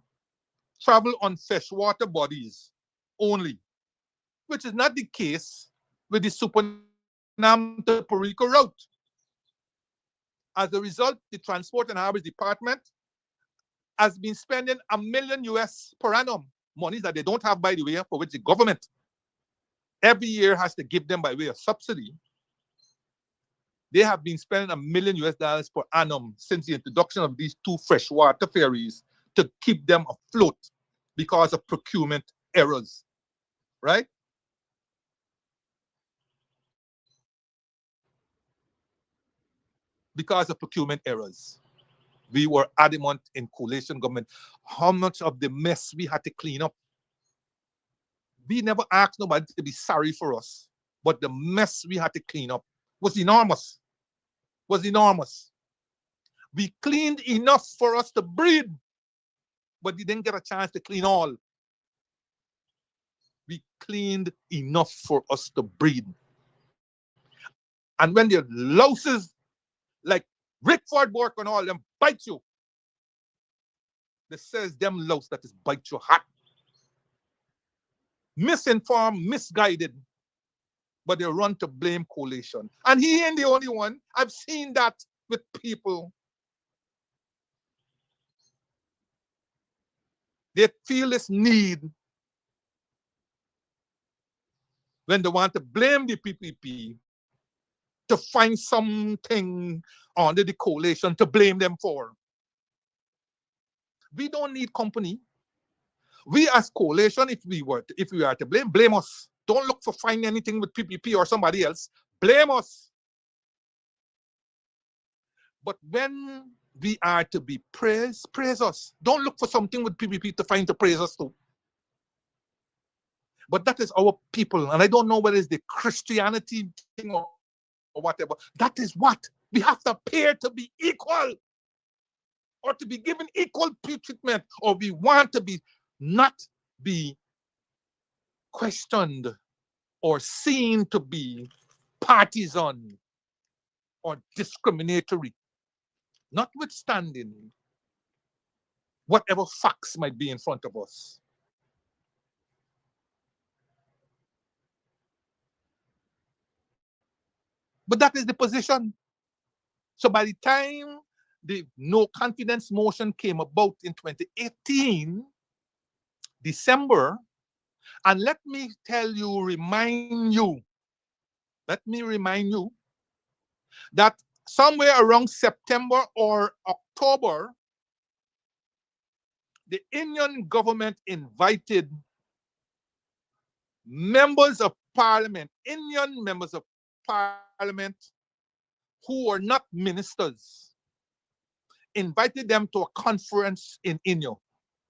I: travel on freshwater bodies only, which is not the case with the Supanam to Puerto Rico route. As a result, the Transport and Harbors Department has been spending $1 million US per annum, monies that they don't have, by the way, for which the government every year has to give them by way of subsidy. They have been spending $1 million US per annum since the introduction of these two freshwater ferries to keep them afloat because of procurement errors, right? Because of procurement errors. We were adamant in coalition government how much of the mess we had to clean up. We never asked nobody to be sorry for us, but the mess we had to clean up was enormous. We cleaned enough for us to breathe, but we didn't get a chance to clean all. We cleaned enough for us to breathe. And when the louses like Rick Fordberg and all them bite you, they says them louse that is bite your heart. Misinformed, misguided, but they run to blame coalition. And he ain't the only one. I've seen that with people. They feel this need when they want to blame the PPP to find something under the coalition to blame them for. We don't need company. We as coalition, if we are to blame us. Don't look for finding anything with PPP or somebody else. Blame us. But when we are to be praised, praise us. Don't look for something with PPP to find to praise us too. But that is our people, and I don't know whether it's the Christianity thing or whatever. That is what we have to appear to be equal, or to be given equal treatment, or we want to be not be questioned or seen to be partisan or discriminatory, notwithstanding whatever facts might be in front of us. But that is the position. So by the time the no confidence motion came about in 2018, December, and let me remind you that somewhere around September or October, the Indian government invited members of parliament, Indian members of parliament, who were not ministers, invited them to a conference in Inyo,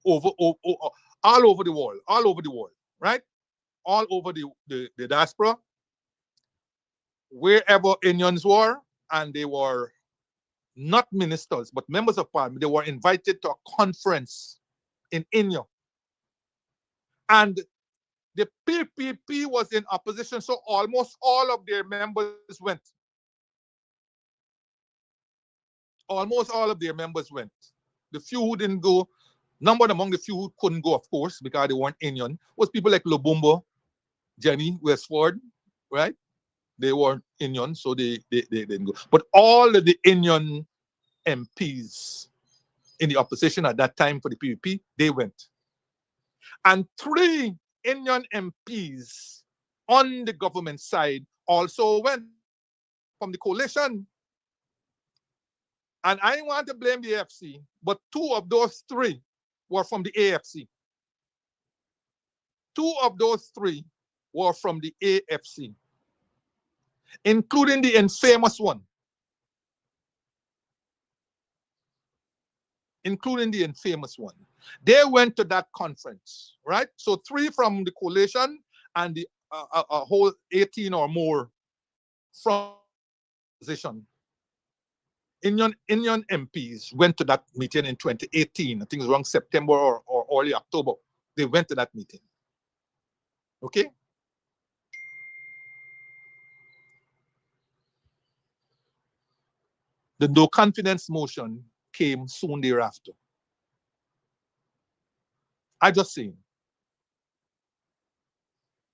I: all over the world, right? All over the diaspora, wherever Indians were, and they were not ministers, but members of parliament. They were invited to a conference in Inyo. And the PPP was in opposition, so almost all of their members went. Almost all of their members went. The few who didn't go, numbered among the few who couldn't go, of course, because they weren't Indian, was people like Lobumbo, Jenny Westford, right? They weren't Indian, so they didn't go. But all of the Indian MPs in the opposition at that time for the PPP, they went. And 3 Indian MPs on the government side also went from the coalition. And I want to blame the AFC, but 2 of those 3 were from the AFC. 2 of those 3 were from the AFC, including the infamous one. They went to that conference, right? So 3 from the coalition and the a whole 18 or more from the opposition. Indian MPs went to that meeting in 2018. I think it was around September or early October. They went to that meeting. Okay? The no confidence motion came soon thereafter. I just saying.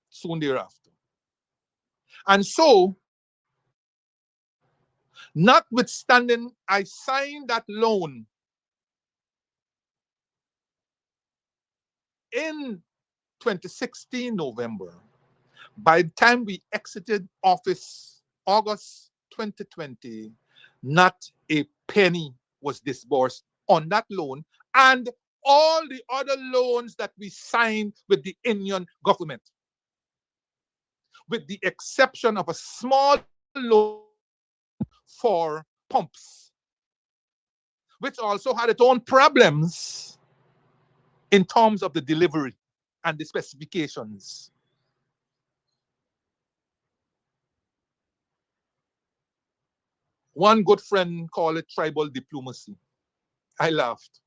I: Soon thereafter. And so, notwithstanding, I signed that loan in 2016 November. By the time we exited office, August 2020, not a penny was disbursed on that loan and all the other loans that we signed with the Indian government, with the exception of a small loan for pumps, which also had its own problems in terms of the delivery and the specifications. One good friend called it tribal diplomacy. I laughed.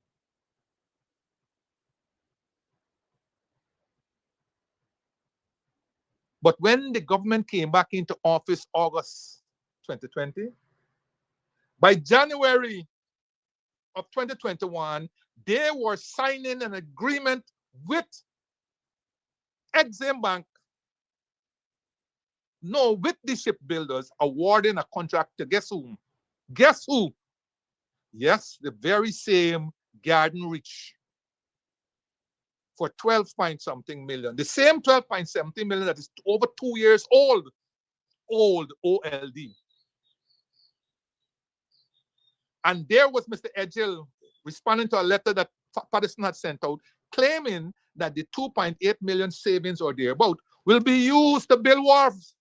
I: But when the government came back into office August 2020, by January of 2021, they were signing an agreement with Exim Bank, with the shipbuilders, awarding a contract to guess whom? Guess who? Yes, the very same Garden Reach for 12 point something million. The same 12 point something million that is over 2 years old OLD. And there was Mr. Edgell responding to a letter that Patterson had sent out, claiming that the 2.8 million savings or thereabout will be used to build wharves.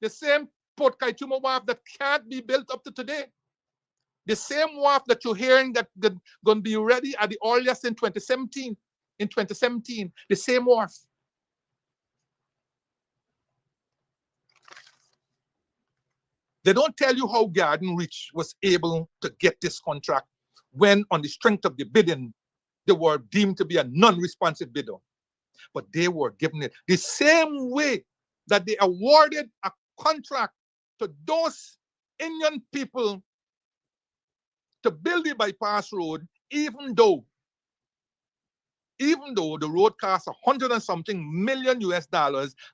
I: The same Port Kaituma wharf that can't be built up to today. The same wharf that you're hearing that going to be ready at the earliest in 2017. The same wharf. They don't tell you how Garden Reach was able to get this contract when, on the strength of the bidding, they were deemed to be a non-responsive bidder. But they were given it the same way that they awarded a contract to those Indian people to build the bypass road, even though the road cost $100 and something million US,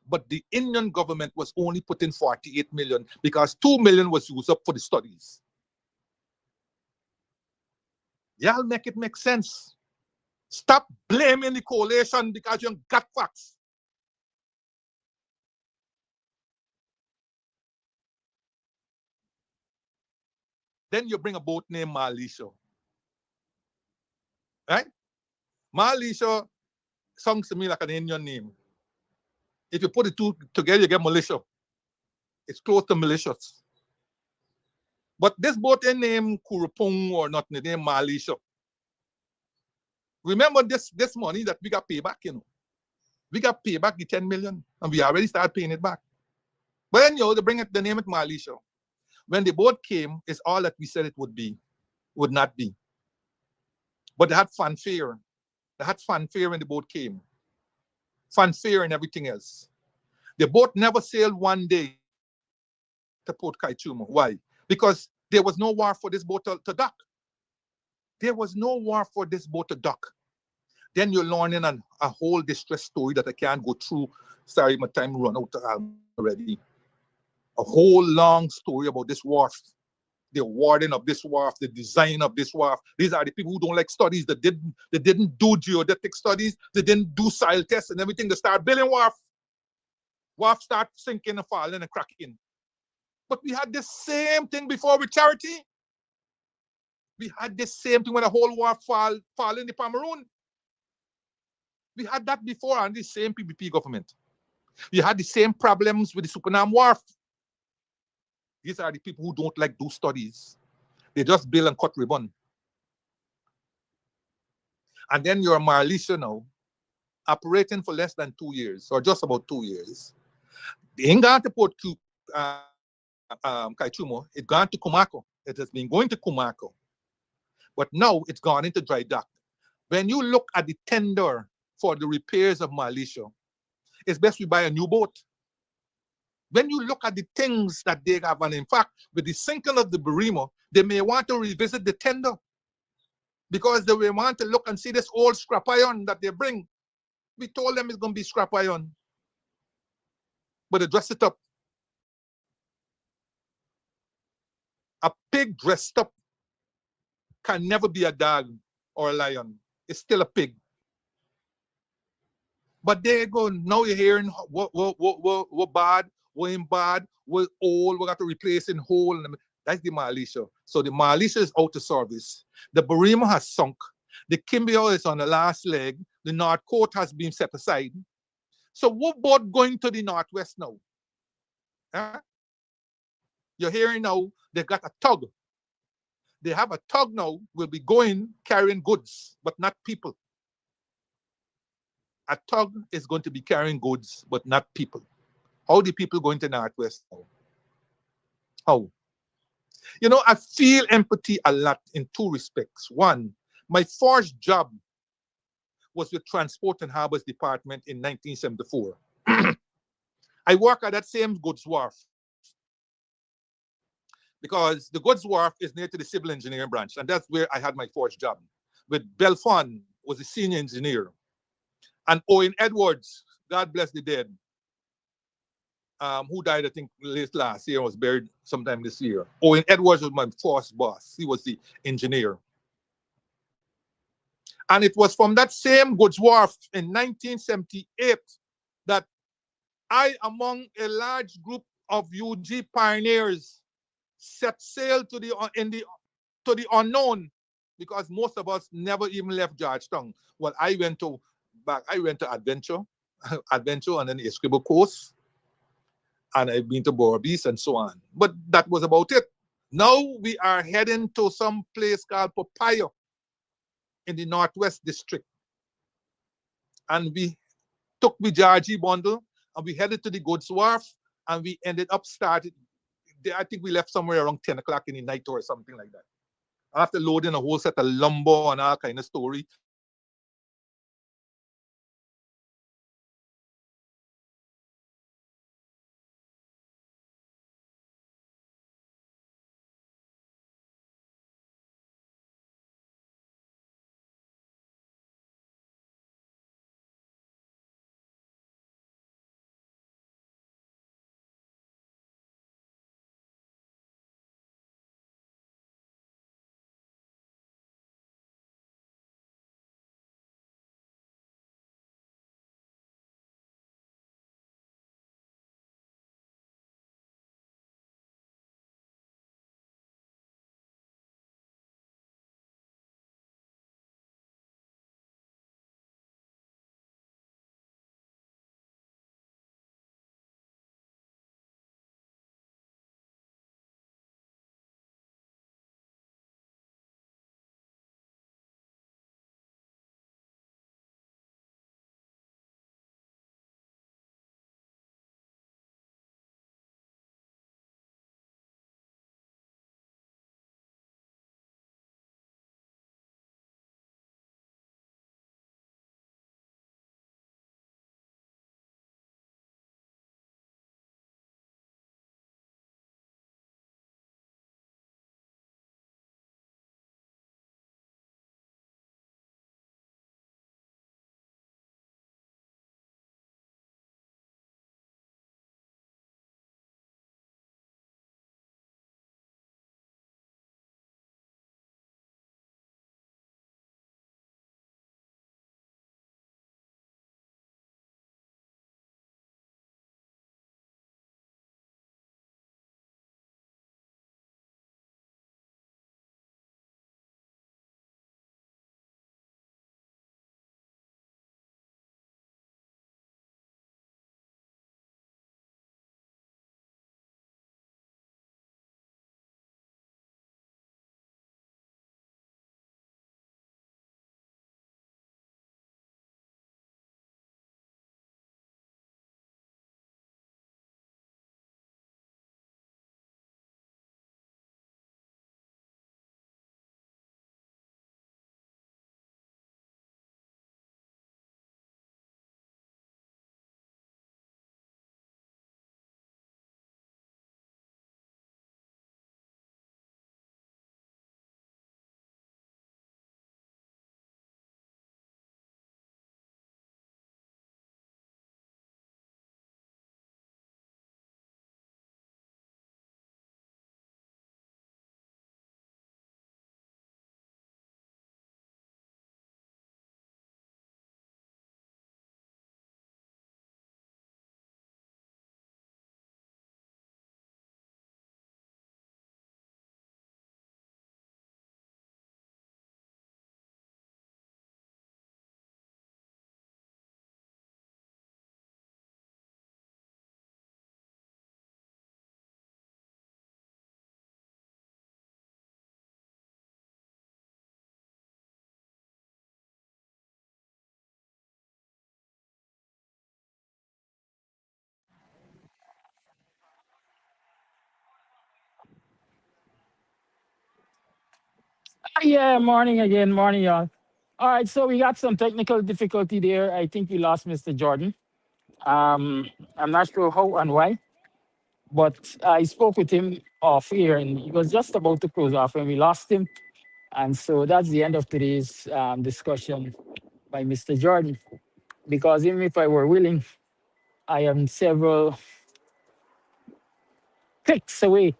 I: but the Indian government was only putting 48 million because 2 million was used up for the studies. Y'all make it make sense. Stop blaming the coalition because you got facts. Then you bring a boat named Malisha. Right? Malisha sounds to me like an Indian name. If you put the two together, you get militia. It's close to malicious. But this boat ain't named Kurupung or nothing, it named Malaysia. Remember this money that we got paid back, you know. We got paid back the 10 million and we already started paying it back. But then, they bring it, the name it Malaysia. When the boat came, it's all that we said it would not be. But they had fanfare. They had fanfare when the boat came. Fanfare and everything else. The boat never sailed one day to Port Kaitumo. Why? Because there was no war for this boat to dock. There was no war for this boat to dock. Then you're learning a whole distress story that I can't go through. Sorry, my time run out already. A whole long story about this wharf. The warden of this wharf, the design of this wharf. These are the people who don't like studies. They didn't do geodetic studies. They didn't do soil tests and everything. They start building wharf. Wharf start sinking and falling and cracking. But we had the same thing before with charity. We had the same thing when the whole wharf fall in the Cameroon. We had that before under the same PPP government. We had the same problems with the Supernam wharf. These are the people who don't like do studies. They just build and cut ribbon. And then you're Malaysia now, operating for less than 2 years, or just about 2 years. They ain't gone to Port Kaitumo, it gone to Kumako. It has been going to Kumako. But now it's gone into dry dock. When you look at the tender for the repairs of Malaysia, it's best we buy a new boat. When you look at the things that they have, and in fact, with the sinking of the Berrima, they may want to revisit the tender because they may want to look and see this old scrap iron that they bring. We told them it's going to be scrap iron, but they dress it up. A pig dressed up can never be a dog or a lion. It's still a pig. But there you go. Now you're hearing what bad, what ain't bad, what old, we got to replace in whole. That's the Malaysia. So the Malaysia is out of service. The Berrima has sunk. The Kimbio is on the last leg. The North Coast has been set aside. So what boat going to the Northwest now? Huh? You're hearing now they got a tug. They have a tug now, will be going carrying goods, but not people. A tug is going to be carrying goods, but not people. How the people going to Northwest now? How? I feel empathy a lot in two respects. One, my first job was with Transport and Harbors Department in 1974. I work at that same goods wharf because the goods wharf is near to the civil engineering branch, and that's where I had my first job. With Belfon was a senior engineer, and Owen Edwards, God bless the dead, who died, I think, late last year, was buried sometime this year. Owen Edwards was my first boss. He was the engineer. And it was from that same goods wharf in 1978 that I, among a large group of UG pioneers, set sail to the unknown, because most of us never even left Georgetown. Well, I went to Adventure, and then Escribo Coast, and I've been to Borbies and so on. But that was about it. Now we are heading to some place called Papaya in the Northwest District. And we took the Georgie bundle and we headed to the goods wharf, and we ended up I think we left somewhere around 10 o'clock in the night or something like that. After loading a whole set of lumber and all kind of story,
C: Yeah, morning again, morning, y'all. All right, so we got some technical difficulty there. I think we lost Mr. Jordan. Um, I'm not sure how and why, but I spoke with him off here, and he was just about to close off when we lost him. And so that's the end of today's discussion by Mr. Jordan. Because even if I were willing, I am several clicks away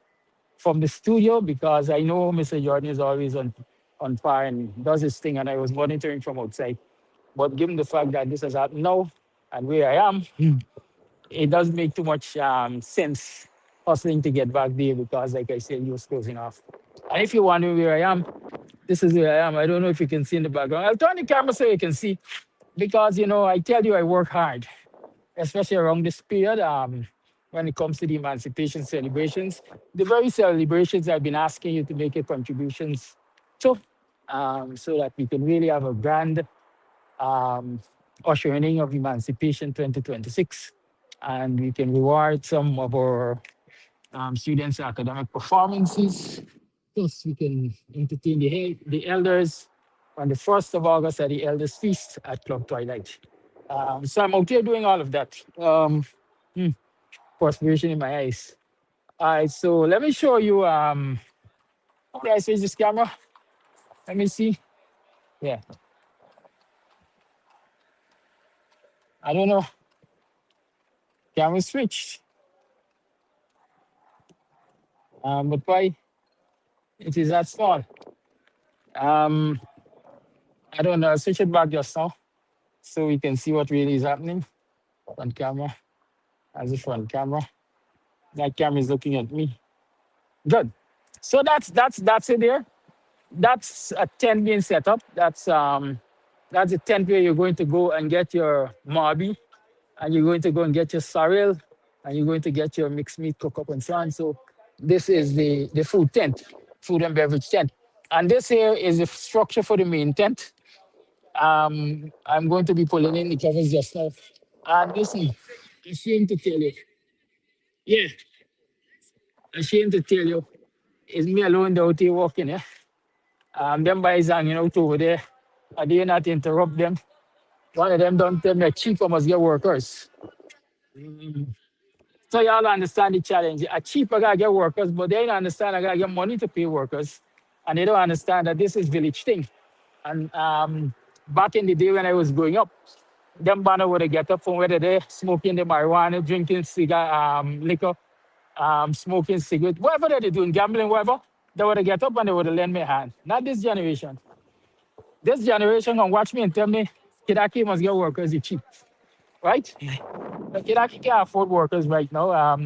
C: from the studio because I know Mr. Jordan is always on par and does his thing, and I was monitoring from outside. But given the fact that this has happened now and where I am, it doesn't make too much sense hustling to get back there because, like I said, he was closing off. And if you wonder where I am, this is where I am. I don't know if you can see in the background. I'll turn the camera so you can see because, I tell you, I work hard, especially around this period when it comes to the emancipation celebrations. The very celebrations I've been asking you to make your contributions to so that we can really have a grand um, ushering of Emancipation 2026. And we can reward some of our students' academic performances. Plus, we can entertain the elders on the 1st of August at the Elders Feast at Club Twilight. So I'm out here doing all of that. Perspiration in my eyes. All right, so let me show you. How do I switch this camera? Let me see. Yeah, I don't know. Camera switched. But why it is that small? Um, I don't know. I'll switch it back just now so we can see what really is happening. Front camera, as a front camera. That camera is looking at me. Good. So that's it there. That's a tent being set up. That's a tent where you're going to go and get your marby, and you're going to go and get your sorrel, and you're going to get your mixed meat cook up and so on. So this is the food tent, food and beverage tent. And this here is the structure for the main tent. I'm going to be pulling in the covers just now. And listen, ashamed to tell you, yeah, ashamed to tell you, it's me alone out here walking, yeah. Them boys hanging out over there. I dare not interrupt them. One of them don't tell me cheaper must get workers. So y'all understand the challenge. A cheaper gotta get workers, but they don't understand I gotta get money to pay workers. And they don't understand that this is village thing. And back in the day when I was growing up, them banner would get up from whether they smoking the marijuana, drinking cigar, liquor, smoking cigarette, whatever they're doing, gambling, whatever, they would get up and they would lend me a hand. Not this generation. This generation gonna watch me and tell me Kidaki must get workers, it's cheap. Right? But Kidaki can't afford workers right now.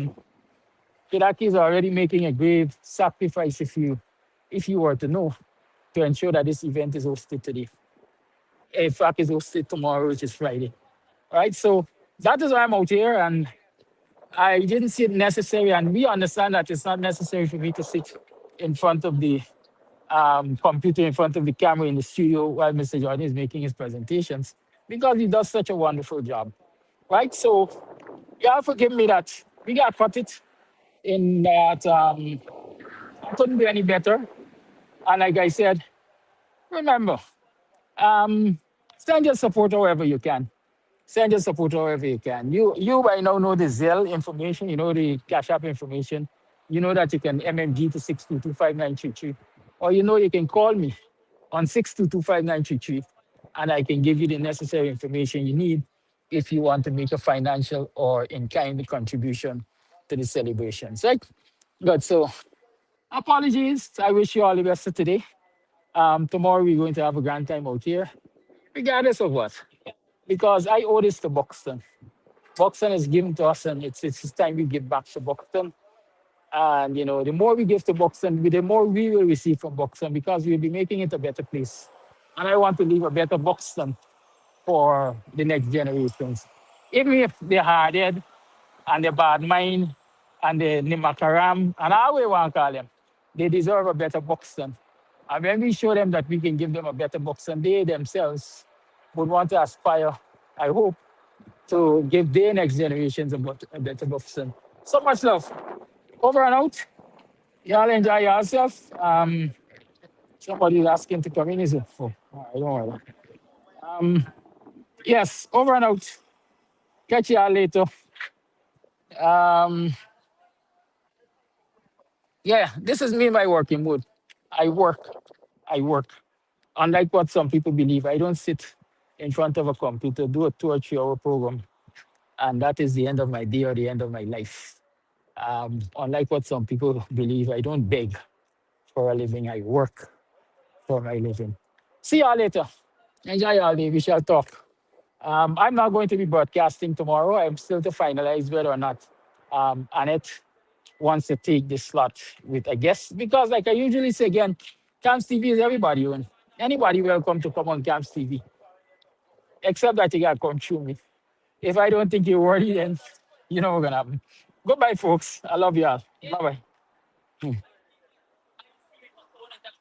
C: Kidaki is already making a grave sacrifice if you were to know to ensure that this event is hosted today. In fact, it's hosted tomorrow, which is Friday. All right, so that is why I'm out here, and I didn't see it necessary, and we understand that it's not necessary for me to sit in front of the computer, in front of the camera in the studio while Mr. Jordan is making his presentations, because he does such a wonderful job, right? So you have to forgive me that we got cut it in that I couldn't do any better. And like I said, remember, send your support however you can. Send your support however you can. You by now know the Zelle information, you know the Cash App information. You know that you can MMG to 6225933. Or you know you can call me on 6225933 and I can give you the necessary information you need if you want to make a financial or in-kind contribution to the celebrations. Right? Good. So apologies. I wish you all the best for today. Tomorrow we're going to have a grand time out here, regardless of what. Because I owe this to Buxton. Buxton is given to us, and it's time we give back to Buxton. And the more we give to Buxton, the more we will receive from Buxton because we'll be making it a better place. And I want to leave a better Buxton for the next generations. Even if they're hard-headed and they're bad mind and they're Nimakaram, and how we want to call them, they deserve a better Buxton. And when we show them that we can give them a better Buxton, they themselves would want to aspire, I hope, to give their next generations a better Buxton. So much love. Over and out. Y'all enjoy yourself. Somebody's asking to come in, is it? Oh, all right, don't worry. Yes, over and out. Catch y'all later. Um, yeah, this is me in my working mood. I work. I work. Unlike what some people believe, I don't sit in front of a computer, do a 2 or 3 hour program, and that is the end of my day or the end of my life. Unlike what some people believe, I don't beg for a living. I work for my living. See y'all later. Enjoy y'all day. We shall talk. I'm not going to be broadcasting tomorrow. I'm still to finalize whether or not Annette wants to take this slot with a guest. Because, like I usually say again, Camps TV is everybody. Anybody welcome to come on Camps TV, except that you got to come through me. If I don't think you're worthy, then you know what's going to happen. Goodbye, folks. I love y'all. Bye bye.